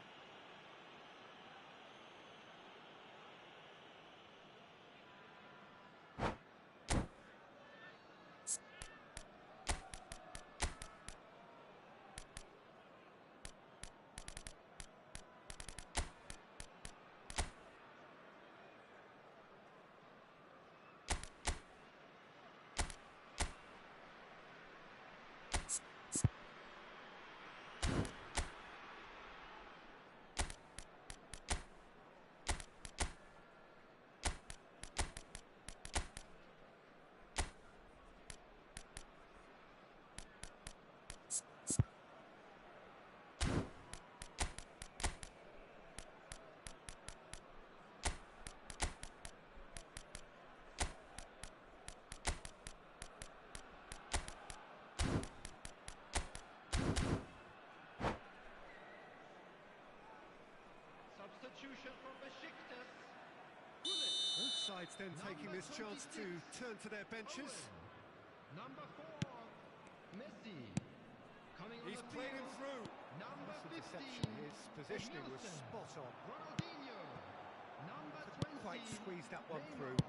Substitution from Besiktas. Both sides then taking this chance to turn to their benches. Number 4, Messi. Coming on He's the played him field. through. Number Nice 15. interception. His positioning was Wilson. spot on. Ronaldinho. Number Couldn't 20. quite squeeze that one Neymar. through.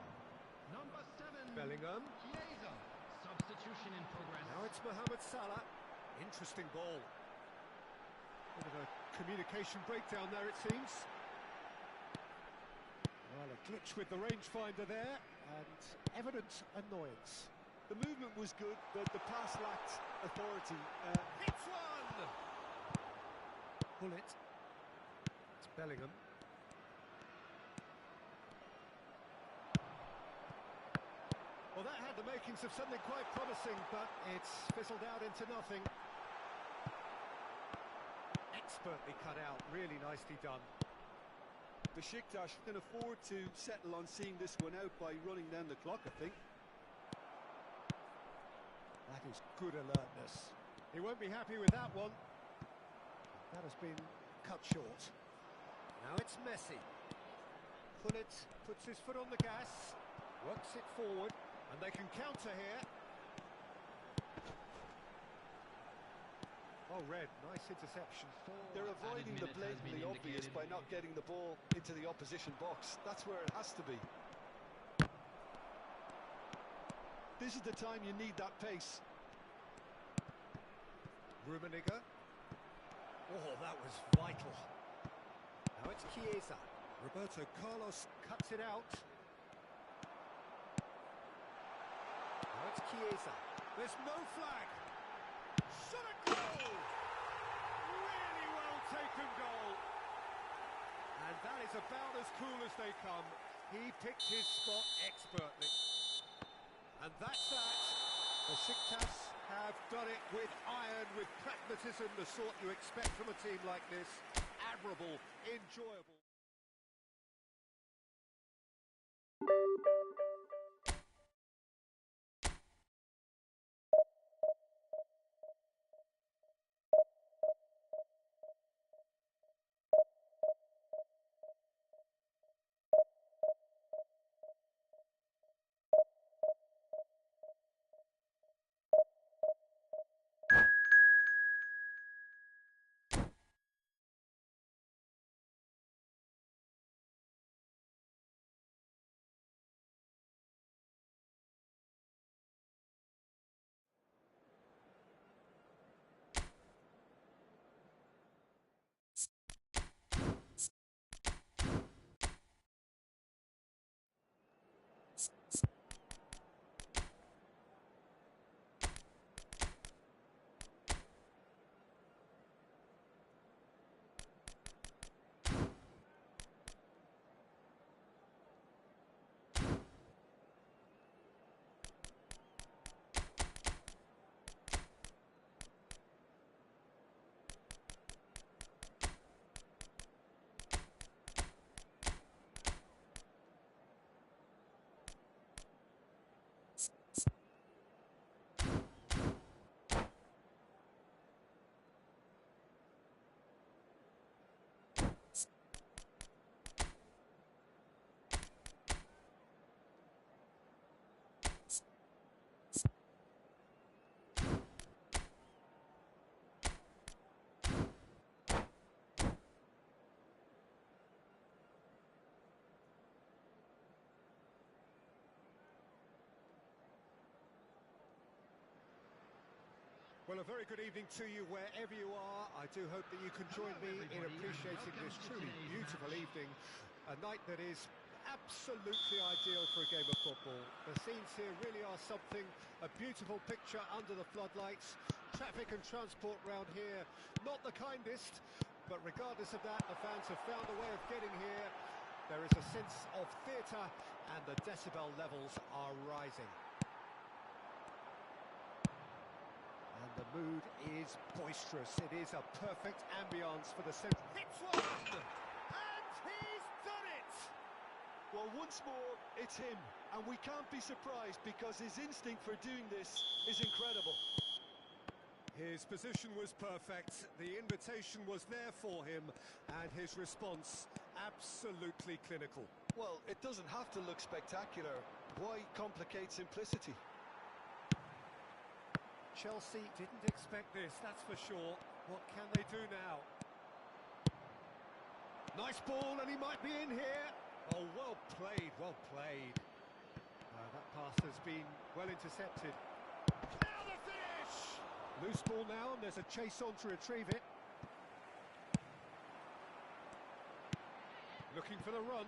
Number 7. Bellingham. Chiesa. Substitution in progress. Now it's Mohamed Salah. Interesting ball. Bit of a communication breakdown there, it seems. Well, a glitch with the rangefinder there, and evident annoyance. The movement was good, but the pass lacked authority. Hits one! Bullet. It's Bellingham. Well, that had the makings of something quite promising, but it's fizzled out into nothing. Expertly cut out, really nicely done. Besiktas can afford to settle on seeing this one out by running down the clock, I think. That is good alertness. He won't be happy with that one. That has been cut short. Now it's Messi. Gullit puts his foot on the gas, works it forward, and they can counter here. Oh, Red, nice interception. They're avoiding the blatantly obvious by not getting the ball into the opposition box. That's where it has to be. This is the time you need that pace. Rummenigge. Oh, that was vital. Now it's Chiesa. Roberto Carlos cuts it out. Now it's Chiesa. There's no flag. Shot a goal! Really well taken goal. And that is about as cool as they come. He picked his spot expertly. And that's that. Besiktas have done it with iron, with pragmatism, the sort you expect from a team like this. Admirable, enjoyable. Well, a very good evening to you wherever you are. I do hope that you can join me in appreciating this truly beautiful evening. A night that is absolutely ideal for a game of football. The scenes here really are something, a beautiful picture under the floodlights. Traffic and transport round here, not the kindest, but regardless of that, the fans have found a way of getting here. There is a sense of theatre and the decibel levels are rising. And the mood is boisterous. It is a perfect ambience for the centre. Hits one! And he's done it! Well, once more, it's him. And we can't be surprised because his instinct for doing this is incredible. His position was perfect, the invitation was there for him, and his response absolutely clinical. Well, it doesn't have to look spectacular. Why complicate simplicity? Chelsea didn't expect this, that's for sure. What can they do now? Nice ball, and he might be in here. Oh, well played, well played. That pass has been well intercepted. Now the finish! Loose ball now, and there's a chase on to retrieve it. Looking for the run.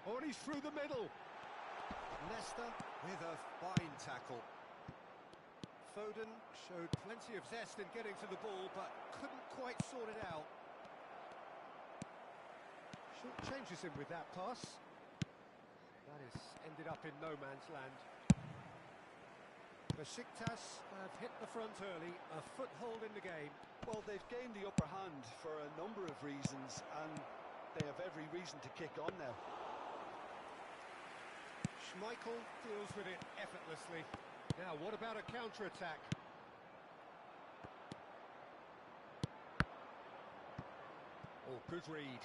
Oh, and he's through the middle. Leicester with a fine tackle. Foden showed plenty of zest in getting to the ball, but couldn't quite sort it out. Short changes him with that pass. That has ended up in no man's land. Besiktas have hit the front early, a foothold in the game. Well, they've gained the upper hand for a number of reasons, and they have every reason to kick on now. Schmeichel deals with it effortlessly. Now, what about a counter-attack? Oh, good read.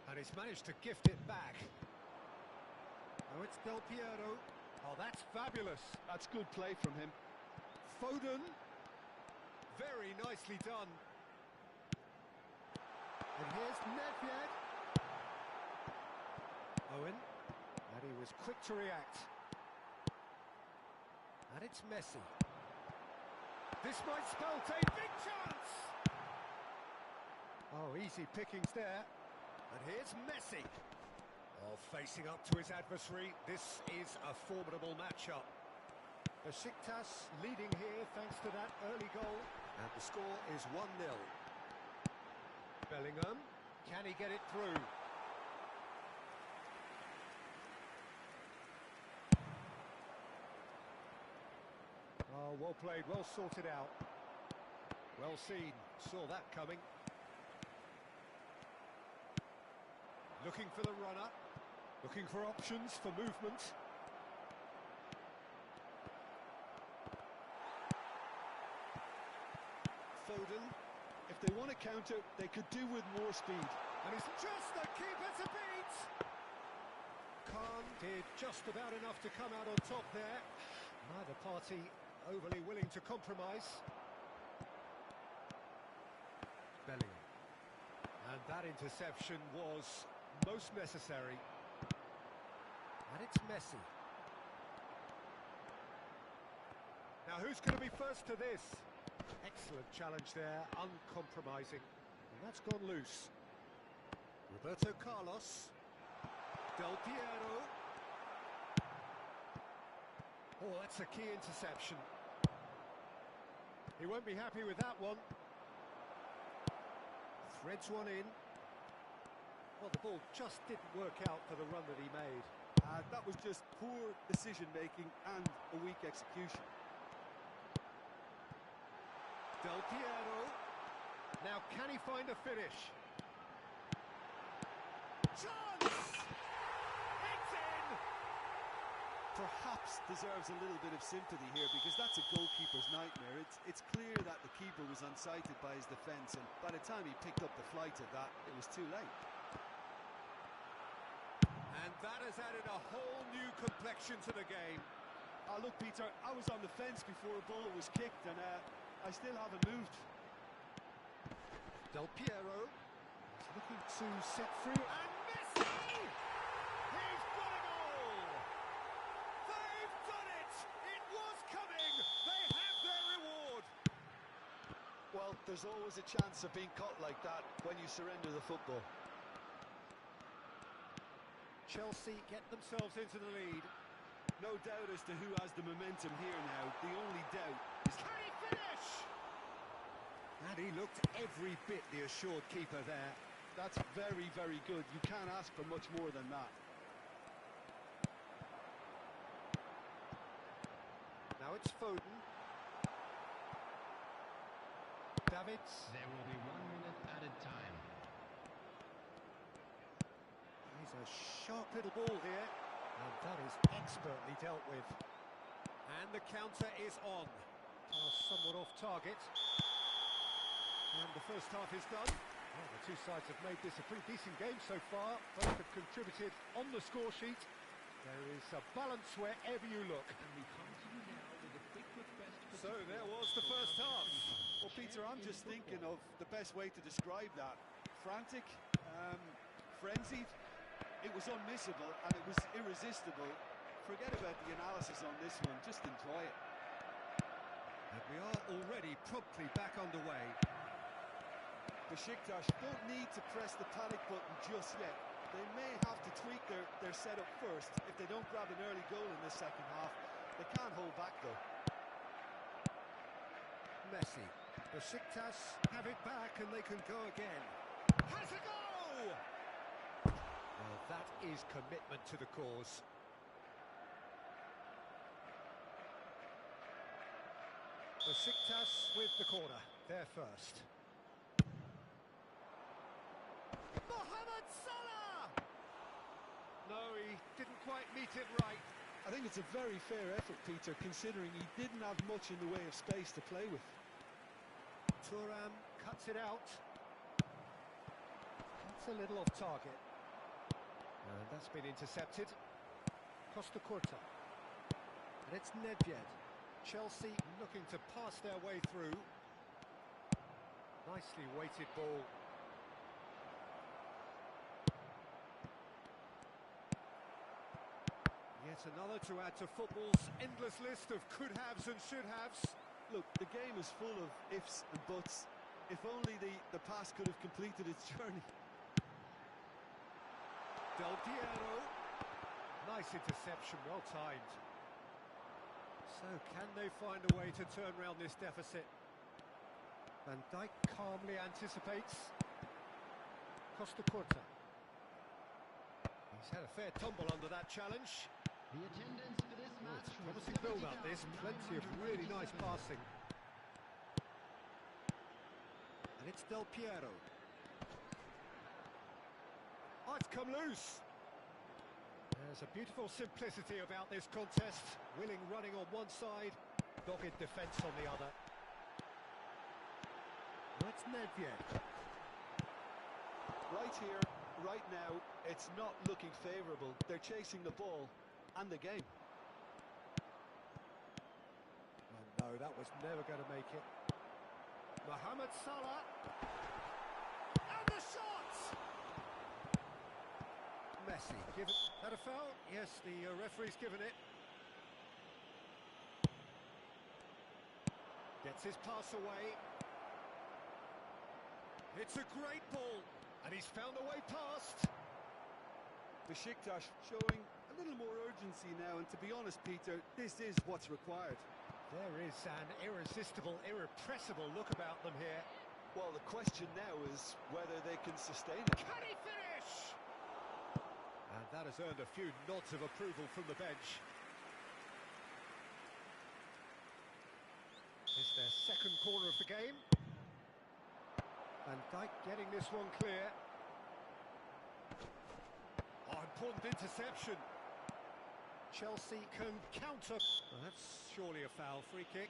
And he's managed to gift it back. Oh, it's Del Piero. Oh, that's fabulous. That's good play from him. Foden. Very nicely done. And here's Nedved. Owen. And he was quick to react. And it's Messi. This might spell a big chance! Oh, easy pickings there. And here's Messi. Oh, facing up to his adversary. This is a formidable matchup. Besiktas leading here thanks to that early goal. And the score is 1-0. Bellingham. Can he get it through? Oh, well played, well sorted out. Well seen, saw that coming. Looking for the runner. Looking for options for movement. Foden, if they want to counter, they could do with more speed. And it's just the keeper to beat! Khan did just about enough to come out on top there. Neither party overly willing to compromise. Bellingham. And that interception was most necessary. And it's Messi. Now who's going to be first to this? Excellent challenge there, uncompromising. And that's gone loose. Roberto Carlos. Del Piero. Oh, that's a key interception. He won't be happy with that one. Threads one in. Well, the ball just didn't work out for the run that he made. That was just poor decision-making and a weak execution. Del Piero. Now, can he find a finish? Chance! It's in! Perhaps deserves a little bit of sympathy here because that's a goalkeeper's nightmare. It's clear that the keeper was unsighted by his defence, and by the time he picked up the flight of that, it was too late. And that has added a whole new complexion to the game. Look, Peter, I was on the fence before a ball was kicked, and I still haven't moved. Del Piero is looking to set free. And Messi! He's got it all! They've done it! there's always a chance of being caught like that when you surrender the football. Chelsea get themselves into the lead. No doubt as to who has the momentum here now. The only doubt is... Can he finish? And he looked every bit the assured keeper there. That's very, very good. You can't ask for much more than that. Now it's Foden. Davids. There will be 1 minute added time. He's a sharp little ball here. And that is expertly dealt with. And the counter is on. Somewhat off target. And the first half is done. Well, the two sides have made this a pretty decent game so far. Both have contributed on the score sheet. There is a balance wherever you look. And we come to you now with a quick request. So there was the first half. Well, Peter, I'm just thinking of the best way to describe that. Frantic, frenzied. It was unmissable and it was irresistible. Forget about the analysis on this one, just enjoy it. And we are already promptly back underway. Besiktas don't need to press the panic button just yet. They may have to tweak their setup first if they don't grab an early goal in the second half. They can't hold back though. Messi. Besiktas have it back and they can go again. Has a goal! Well, that is commitment to the cause. Besiktas with the corner, there first. Mohamed Salah! No, he didn't quite meet it right. I think it's a very fair effort, Peter, considering he didn't have much in the way of space to play with. Thuram cuts it out. That's a little off target. And that's been intercepted. Costa Curta. And it's Nedved. Chelsea looking to pass their way through. Nicely weighted ball. Yet another to add to football's endless list of could-haves and should-haves. Look, the game is full of ifs and buts. If only the pass could have completed its journey. Del Piero. Nice interception, well timed. So can they find a way to turn around this deficit? Van Dijk calmly anticipates. Costa Curta. He's had a fair tumble under that challenge. The attendance for this Oh, match it's a was promising build up this, plenty of really nice passing. And it's Del Piero. Oh, it's come loose. There's a beautiful simplicity about this contest. Willing running on one side, dogged defence on the other. That's Nedved. Right here, right now, it's not looking favourable. They're chasing the ball and the game. Oh no, that was never going to make it. Mohamed Salah. And the shot! Messi, give it. That a foul? Yes, the referee's given it. Gets his pass away. It's a great ball, and he's found a way past. Besiktas showing a little more urgency now, and to be honest, Peter, this is what's required. There is an irresistible, irrepressible look about them here. Well, the question now is whether they can sustain it. Can he finish? And that has earned a few nods of approval from the bench. It's their second corner of the game. Van Dijk getting this one clear. Oh, important interception. Chelsea can counter. Well, that's surely a foul. Free kick.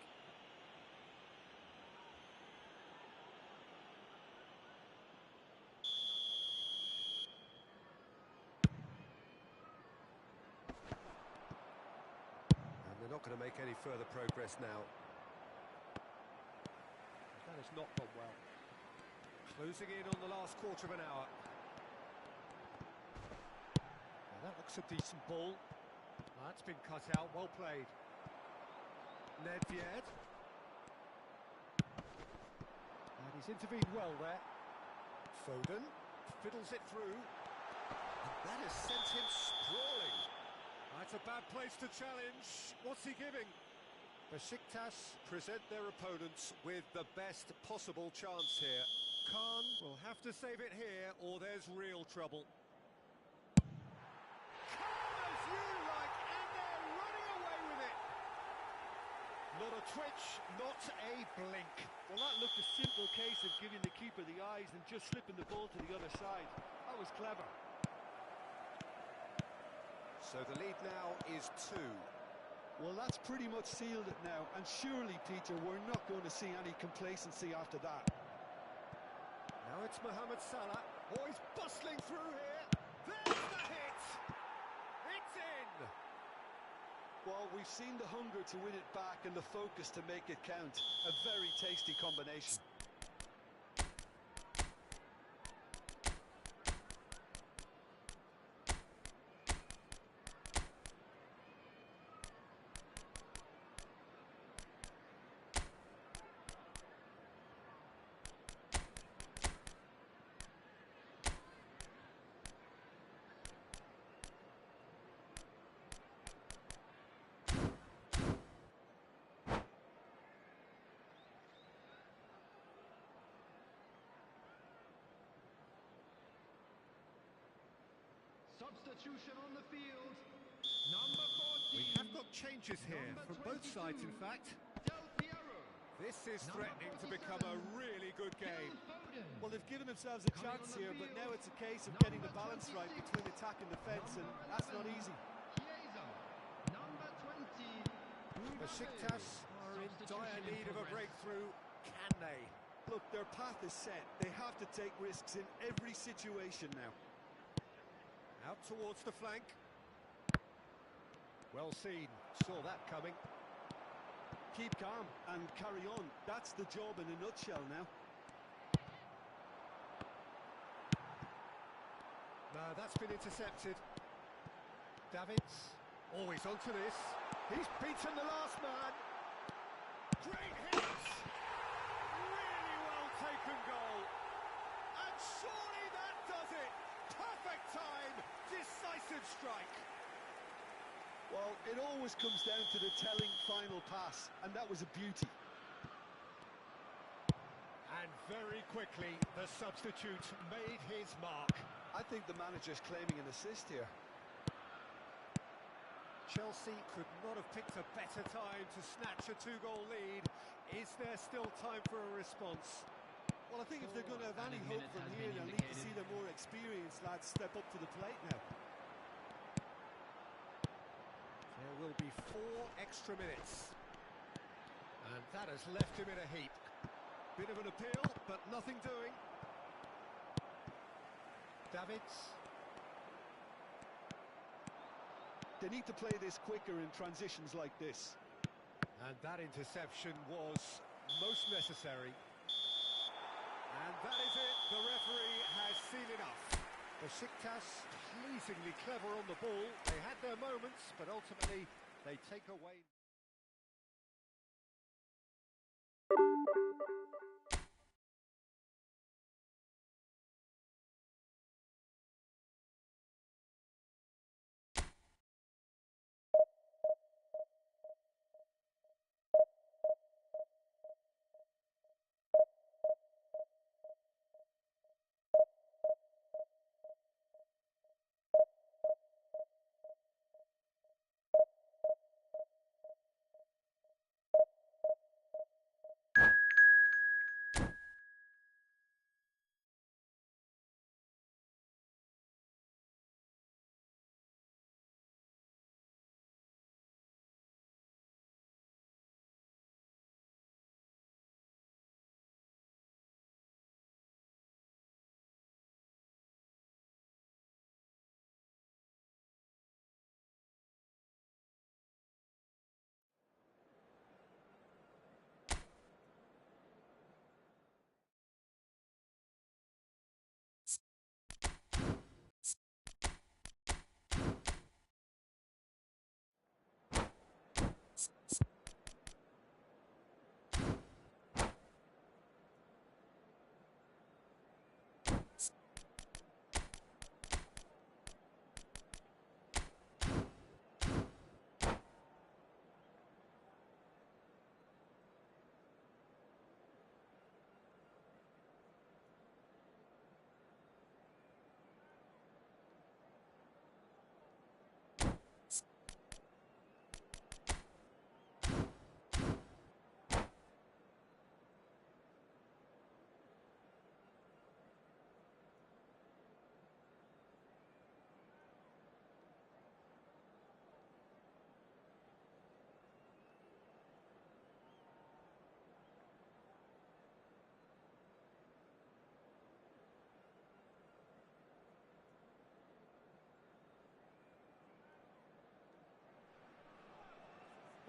And they're not going to make any further progress now. That has not gone well. Closing in on the last quarter of an hour. Well, that looks a decent ball. That's been cut out, well played. Nedved. And He's intervened well there. Foden fiddles it through. And that has sent him sprawling. That's a bad place to challenge. What's he giving? Besiktas present their opponents with the best possible chance here. Khan will have to save it here or there's real trouble. Calm as you like, and they're running away with it. Not a twitch, not a blink. Well, that looked a simple case of giving the keeper the eyes and just slipping the ball to the other side. That was clever. So the lead now is 2. Well, that's pretty much sealed it now, and surely, Peter, we're not going to see any complacency after that. Now it's Mohamed Salah. Oh, he's bustling through here. There's the hit. It's in. Well, we've seen the hunger to win it back and the focus to make it count. A very tasty combination. Substitution on the field. Number 14. We have got changes here from both sides, in fact. Del Piero. This is threatening to become a really good game. Foden. Well, they've given themselves a Coming chance on the here, but field. now it's a case of Number getting the balance right 26. between attack and defence, and that's not easy. Chiesa. Number 20. Besiktas are in dire need of a breakthrough. Can they? Look, their path is set. They have to take risks in every situation now. Out towards the flank. Well seen. Saw that coming. Keep calm and carry on. That's the job in a nutshell now. No, that's been intercepted. Davids. Always onto this. He's beaten the last man. Great hit. Really well taken goal. And surely that does it. Perfect time. Decisive strike. Well, it always comes down to the telling final pass, and that was a beauty. And very quickly, the substitute made his mark. I think the manager's claiming an assist here. Chelsea could not have picked a better time to snatch a 2-goal lead. Is there still time for a response? Well, I think if they're going to have any Added hope minute from has here, been they'll need to indicated. see their more experienced lads step up to the plate now. There will be 4 extra minutes. And that has left him in a heap. Bit of an appeal, but nothing doing. Davids. They need to play this quicker in transitions like this. And that interception was most necessary. And that is it. The referee has seen enough. Besiktas pleasingly clever on the ball. They had their moments, but ultimately they take away.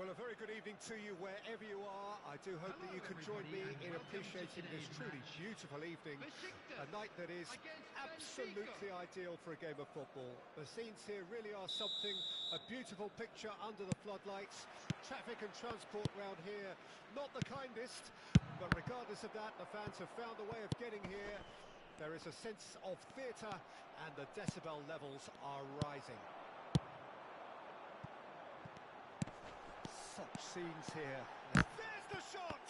Well, a very good evening to you wherever you are. I do hope that you can join me in appreciating this truly beautiful evening. A night that is absolutely ideal for a game of football. The scenes here really are something, a beautiful picture under the floodlights. Traffic and transport round here, not the kindest, but regardless of that, the fans have found a way of getting here. There is a sense of theatre and the decibel levels are rising. Such scenes here. There's the shot!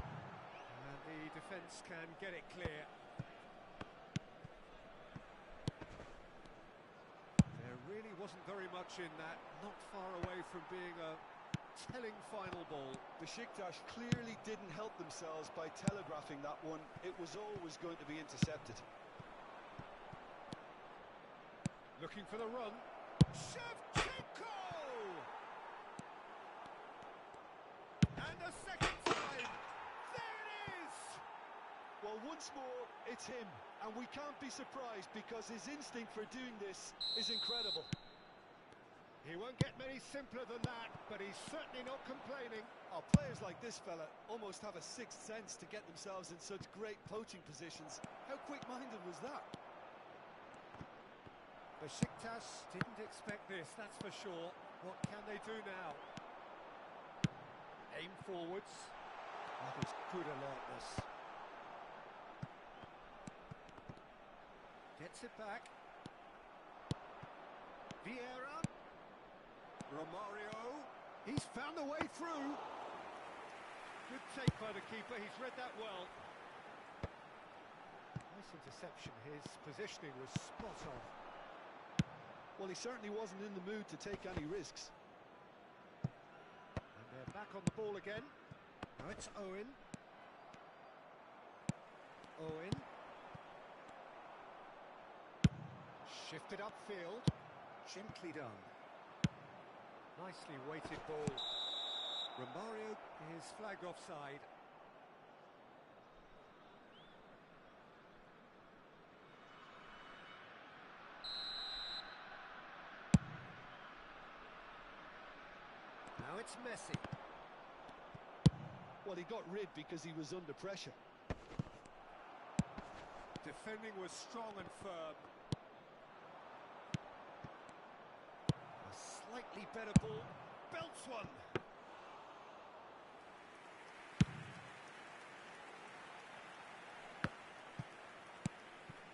And the defence can get it clear. There really wasn't very much in that, not far away from being a telling final ball. Besiktas clearly didn't help themselves by telegraphing that one. It was always going to be intercepted. Looking for the run. Shevchenko! And a second time! There it is! Well, once more, it's him. And we can't be surprised because his instinct for doing this is incredible. He won't get many simpler than that, but he's certainly not complaining. Oh, players like this fella almost have a sixth sense to get themselves in such great poaching positions. How quick-minded was that? Besiktas didn't expect this, that's for sure. What can they do now? Aim forwards. That is good alertness. Gets it back. Vieira. Romario. He's found a way through. Good take by the keeper, he's read that well. Nice interception, his positioning was spot on. Well, he certainly wasn't in the mood to take any risks. And they're back on the ball again. Now it's Owen. Owen. Shifted upfield. Gently done. Nicely weighted ball. Romario is flagged offside. Now it's Messi. Well, he got rid because he was under pressure. Defending was strong and firm. A slightly better ball. Belts one.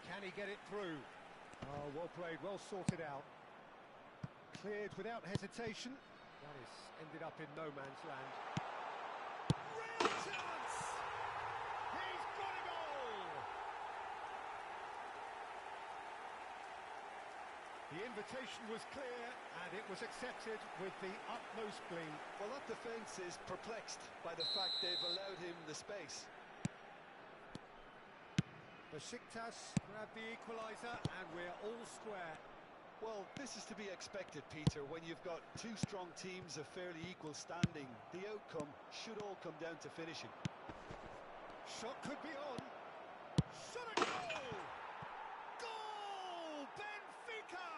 Can he get it through? Oh, well played, well sorted out. Cleared without hesitation. That is ended up in no man's land. Real chance! He's got a goal! The invitation was clear and it was accepted with the utmost glee. Well, that defence is perplexed by the fact they've allowed him the space. Besiktas grabbed the equaliser and we're all square. Well, this is to be expected, Peter. When you've got two strong teams of fairly equal standing, the outcome should all come down to finishing. Shot could be on. Shot a goal! Goal! Benfica!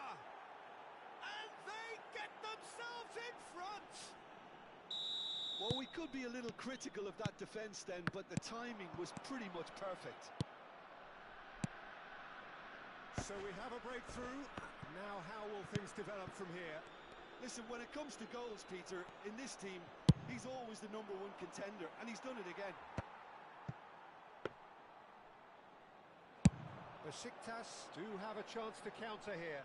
And they get themselves in front! Well, we could be a little critical of that defence then, but the timing was pretty much perfect. So we have a breakthrough. Now how will things develop from here? Listen, when it comes to goals, Peter, in this team, he's always the #1 contender, and he's done it again. Besiktas do have a chance to counter here.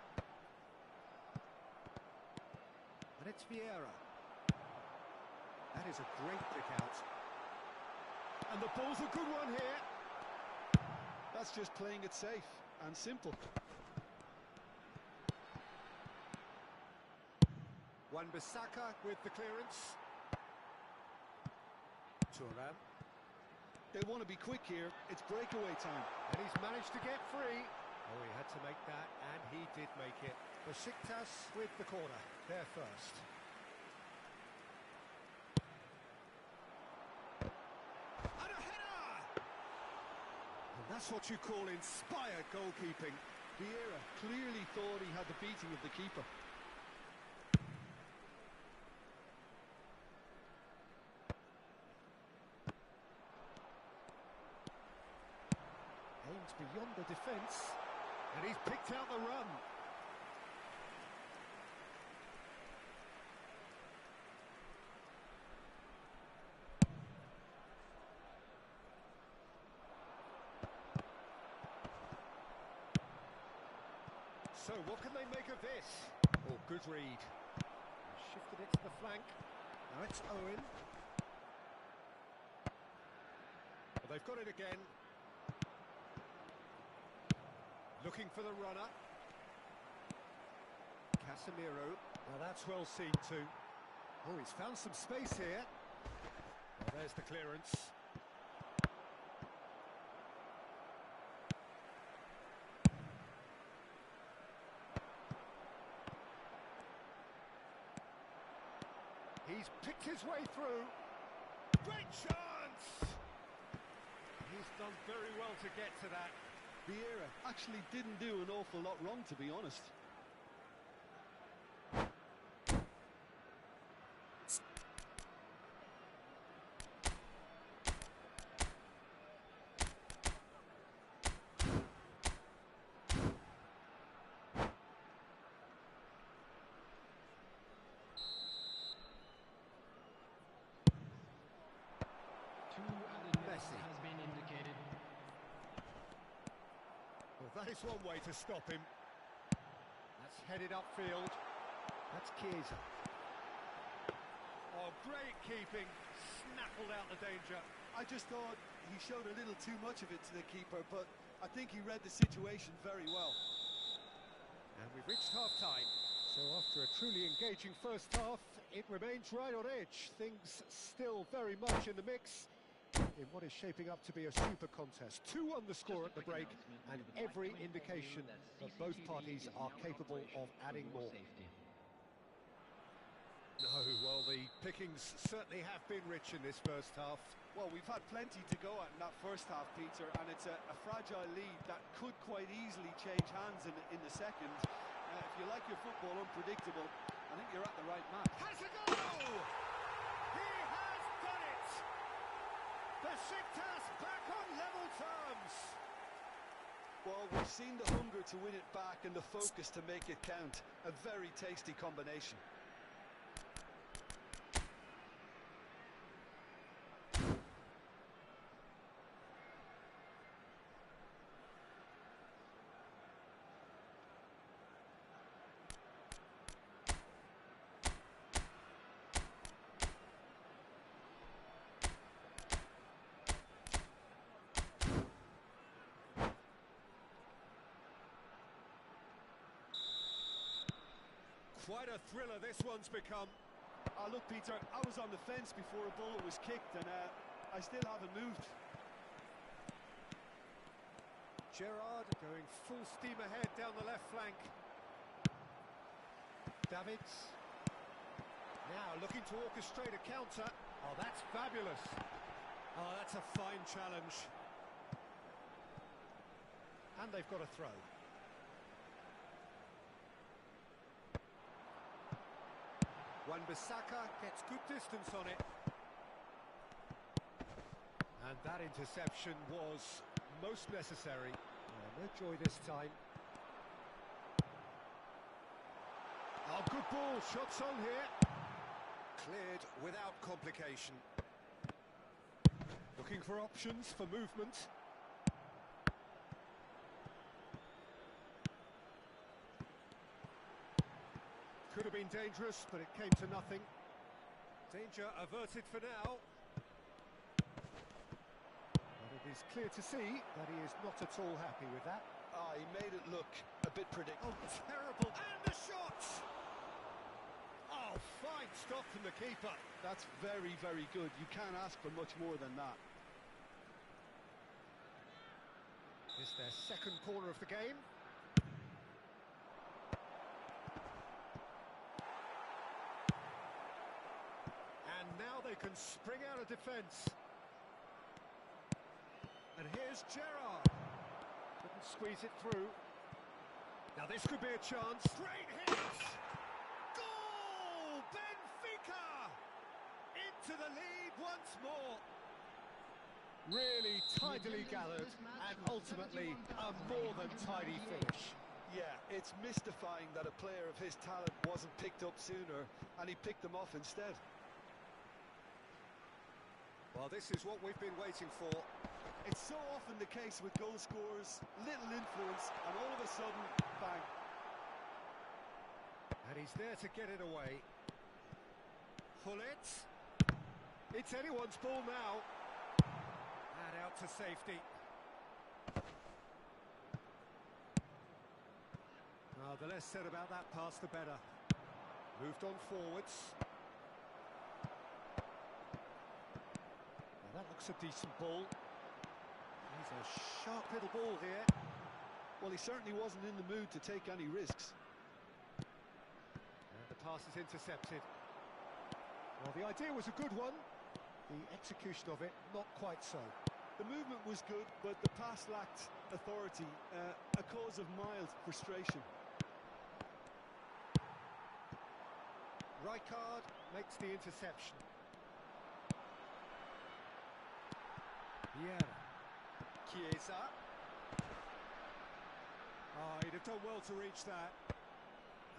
And it's Vieira. That is a great pick out. And the ball's a good one here. That's just playing it safe and simple. Wan-Bissaka with the clearance. Thuram. They want to be quick here. It's breakaway time. And he's managed to get free. Oh, he had to make that, and he did make it. Besiktas with the corner. They're first. And a header! And that's what you call inspired goalkeeping. Vieira clearly thought he had the beating of the keeper. and beyond the defence. And he's picked out the run. So what can they make of this? Oh, good read. Shifted it to the flank. Now it's Owen. Well, they've got it again. Looking for the runner. Casemiro. Now that's well seen too. Oh, he's found some space here. Well, there's the clearance. He's picked his way through. Great chance! He's done very well to get to that. Vieira actually didn't do an awful lot wrong, to be honest. Has been indicated. Well, that is one way to stop him. That's headed upfield. That's Chiesa. Oh, great keeping. Snaffled out the danger. I just thought he showed a little too much of it to the keeper, but I think he read the situation very well. And we've reached half-time. So after a truly engaging first half, it remains right on edge. Things still very much in the mix in what is shaping up to be a super contest. 2 on the score at the break, and every indication that both parties are capable of adding more. No, well, the pickings certainly have been rich in this first half. Well, we've had plenty to go at in that first half, Peter, and it's a fragile lead that could quite easily change hands in the second. If you like your football unpredictable, I think you're at the right man. Has a goal! He has done it! Besiktas back on level terms! Well, we've seen the hunger to win it back and the focus to make it count. A very tasty combination. Quite a thriller this one's become. Look, Peter, I was on the fence before a bullet was kicked, and I still haven't moved. Gerrard going full steam ahead down the left flank. Davids. Now looking to orchestrate a counter. Oh, that's fabulous. Oh, that's a fine challenge. And they've got a throw. Wan-Bissaka gets good distance on it. And that interception was most necessary. No joy this time. Oh, good ball, shots on here. Cleared without complication. Looking for options for movement. Could have been dangerous, but it came to nothing. Danger averted for now. But it is clear to see that he is not at all happy with that. He made it look a bit predictable. Oh, terrible! And the shot! Oh, fine stop from the keeper. That's very, very good. You can't ask for much more than that. It's their second corner of the game. And now they can spring out of defence. And here's Gerrard. Couldn't squeeze it through. Now this could be a chance. Great hit! Goal! Benfica! Into the lead once more. Really tidily gathered and ultimately a more than tidy finish. Yeah, it's mystifying that a player of his talent wasn't picked up sooner and he picked them off instead. Well, this is what we've been waiting for. It's so often the case with goal scorers, little influence, and all of a sudden, bang. And he's there to get it away. Hullet. It's anyone's ball now. And out to safety. The less said about that pass, the better. Moved on forwards. Now that looks a decent ball. He's a sharp little ball here. Well, he certainly wasn't in the mood to take any risks. And the pass is intercepted. Well, the idea was a good one. The execution of it, not quite so. The movement was good, but the pass lacked authority, a cause of mild frustration. Rijkaard makes the interception. Yeah. Chiesa. He'd have done well to reach that.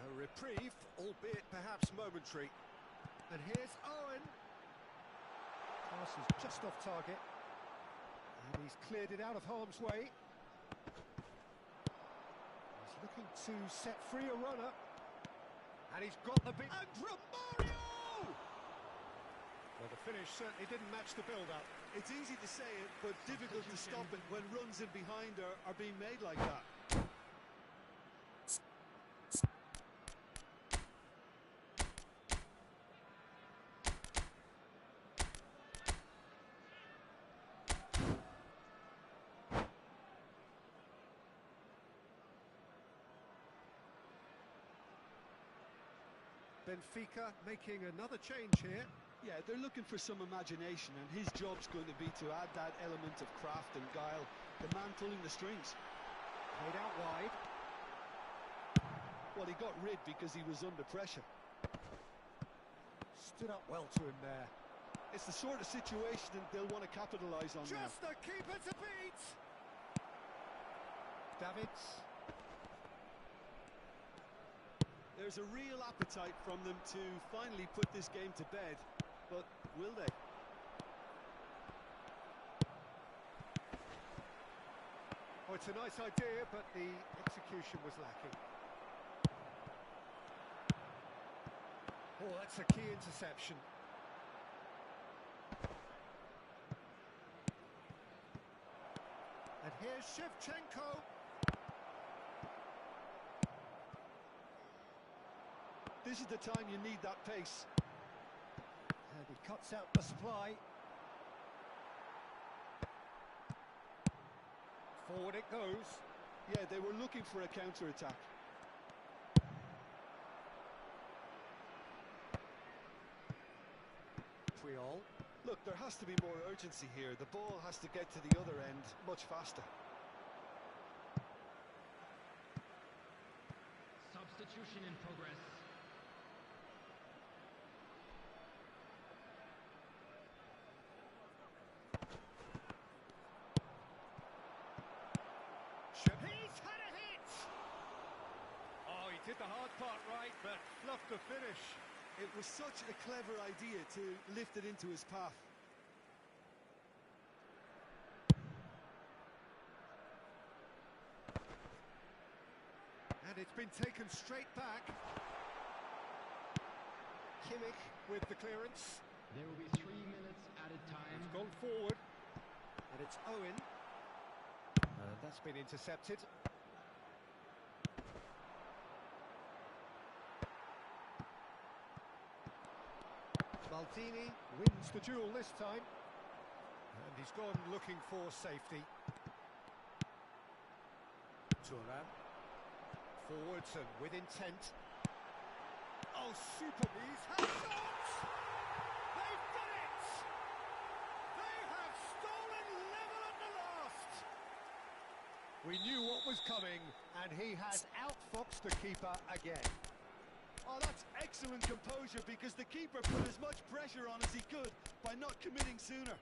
A reprieve, albeit perhaps momentary. And here's Owen. Pass is just off target. And he's cleared it out of harm's way. He's looking to set free a runner. And he's got the big... And Romario! Well, the finish certainly didn't match the build-up. It's easy to say it, but difficult to stop it when runs in behind are being made like that. Benfica making another change here. Yeah, they're looking for some imagination, and his job's going to be to add that element of craft and guile, the man pulling the strings. Played out wide. Well, he got rid because he was under pressure. Stood up well to him there. It's the sort of situation that they'll want to capitalise on now. Just the keeper to beat! Davids. There's a real appetite from them to finally put this game to bed, but will they? Oh, it's a nice idea, but the execution was lacking. Oh, that's a key interception. And here's Shevchenko. This is the time you need that pace. And he cuts out the supply. Forward it goes. Yeah, they were looking for a counter-attack. Triol. Look, there has to be more urgency here. The ball has to get to the other end much faster. Substitution in progress. He's had a hit! Oh, he did the hard part right, but fluffed the finish. It was such a clever idea to lift it into his path. And it's been taken straight back. Kimmich with the clearance. There will be 3 minutes added time. He's gone forward. And it's Owen. And that's been intercepted. Maldini wins the duel this time. And he's gone looking for safety. Thuram. Forwards and with intent. Oh, super! He's had shots! They've done it! They have stolen level at the last! We knew what was coming, and he has outfoxed the keeper again. Oh, that's excellent composure, because the keeper put as much pressure on as he could by not committing sooner.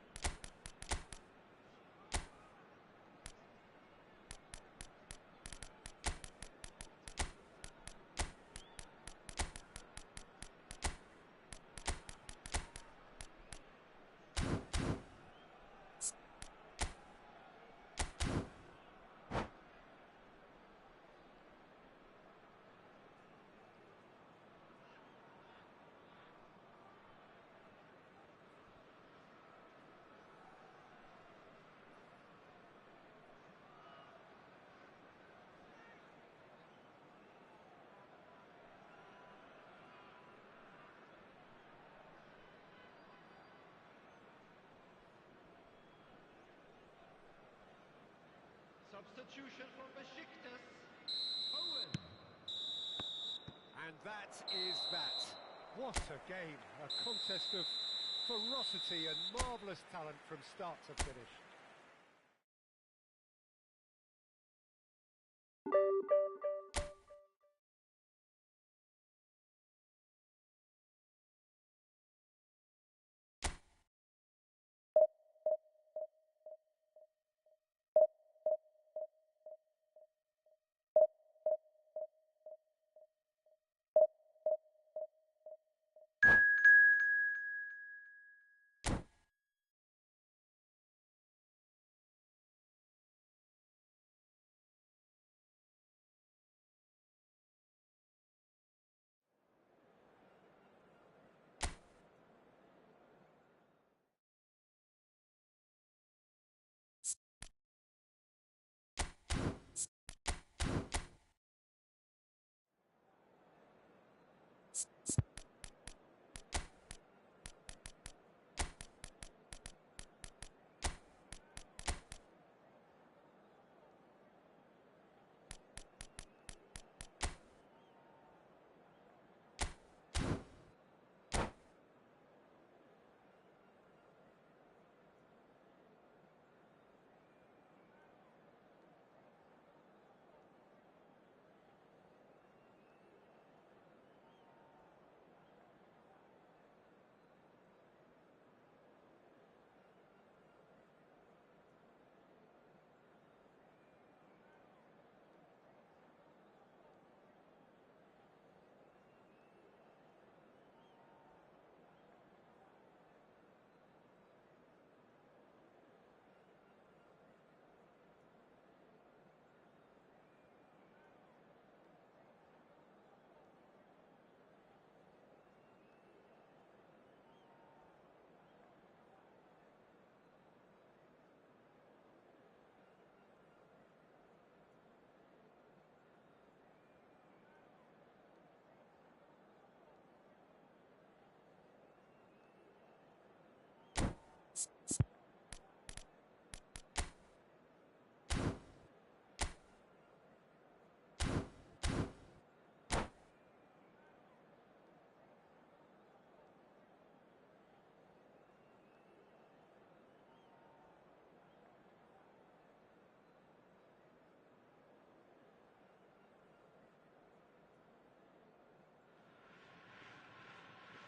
Substitution for Besiktas. Owen. And that is that. What a game. A contest of ferocity and marvellous talent from start to finish.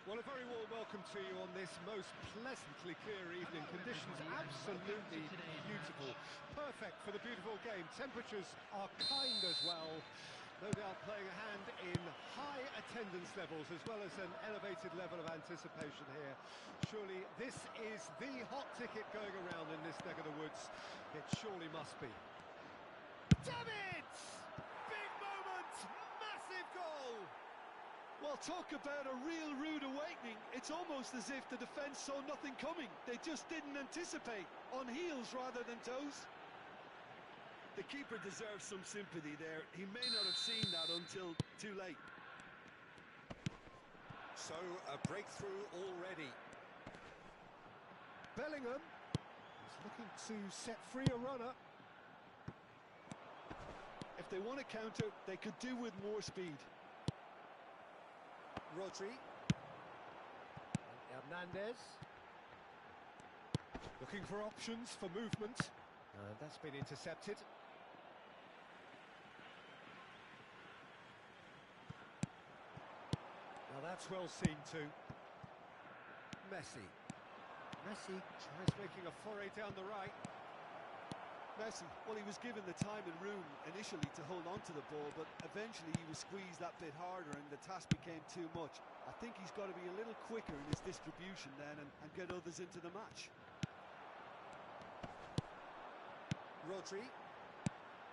Well, a very warm welcome to you on this most pleasantly clear evening. Conditions absolutely beautiful. Perfect for the beautiful game. Temperatures are kind as well. No doubt playing a hand in high attendance levels as well as an elevated level of anticipation here. Surely this is the hot ticket going around in this neck of the woods. It surely must be. Damn it! Big moment! Massive goal! Well, talk about a real rude awakening. It's almost as if the defence saw nothing coming. They just didn't anticipate. On heels rather than toes. The keeper deserves some sympathy there. He may not have seen that until too late. So, a breakthrough already. Bellingham is looking to set free a runner. If they want to counter, they could do with more speed. Rodri. Hernandez. Looking for options for movement. That's been intercepted. Now that's well seen too. Messi. Messi tries making a foray down the right. Messi, well, he was given the time and room initially to hold on to the ball, but eventually he was squeezed that bit harder and the task became too much. I think he's got to be a little quicker in his distribution then and get others into the match. Rodri.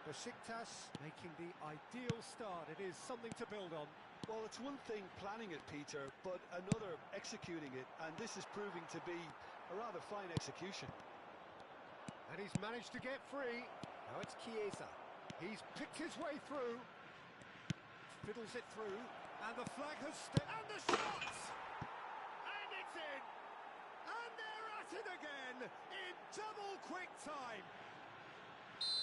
Besiktas making the ideal start. It is something to build on. Well, it's one thing planning it, Peter, but another executing it, and this is proving to be a rather fine execution. And he's managed to get free. Now it's Chiesa. He's picked his way through. Fiddles it through. And the flag has and the shot! And it's in! And they're at it again in double quick time.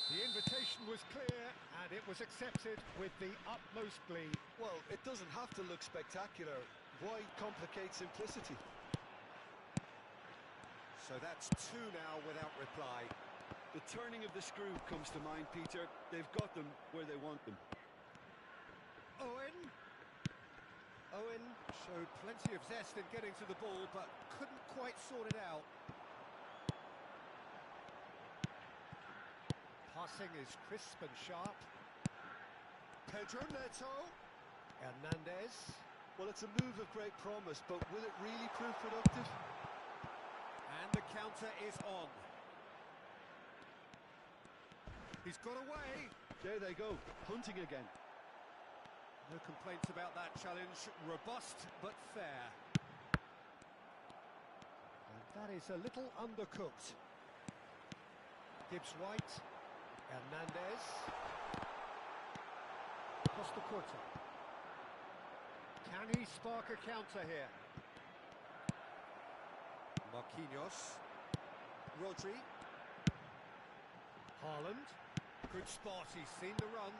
The invitation was clear, and it was accepted with the utmost glee. Well, it doesn't have to look spectacular. Why complicate simplicity? So that's two now without reply. The turning of the screw comes to mind, Peter. They've got them where they want them. Owen. Owen showed plenty of zest in getting to the ball, but couldn't quite sort it out. Passing is crisp and sharp. Pedro Neto. Hernandez. Well, it's a move of great promise, but will it really prove productive? And the counter is on. He's got away. There they go, hunting again. No complaints about that challenge. Robust but fair. And that is a little undercooked. Gibbs White. Hernandez. Costa Curta. Can he spark a counter here? Marquinhos. Rodri. Haaland. Good spot, he's seen the run.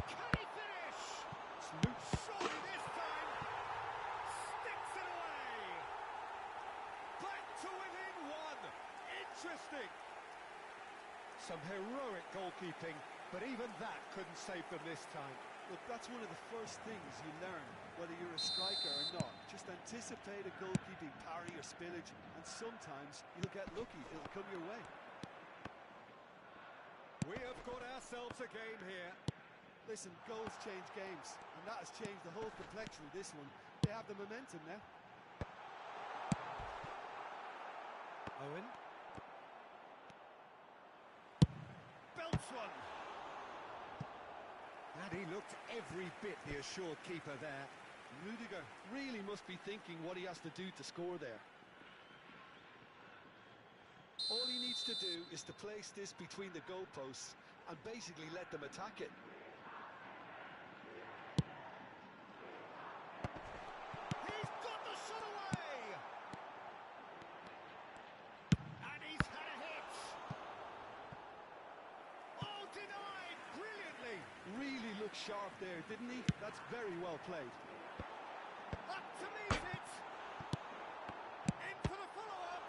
Can he finish? It's loose. Surely this time. Sticks it away. Back to within one. Interesting. Some heroic goalkeeping, but even that couldn't save them this time. Look, that's one of the first things you learn, whether you're a striker or not. Just anticipate a goalkeeping parry or spillage, and sometimes you'll get lucky, it'll come your way. We have got ourselves a game here. Listen, goals change games, and that has changed the whole complexion of this one. They have the momentum now. Owen. Belts one. And he looked every bit the assured keeper there. Rudiger really must be thinking what he has to do to score there. All he needs to do is to place this between the goalposts and basically let them attack it. He's got the shot away! And he's had a hit! Oh, denied! Brilliantly! Really looked sharp there, didn't he? That's very well played. Up to meet it! In for the follow-up!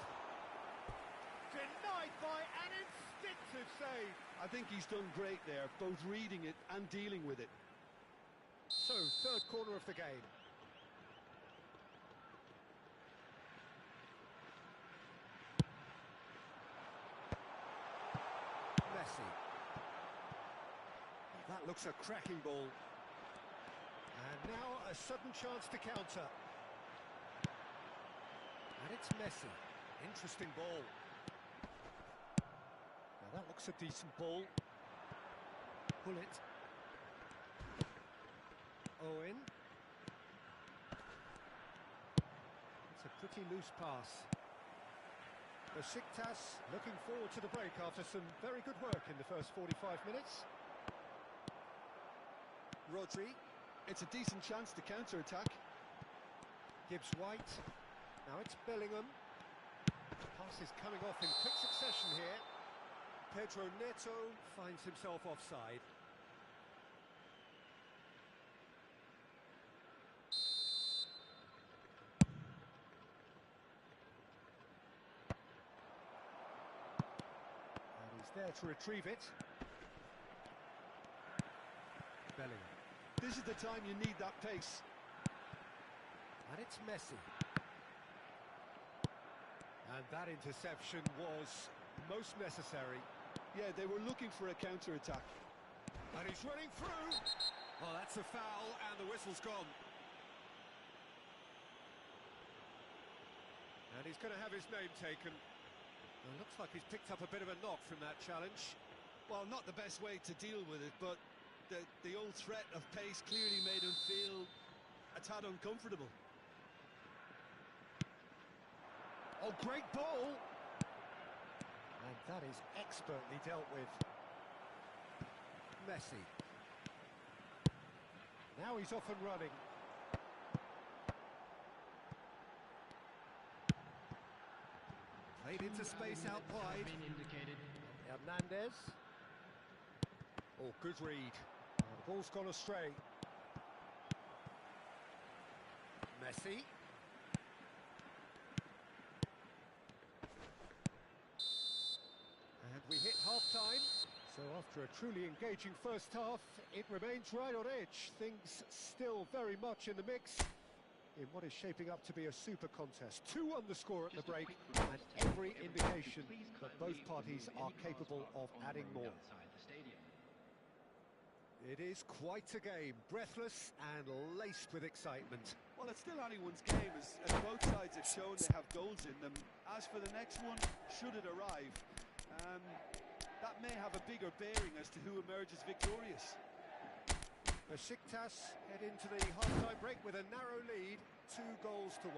Denied by an instinctive save! I think he's done great there, both reading it and dealing with it. So, third corner of the game. Messi. That looks a cracking ball. And now a sudden chance to counter. And it's Messi. Interesting ball. Now that looks a decent ball. Pull it. Owen. It's a pretty loose pass. Besiktas looking forward to the break after some very good work in the first 45 minutes. Rodri. It's a decent chance to counter-attack. Gibbs White. Now it's Bellingham. Pass is coming off in quick succession here. Pedro Neto finds himself offside. And he's there to retrieve it. Bellingham. This is the time you need that pace. And it's Messi. And that interception was most necessary. Yeah, they were looking for a counter-attack. And he's running through. Oh, that's a foul, and the whistle's gone. And he's going to have his name taken. It looks like he's picked up a bit of a knock from that challenge. Well, not the best way to deal with it, but the old threat of pace clearly made him feel a tad uncomfortable. Oh, great ball! And that is expertly dealt with. Messi. Now he's off and running. Played into space out wide. Hernandez. Oh, good read. The ball's gone astray. Messi. And we hit half-time. So after a truly engaging first half, it remains right on edge. Things still very much in the mix in what is shaping up to be a super contest. 2 on the score at the break, and every indication that both parties are capable of adding more. It is quite a game, breathless and laced with excitement. Well, it's still anyone's game, as both sides have shown they have goals in them. As for the next one, should it arrive, that may have a bigger bearing as to who emerges victorious. Besiktas head into the half-time break with a narrow lead, 2-1.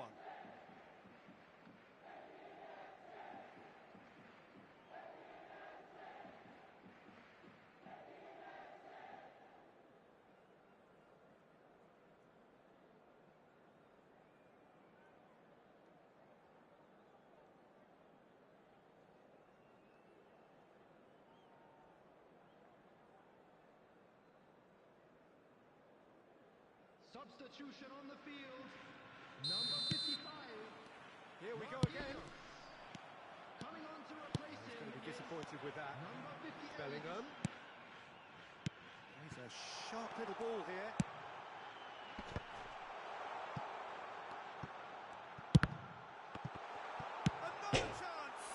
Substitution on the field. Number 55. Here we go again. Coming on to replace He's him. going to be disappointed with that. Number 58. Bellingham. He's a sharp little ball here. Another chance!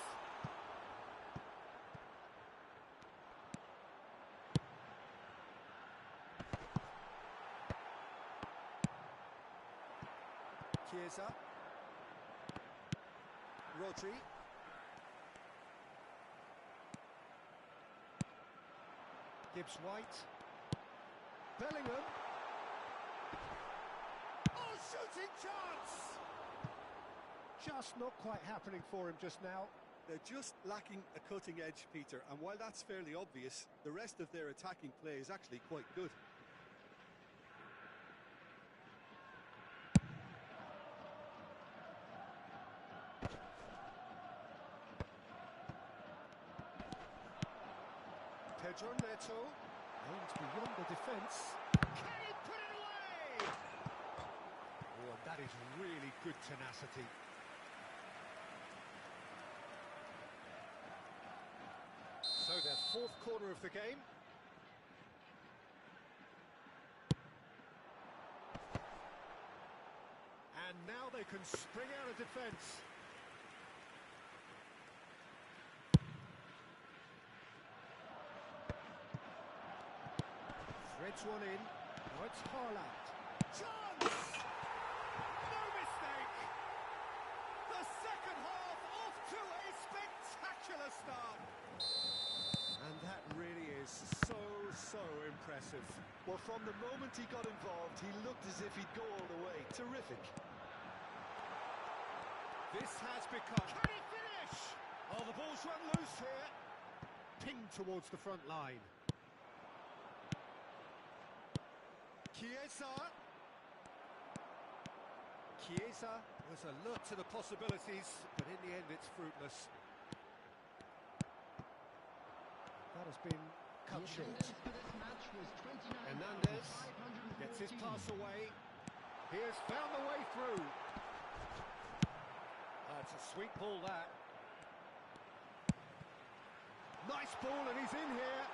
Chiesa. Rodri. Gibbs White. Bellingham. Oh, shooting chance! Just not quite happening for him just now. They're just lacking a cutting edge, Peter, and while that's fairly obvious, the rest of their attacking play is actually quite good. Pedro Neto aims beyond the defence. Can he put it away? Oh, and that is really good tenacity. So their 4th quarter of the game. And now they can spring out of defence. Threads one in. Now it's Haaland. Chance! No mistake! The second half off to a spectacular start. And that really is so impressive. Well, from the moment he got involved, he looked as if he'd go all the way. Terrific. This has become... Can he finish? Oh, the ball's run loose here. Pinged towards the front line. Chiesa was alert to the possibilities, but in the end it's fruitless. That has been cut short. Hernandez gets his pass away. He has found the way through. That's a sweet ball, that. Nice ball, and he's in here.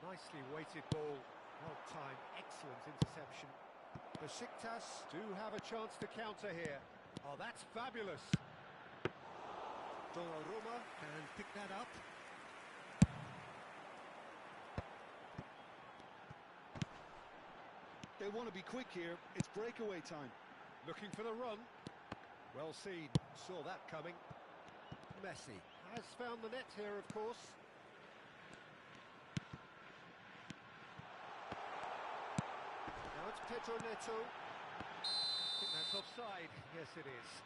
Nicely weighted ball, well timed, excellent interception. Besiktas do have a chance to counter here. Oh, that's fabulous. Donnarumma can pick that up. They want to be quick here. It's breakaway time. Looking for the run. Well seen, saw that coming. Messi has found the net here, of course. Now it's Pedro Neto. I think that's offside. Yes, it is.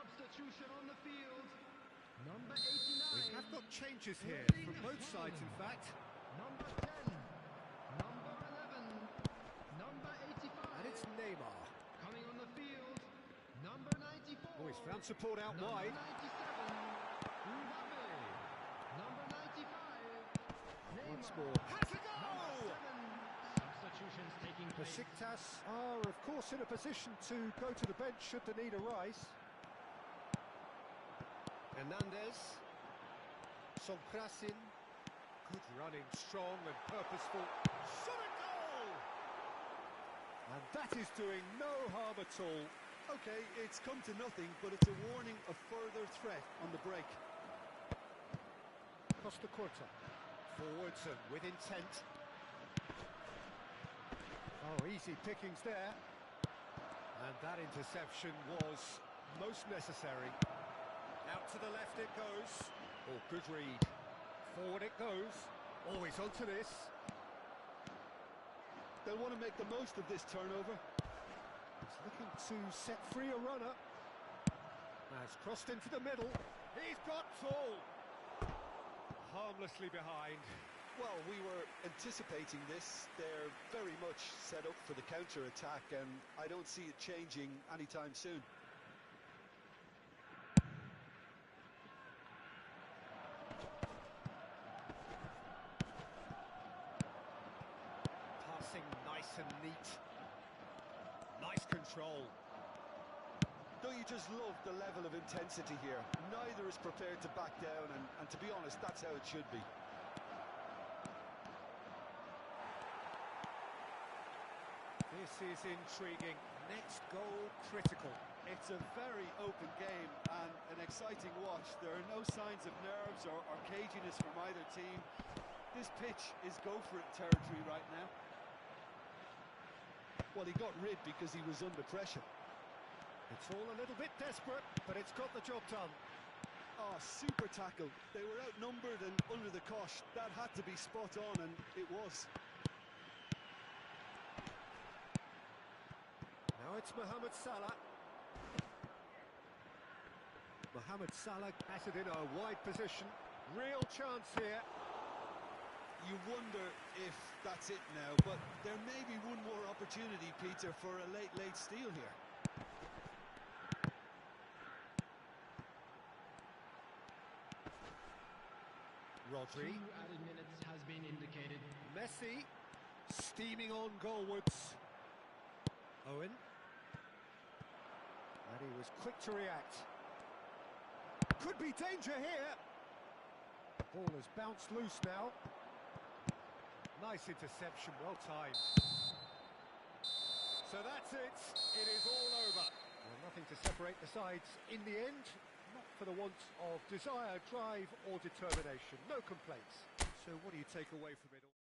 Substitution on the field. Number 89. We have got changes here from both sides, in fact. Number 10. Number 11. Number 85. And it's Neymar. Coming on the field. Number 94. Oh, he's found support out Number wide. 97. Mbappe. Number 95. Once Neymar. more. Has a goal! Substitutions taking place. Besiktas are, of course, in a position to go to the bench should the need arise. Hernandez. Sonkrasin. Good running, strong and purposeful. Shot a goal! And that is doing no harm at all. Okay, it's come to nothing, but it's a warning of further threat on the break. Costa Curta. Forwards and with intent. Oh, easy pickings there. And that interception was most necessary. Out to the left it goes. Oh, good read. Forward it goes. Always onto this. They'll want to make the most of this turnover. He's looking to set free a runner. Has crossed into the middle. He's got full. Harmlessly behind. Well, we were anticipating this. They're very much set up for the counter-attack, and I don't see it changing anytime soon. Passing nice and neat. Nice control. Don't you just love the level of intensity here? Neither is prepared to back down, and to be honest, that's how it should be. This is intriguing. Next goal critical. It's a very open game and an exciting watch. There are no signs of nerves or caginess from either team. This pitch is go-for-it territory right now. Well, he got rid because he was under pressure. It's all a little bit desperate, but it's got the job done. Oh, super tackle. They were outnumbered and under the cosh. That had to be spot on, and it was. Now it's Mohamed Salah. Mohamed Salah has it in a wide position. Real chance here. You wonder if that's it now, but there may be one more opportunity, Peter, for a late steal here. Rodri. 2 added minutes has been indicated. Messi steaming on goalwards. Owen. And he was quick to react. Could be danger here. Ball has bounced loose now. Nice interception, well timed. So that's it. It is all over. Well, nothing to separate the sides in the end. Not for the want of desire, drive or determination. No complaints. So what do you take away from it all?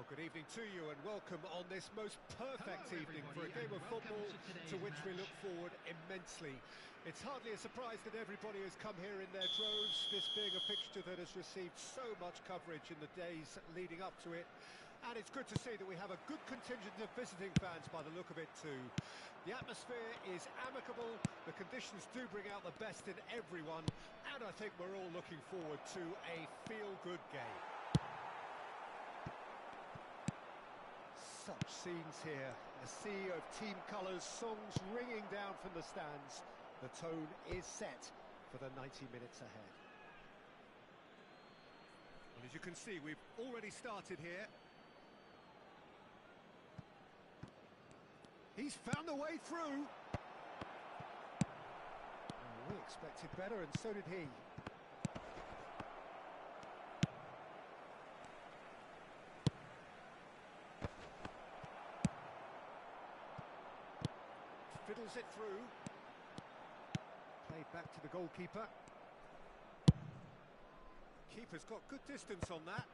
Good evening to you and welcome on this most perfect Hello, evening for a everybody, game of and welcome football to today's to which we match. look forward immensely. It's hardly a surprise that everybody has come here in their droves, this being a fixture that has received so much coverage in the days leading up to it. And it's good to see that we have a good contingent of visiting fans by the look of it too. The atmosphere is amicable, the conditions do bring out the best in everyone, and I think we're all looking forward to a feel-good game. Such scenes here, a sea of team colours, songs ringing down from the stands. The tone is set for the 90 minutes ahead. Well, as you can see, we've already started here. He's found a way through. Oh, we expected better, and so did he. Fiddles it through. Played back to the goalkeeper. Keeper's got good distance on that.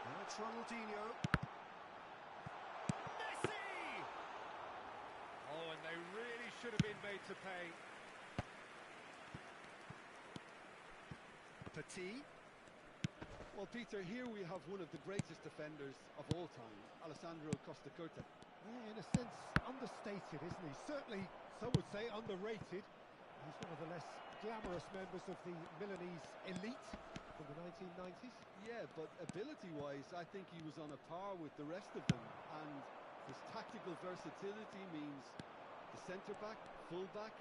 Now it's Ronaldinho. Messi! Oh, and they really should have been made to pay. Petit. Well, Peter, here we have one of the greatest defenders of all time, Alessandro Costa Curta. Yeah, in a sense, understated, isn't he? Certainly, some would say underrated. He's one of the less glamorous members of the Milanese elite from the 1990s. Yeah, but ability-wise, I think he was on a par with the rest of them. And his tactical versatility means the centre-back, full-back,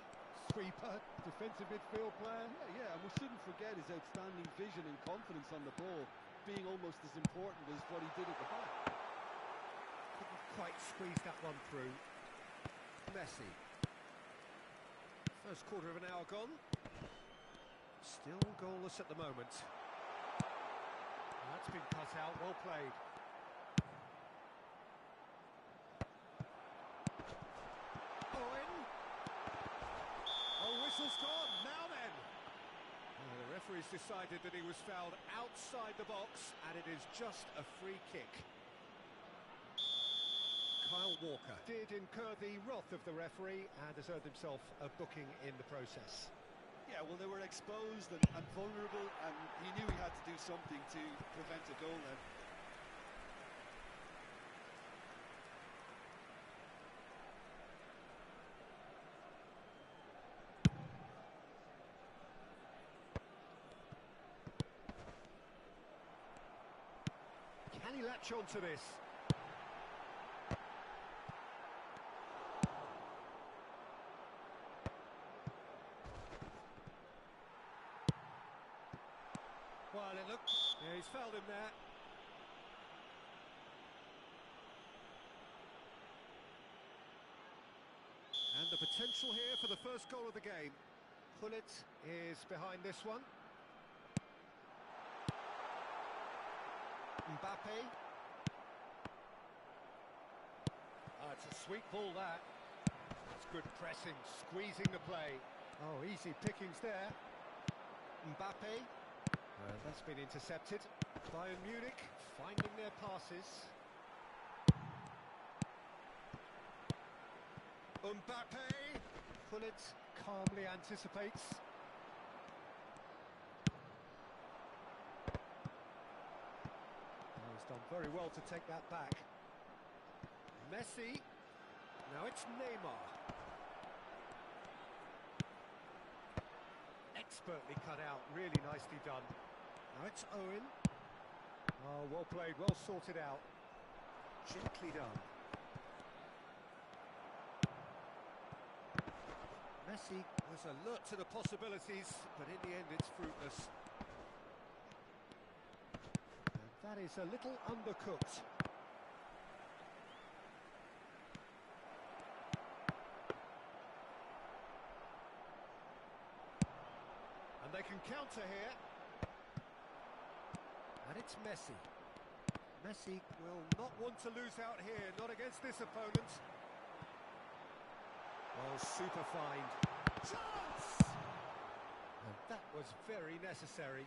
Sweeper, defensive midfield player. Yeah, and we shouldn't forget his outstanding vision and confidence on the ball, being almost as important as what he did at the back. Couldn't quite squeeze that one through. Messi. First quarter of an hour gone. Still goalless at the moment. That's been cut out, well played. Owen. Oh, whistle's gone, now then. Oh, the referee's decided that he was fouled outside the box, and it is just a free kick. Kyle Walker did incur the wrath of the referee and has earned himself a booking in the process. Yeah, well, they were exposed and vulnerable, and he knew he had to do something to prevent a goal then. Can he latch on to this? Well, it looked... Yeah, he's fouled him there. And the potential here for the first goal of the game. Gullit is behind this one. Mbappe. Oh, it's a sweet ball, that. That's good pressing, squeezing the play. Oh, easy pickings there. Mbappe. That's been intercepted. Bayern Munich finding their passes. Mbappe. Gullit calmly anticipates. Oh, he's done very well to take that back. Messi. Now it's Neymar. Expertly cut out, really nicely done. Now it's Owen. Oh, well played, well sorted out. Gently done. Messi was alert to the possibilities, but in the end it's fruitless. And that is a little undercooked. And they can counter here. And it's Messi. Messi will not want to lose out here, not against this opponent. Well, super find. Chance! And that was very necessary.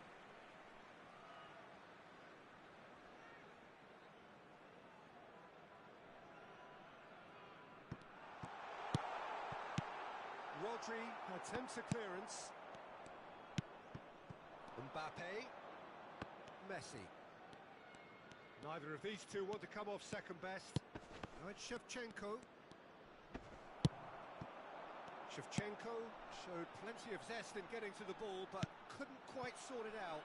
Rodri attempts a clearance. Mbappe. Messi. Neither of these two want to come off second best. Now it's Shevchenko. Shevchenko showed plenty of zest in getting to the ball, but couldn't quite sort it out.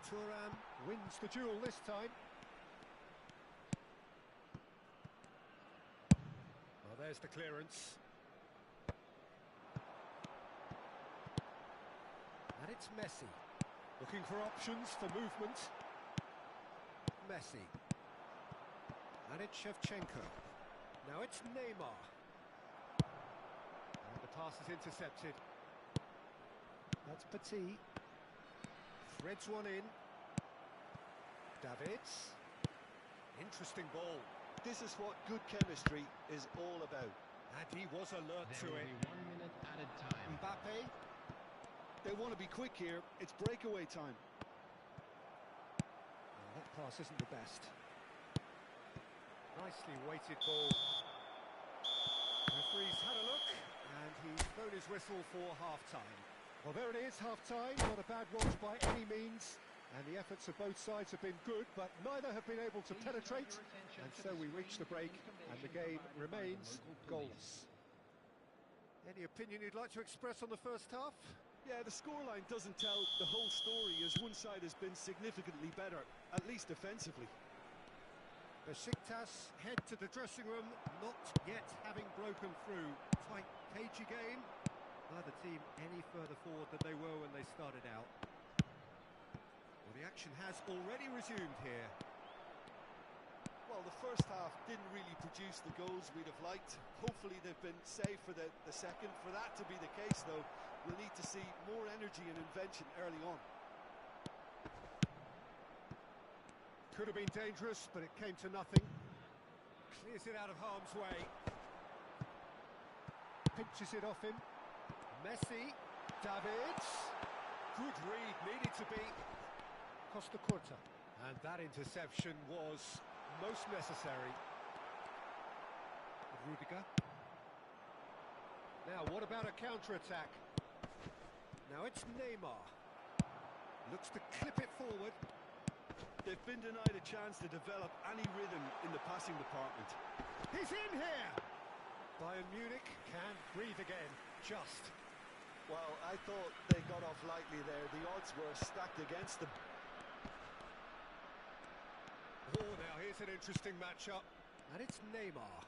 Thuram wins the duel this time. Well, there's the clearance. And it's Messi. Looking for options for movement. Messi. And it's Shevchenko. Now it's Neymar. And the pass is intercepted. That's Petit. Threads one in. Davids. Interesting ball. This is what good chemistry is all about. And he was alert There to will it. be 1 minute added time. Mbappe. They want to be quick here. It's breakaway time. Well, that pass isn't the best. Nicely weighted ball. Referee's had a look, and he's blown his whistle for half-time. Well, there it is, half-time. Not a bad watch by any means. And the efforts of both sides have been good, but neither have been able to penetrate. And so we reach the break, and the game remains goalless. Any opinion you'd like to express on the first half? Yeah, the scoreline doesn't tell the whole story, as one side has been significantly better, at least defensively. Besiktas head to the dressing room, not yet having broken through. Tight, cagey game. Neither team any further forward than they were when they started out. Well, the action has already resumed here. Well, the first half didn't really produce the goals we'd have liked. Hopefully they've been saved for the second. For that to be the case, though, we'll need to see more energy and invention early on. Could have been dangerous, but it came to nothing. Clears it out of harm's way. Pinches it off him. Messi. Davids. Good read, needed to be. Costa Curta. And that interception was most necessary. Rudiger. Now, what about a counter-attack? Now it's Neymar. Looks to clip it forward. They've been denied a chance to develop any rhythm in the passing department. He's in here! Bayern Munich can breathe again, just. Well, I thought they got off lightly there. The odds were stacked against them. Oh, now here's an interesting matchup. And it's Neymar.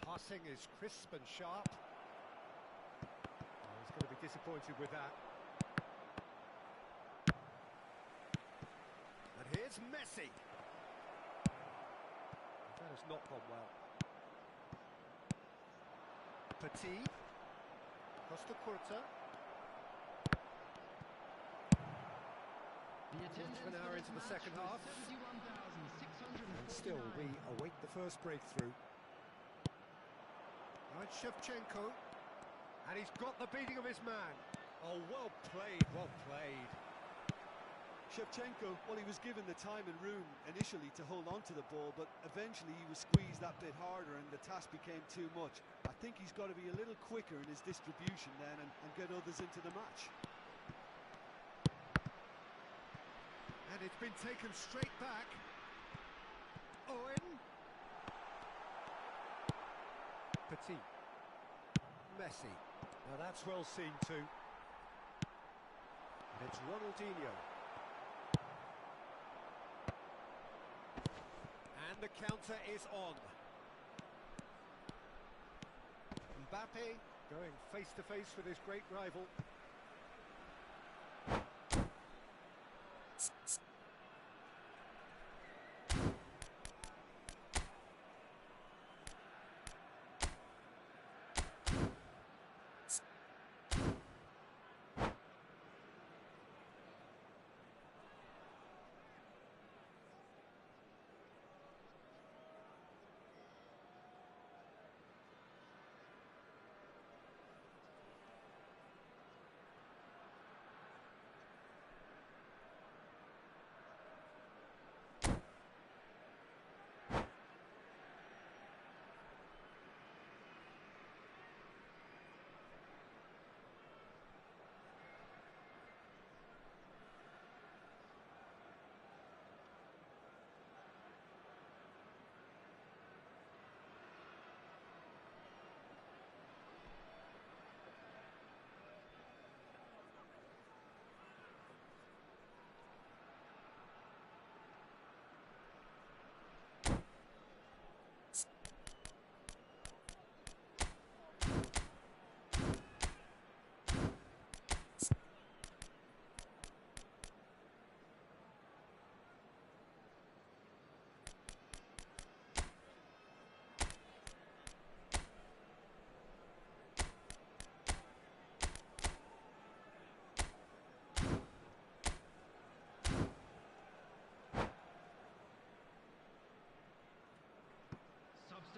Passing is crisp and sharp. Oh, he's going to be disappointed with that. And here's Messi. That has not gone well. Petit. Costa Curta. An hour into the second half. And still, we await the first breakthrough. Now it's Shevchenko. And he's got the beating of his man. Oh, well played, well played. Shevchenko, well, he was given the time and room initially to hold on to the ball, but eventually he was squeezed that bit harder and the task became too much. I think he's got to be a little quicker in his distribution then and get others into the match. And it's been taken straight back. Owen. Petit. Messi. Now that's well seen too. And it's Ronaldinho. And the counter is on. Mbappe going face to face with his great rival.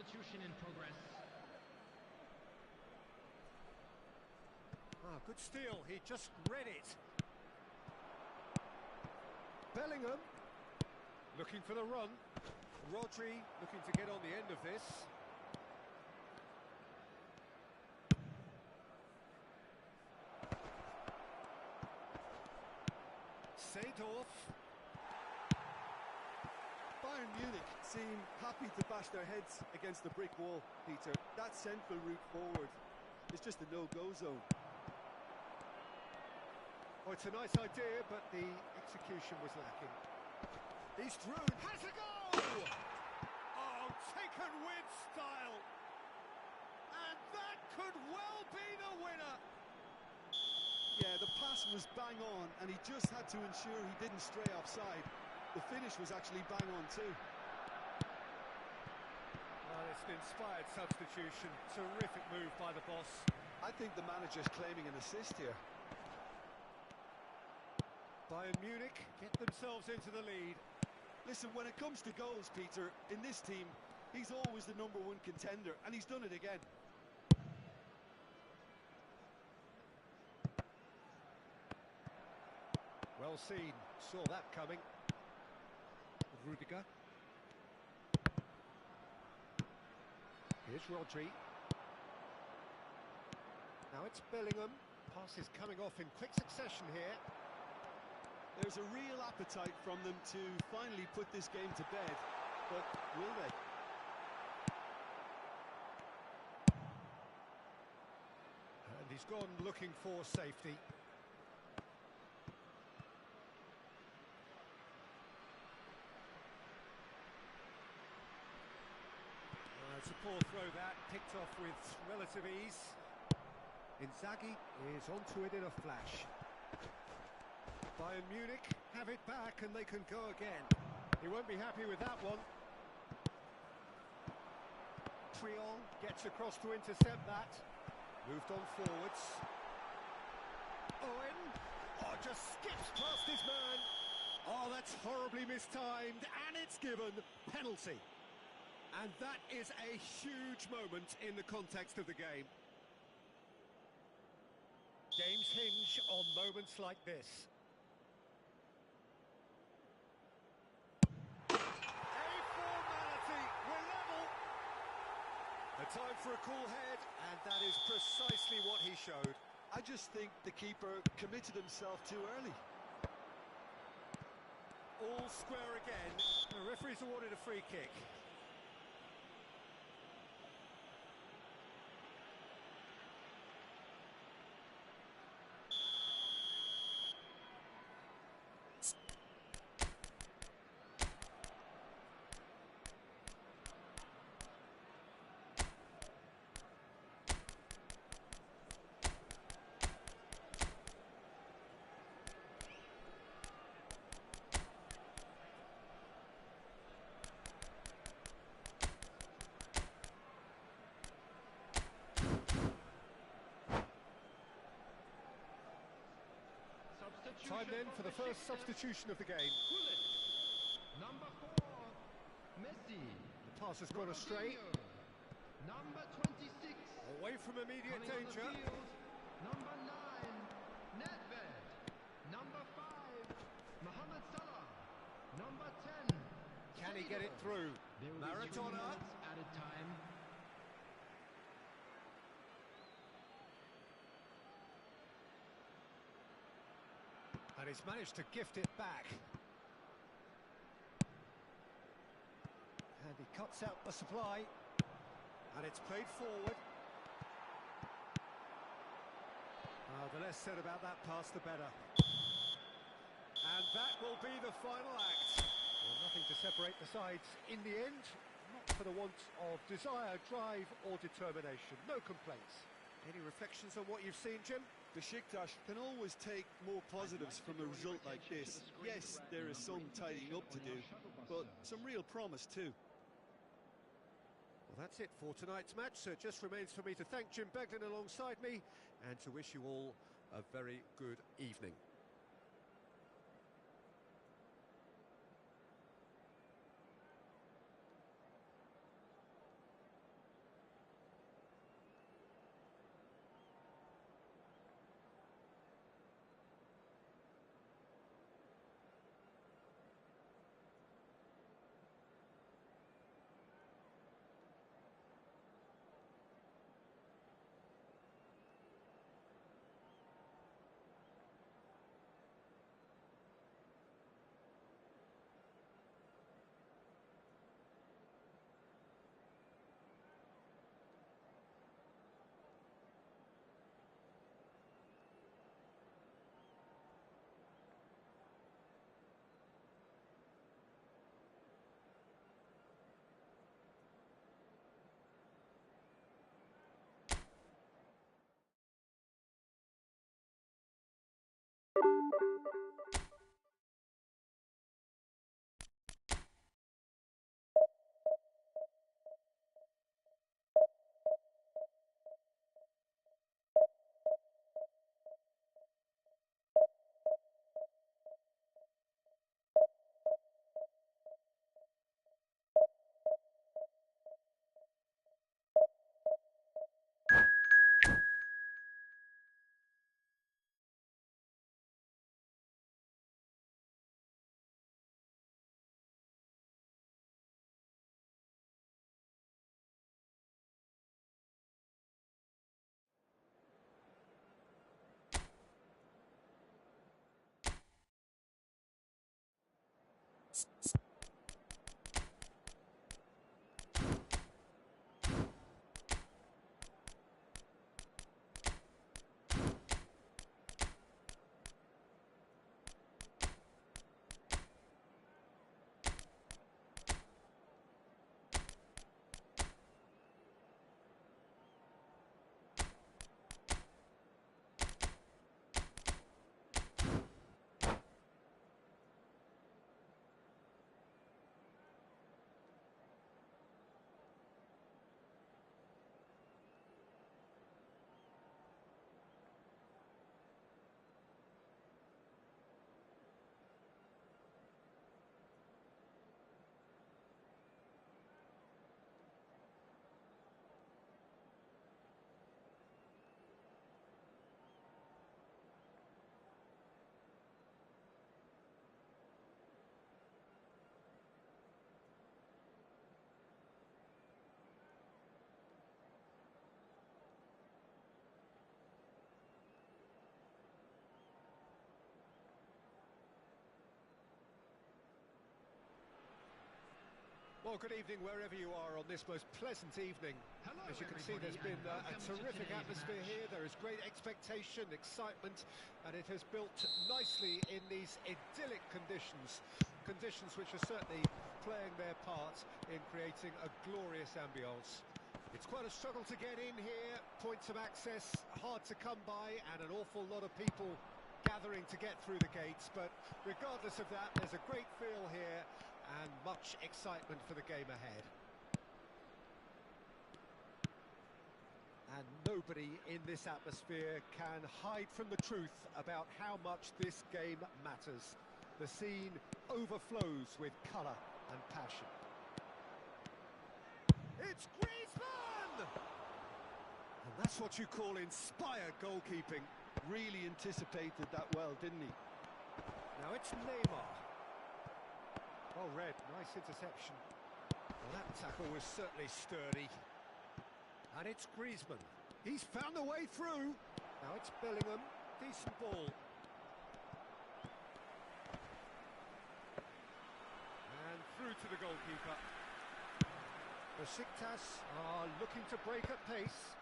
Substitution in progress. Ah, good steal, he just read it. Bellingham, looking for the run. Rodri looking to get on the end of this. Seedorf. Bayern Munich seem happy to bash their heads against the brick wall, Peter. That central route forward is just a no-go zone. Oh, it's a nice idea, but the execution was lacking. He's through, has a goal! Oh, taken with style! And that could well be the winner! Yeah, the pass was bang on, and he just had to ensure he didn't stray offside. The finish was actually bang on too. Well, it's an inspired substitution. Terrific move by the boss. I think the manager's claiming an assist here. Bayern Munich get themselves into the lead. Listen, when it comes to goals, Peter, in this team, he's always the #1 contender, and he's done it again. Well seen, saw that coming. Rudiger. Here's Rodri. Now it's Bellingham. Pass is coming off in quick succession here. There's a real appetite from them to finally put this game to bed, but will they? And he's gone looking for safety. It's a poor throw that, picked off with relative ease. Inzaghi is onto it in a flash. Bayern Munich have it back and they can go again. He won't be happy with that one. Triol gets across to intercept that. Moved on forwards. Owen, oh, just skips past his man. Oh, that's horribly mistimed, and it's given penalty. And that is a huge moment in the context of the game. Games hinge on moments like this. A formality, we're level. A time for a cool head, and that is precisely what he showed. I just think the keeper committed himself too early. All square again. The referee's awarded a free kick. Time then for the first substitution of the game. Number 4, Messi. The pass has gone astray. Number 26. Away from immediate Coming on the danger. field, number 9, Nedved. Number 5, Mohamed Salah. Number 10. Can he get it through? There will be 3 Maradona. minutes added time. And he's managed to gift it back. And he cuts out the supply. And it's played forward. The less said about that pass, the better. And that will be the final act. Well, nothing to separate the sides in the end. Not for the want of desire, drive or determination. No complaints. Any reflections on what you've seen, Jim? Besiktas can always take more positives from a result like this. Yes, there is some tidying up to do, but some real promise too. Well, that's it for tonight's match, so it just remains for me to thank Jim Beglin alongside me and to wish you all a very good evening. Well, good evening wherever you are on this most pleasant evening. Hello, As you can see, there's been a terrific atmosphere here. There is great expectation, excitement, and it has built nicely in these idyllic conditions. Conditions which are certainly playing their part in creating a glorious ambience. It's quite a struggle to get in here, points of access hard to come by, and an awful lot of people gathering to get through the gates. But regardless of that, there's a great feel here and much excitement for the game ahead. And nobody in this atmosphere can hide from the truth about how much this game matters. The scene overflows with colour and passion. It's Griezmann! And that's what you call inspired goalkeeping. Really anticipated that well, didn't he? Now it's Neymar. Well read, nice interception. Well, that tackle was certainly sturdy. And it's Griezmann. He's found a way through. Now it's Bellingham. Decent ball. And through to the goalkeeper. Besiktas are looking to break at pace.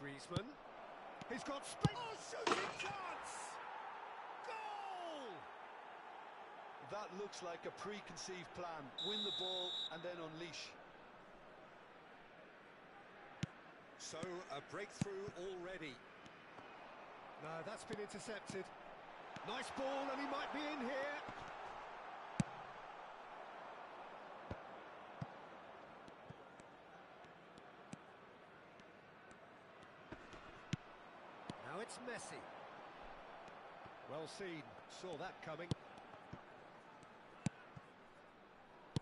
Griezmann. He's got space. Oh, shooting chance! Goal! That looks like a preconceived plan. Win the ball and then unleash. So, a breakthrough already. No, that's been intercepted. Nice ball, and he might be in here. Now it's Messi. Well seen, saw that coming.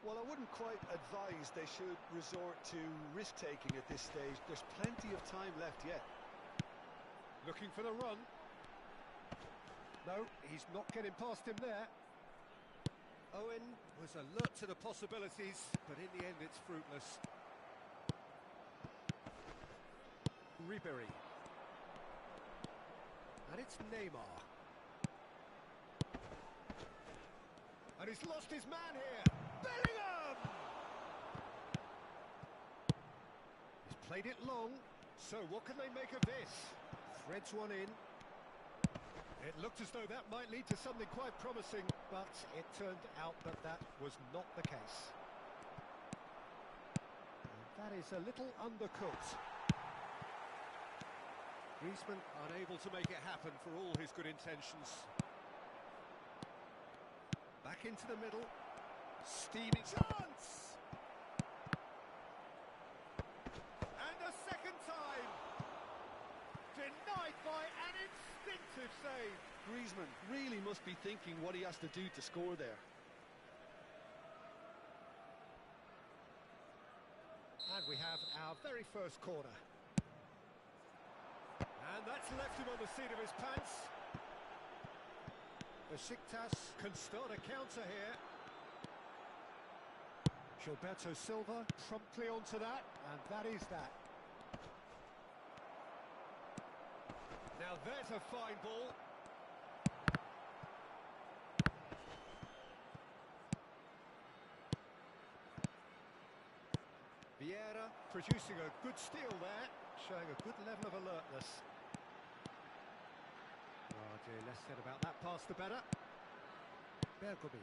Well, I wouldn't quite advise they should resort to risk-taking at this stage. There's plenty of time left yet. Looking for the run. No, he's not getting past him there. Owen was alert to the possibilities, but in the end it's fruitless. Ribéry. And it's Neymar. And he's lost his man here. Bellingham! He's played it long, so what can they make of this? Threads one in. It looked as though that might lead to something quite promising, but it turned out that that was not the case. And that is a little undercooked. Griezmann unable to make it happen for all his good intentions. Back into the middle. Steaming chance! And a second time! Denied by an instinctive save. Griezmann really must be thinking what he has to do to score there. And we have our very first corner. And that's left him on the seat of his pants. Besiktas can start a counter here. Gilberto Silva promptly onto that, and that is that. Now there's a fine ball. producing a good steal there, showing a good level of alertness. Less said about that pass, the better. Bergomi.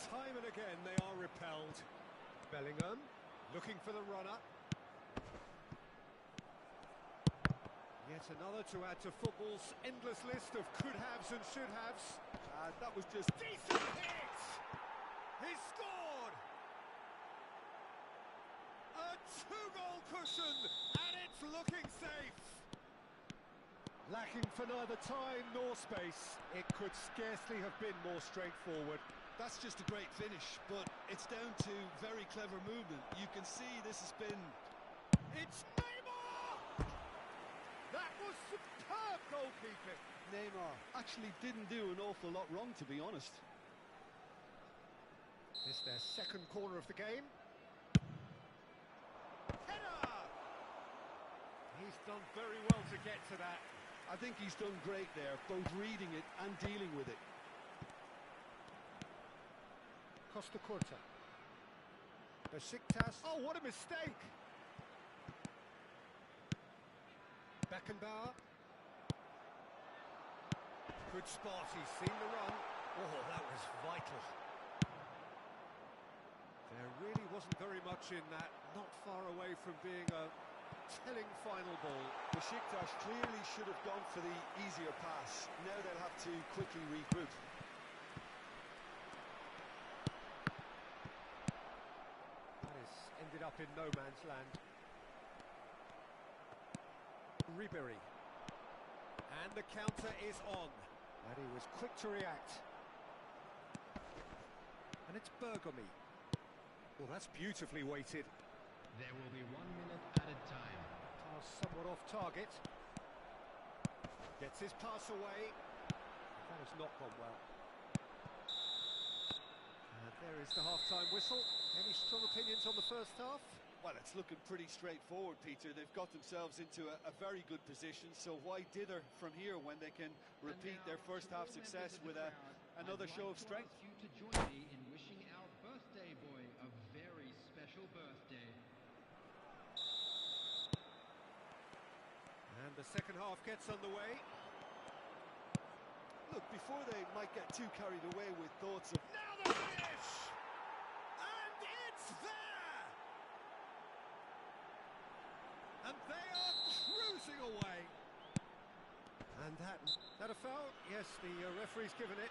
Time and again they are repelled. Bellingham looking for the runner. Yet another to add to football's endless list of could-haves and should-haves. That was just Decent hit! He scored! A two-goal cushion, and it's looking safe. Lacking for neither time nor space, it could scarcely have been more straightforward. That's just a great finish, but it's down to very clever movement. You can see this has been... It's Neymar! That was superb goalkeeping. Neymar actually didn't do an awful lot wrong, to be honest. This their second corner of the game. Header! He's done very well to get to that. I think he's done great there, both reading it and dealing with it. Costa Curta. Besiktas. Oh, what a mistake! Beckenbauer. Good spot, he's seen the run. Oh, that was vital. There really wasn't very much in that, not far away from being a telling final ball. Besiktas clearly should have gone for the easier pass. Now they'll have to quickly regroup. That has ended up in no man's land. Ribery. And the counter is on. And he was quick to react. And it's Bergomi. Well, that's beautifully weighted. There will be 1 minute added time. Pass somewhat off target. Gets his pass away. That has not gone well. And there is the half-time whistle. Any strong opinions on the first half? Well, it's looking pretty straightforward, Peter. They've got themselves into a very good position, so why dither from here when they can repeat their first half success with another show of strength? I'd like to ask you to join me in wishing our birthday boy a very special birthday. And the second half gets underway. Look, before they might get too carried away with thoughts of... Now the finish! And it's there! And they are cruising away. And that a foul? Yes, the referee's given it.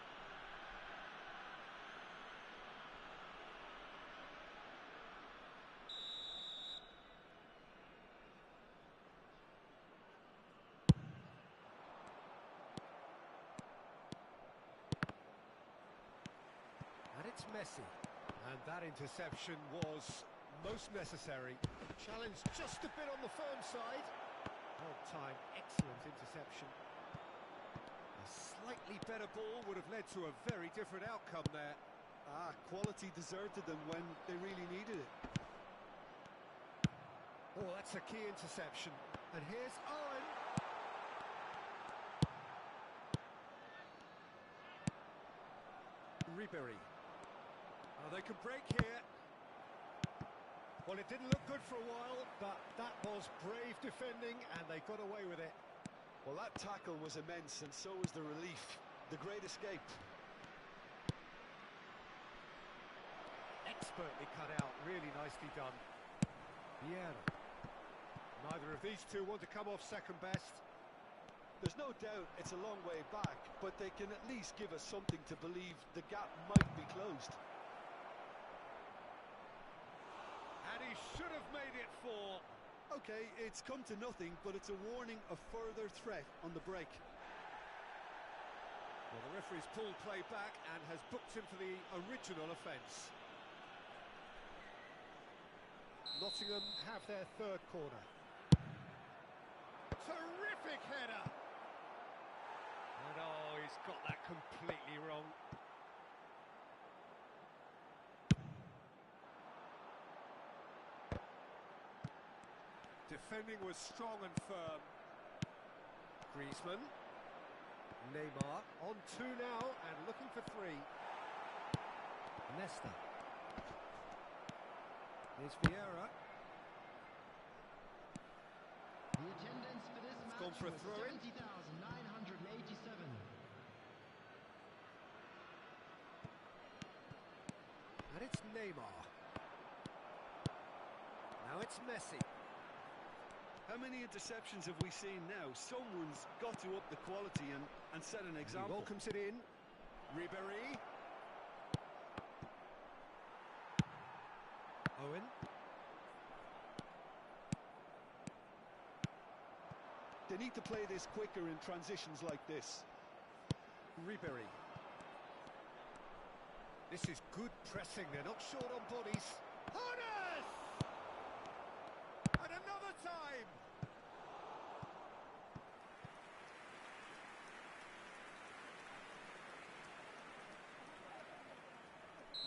And it's Messi. And that interception was most necessary. Challenge just a bit on the firm side. Well timed, excellent interception. A slightly better ball would have led to a very different outcome there. Quality deserted them when they really needed it. Oh, that's a key interception. And here's Owen. Ribery. Oh, they can break here. Well, it didn't look good for a while, but that was brave defending, and they got away with it. Well, that tackle was immense, and so was the relief. The great escape. Expertly cut out, really nicely done. Vieira. Neither of these two want to come off second best. There's no doubt it's a long way back, but they can at least give us something to believe the gap might be closed. And he should have made it 4. Okay, it's come to nothing, but it's a warning of further threat on the break. Well, the referee's pulled play back and has booked him for the original offence. Nottingham have their third corner. Terrific header! And oh, he's got that completely wrong. Defending was strong and firm. Griezmann. Neymar on 2 now and looking for 3. Nesta. Here's Vieira. The attendance for this match gone for a was throw-in. 70,987. And it's Neymar. Now it's Messi. How many interceptions have we seen now? Someone's got to up the quality and set an He example. welcomes it in. Ribéry. Owen. They need to play this quicker in transitions like this. Ribéry. This is good pressing. They're not short on bodies. Honest! And another time!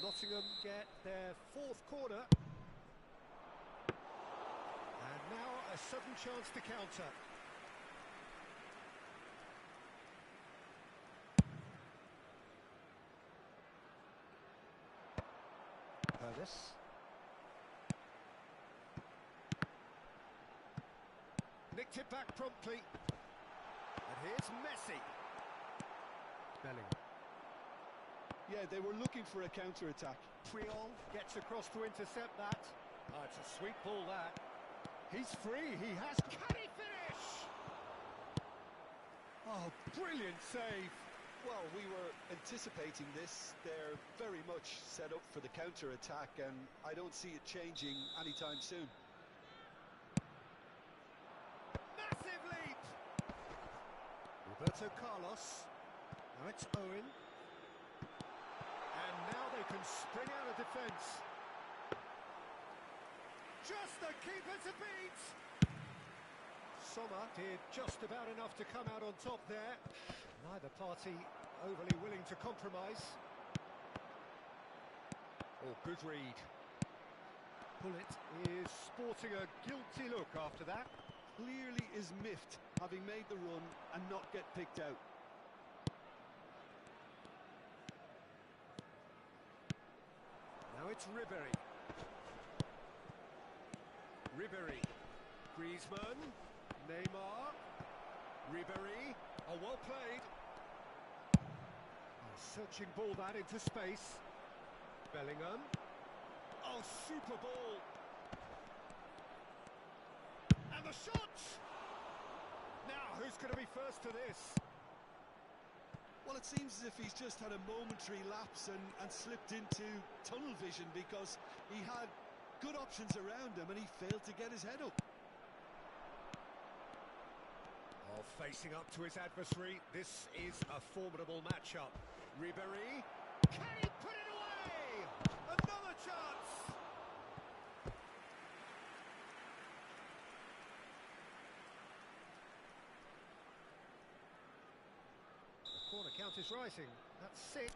Nottingham get their fourth corner. And now a sudden chance to counter. This. Nicked it back promptly. And here's Messi. Bellingham. Yeah, they were looking for a counter-attack. Triol gets across to intercept that. Oh, it's a sweet ball, that. He's free, he has... Can he finish? Oh, brilliant save. Well, we were anticipating this. They're very much set up for the counter-attack, and I don't see it changing anytime soon. Massive leap! Roberto Carlos. Now it's Owen. And now they can spring out of defence. Just the keeper to beat! Sommer did just about enough to come out on top there. Neither party overly willing to compromise. Oh, good read. Pullet is sporting a guilty look after that. Clearly is miffed, having made the run and not get picked out. Now it's Ribéry. Ribéry. Griezmann. Neymar. Ribéry. Oh, well played. Oh, searching ball that into space. Bellingham. Oh, super ball. And the shot! Now, who's going to be first to this? Well, it seems as if he's just had a momentary lapse and slipped into tunnel vision, because he had good options around him and he failed to get his head up. Oh, facing up to his adversary, this is a formidable matchup. Ribéry, can he put it away? Another chance! The corner count is rising. That's 6.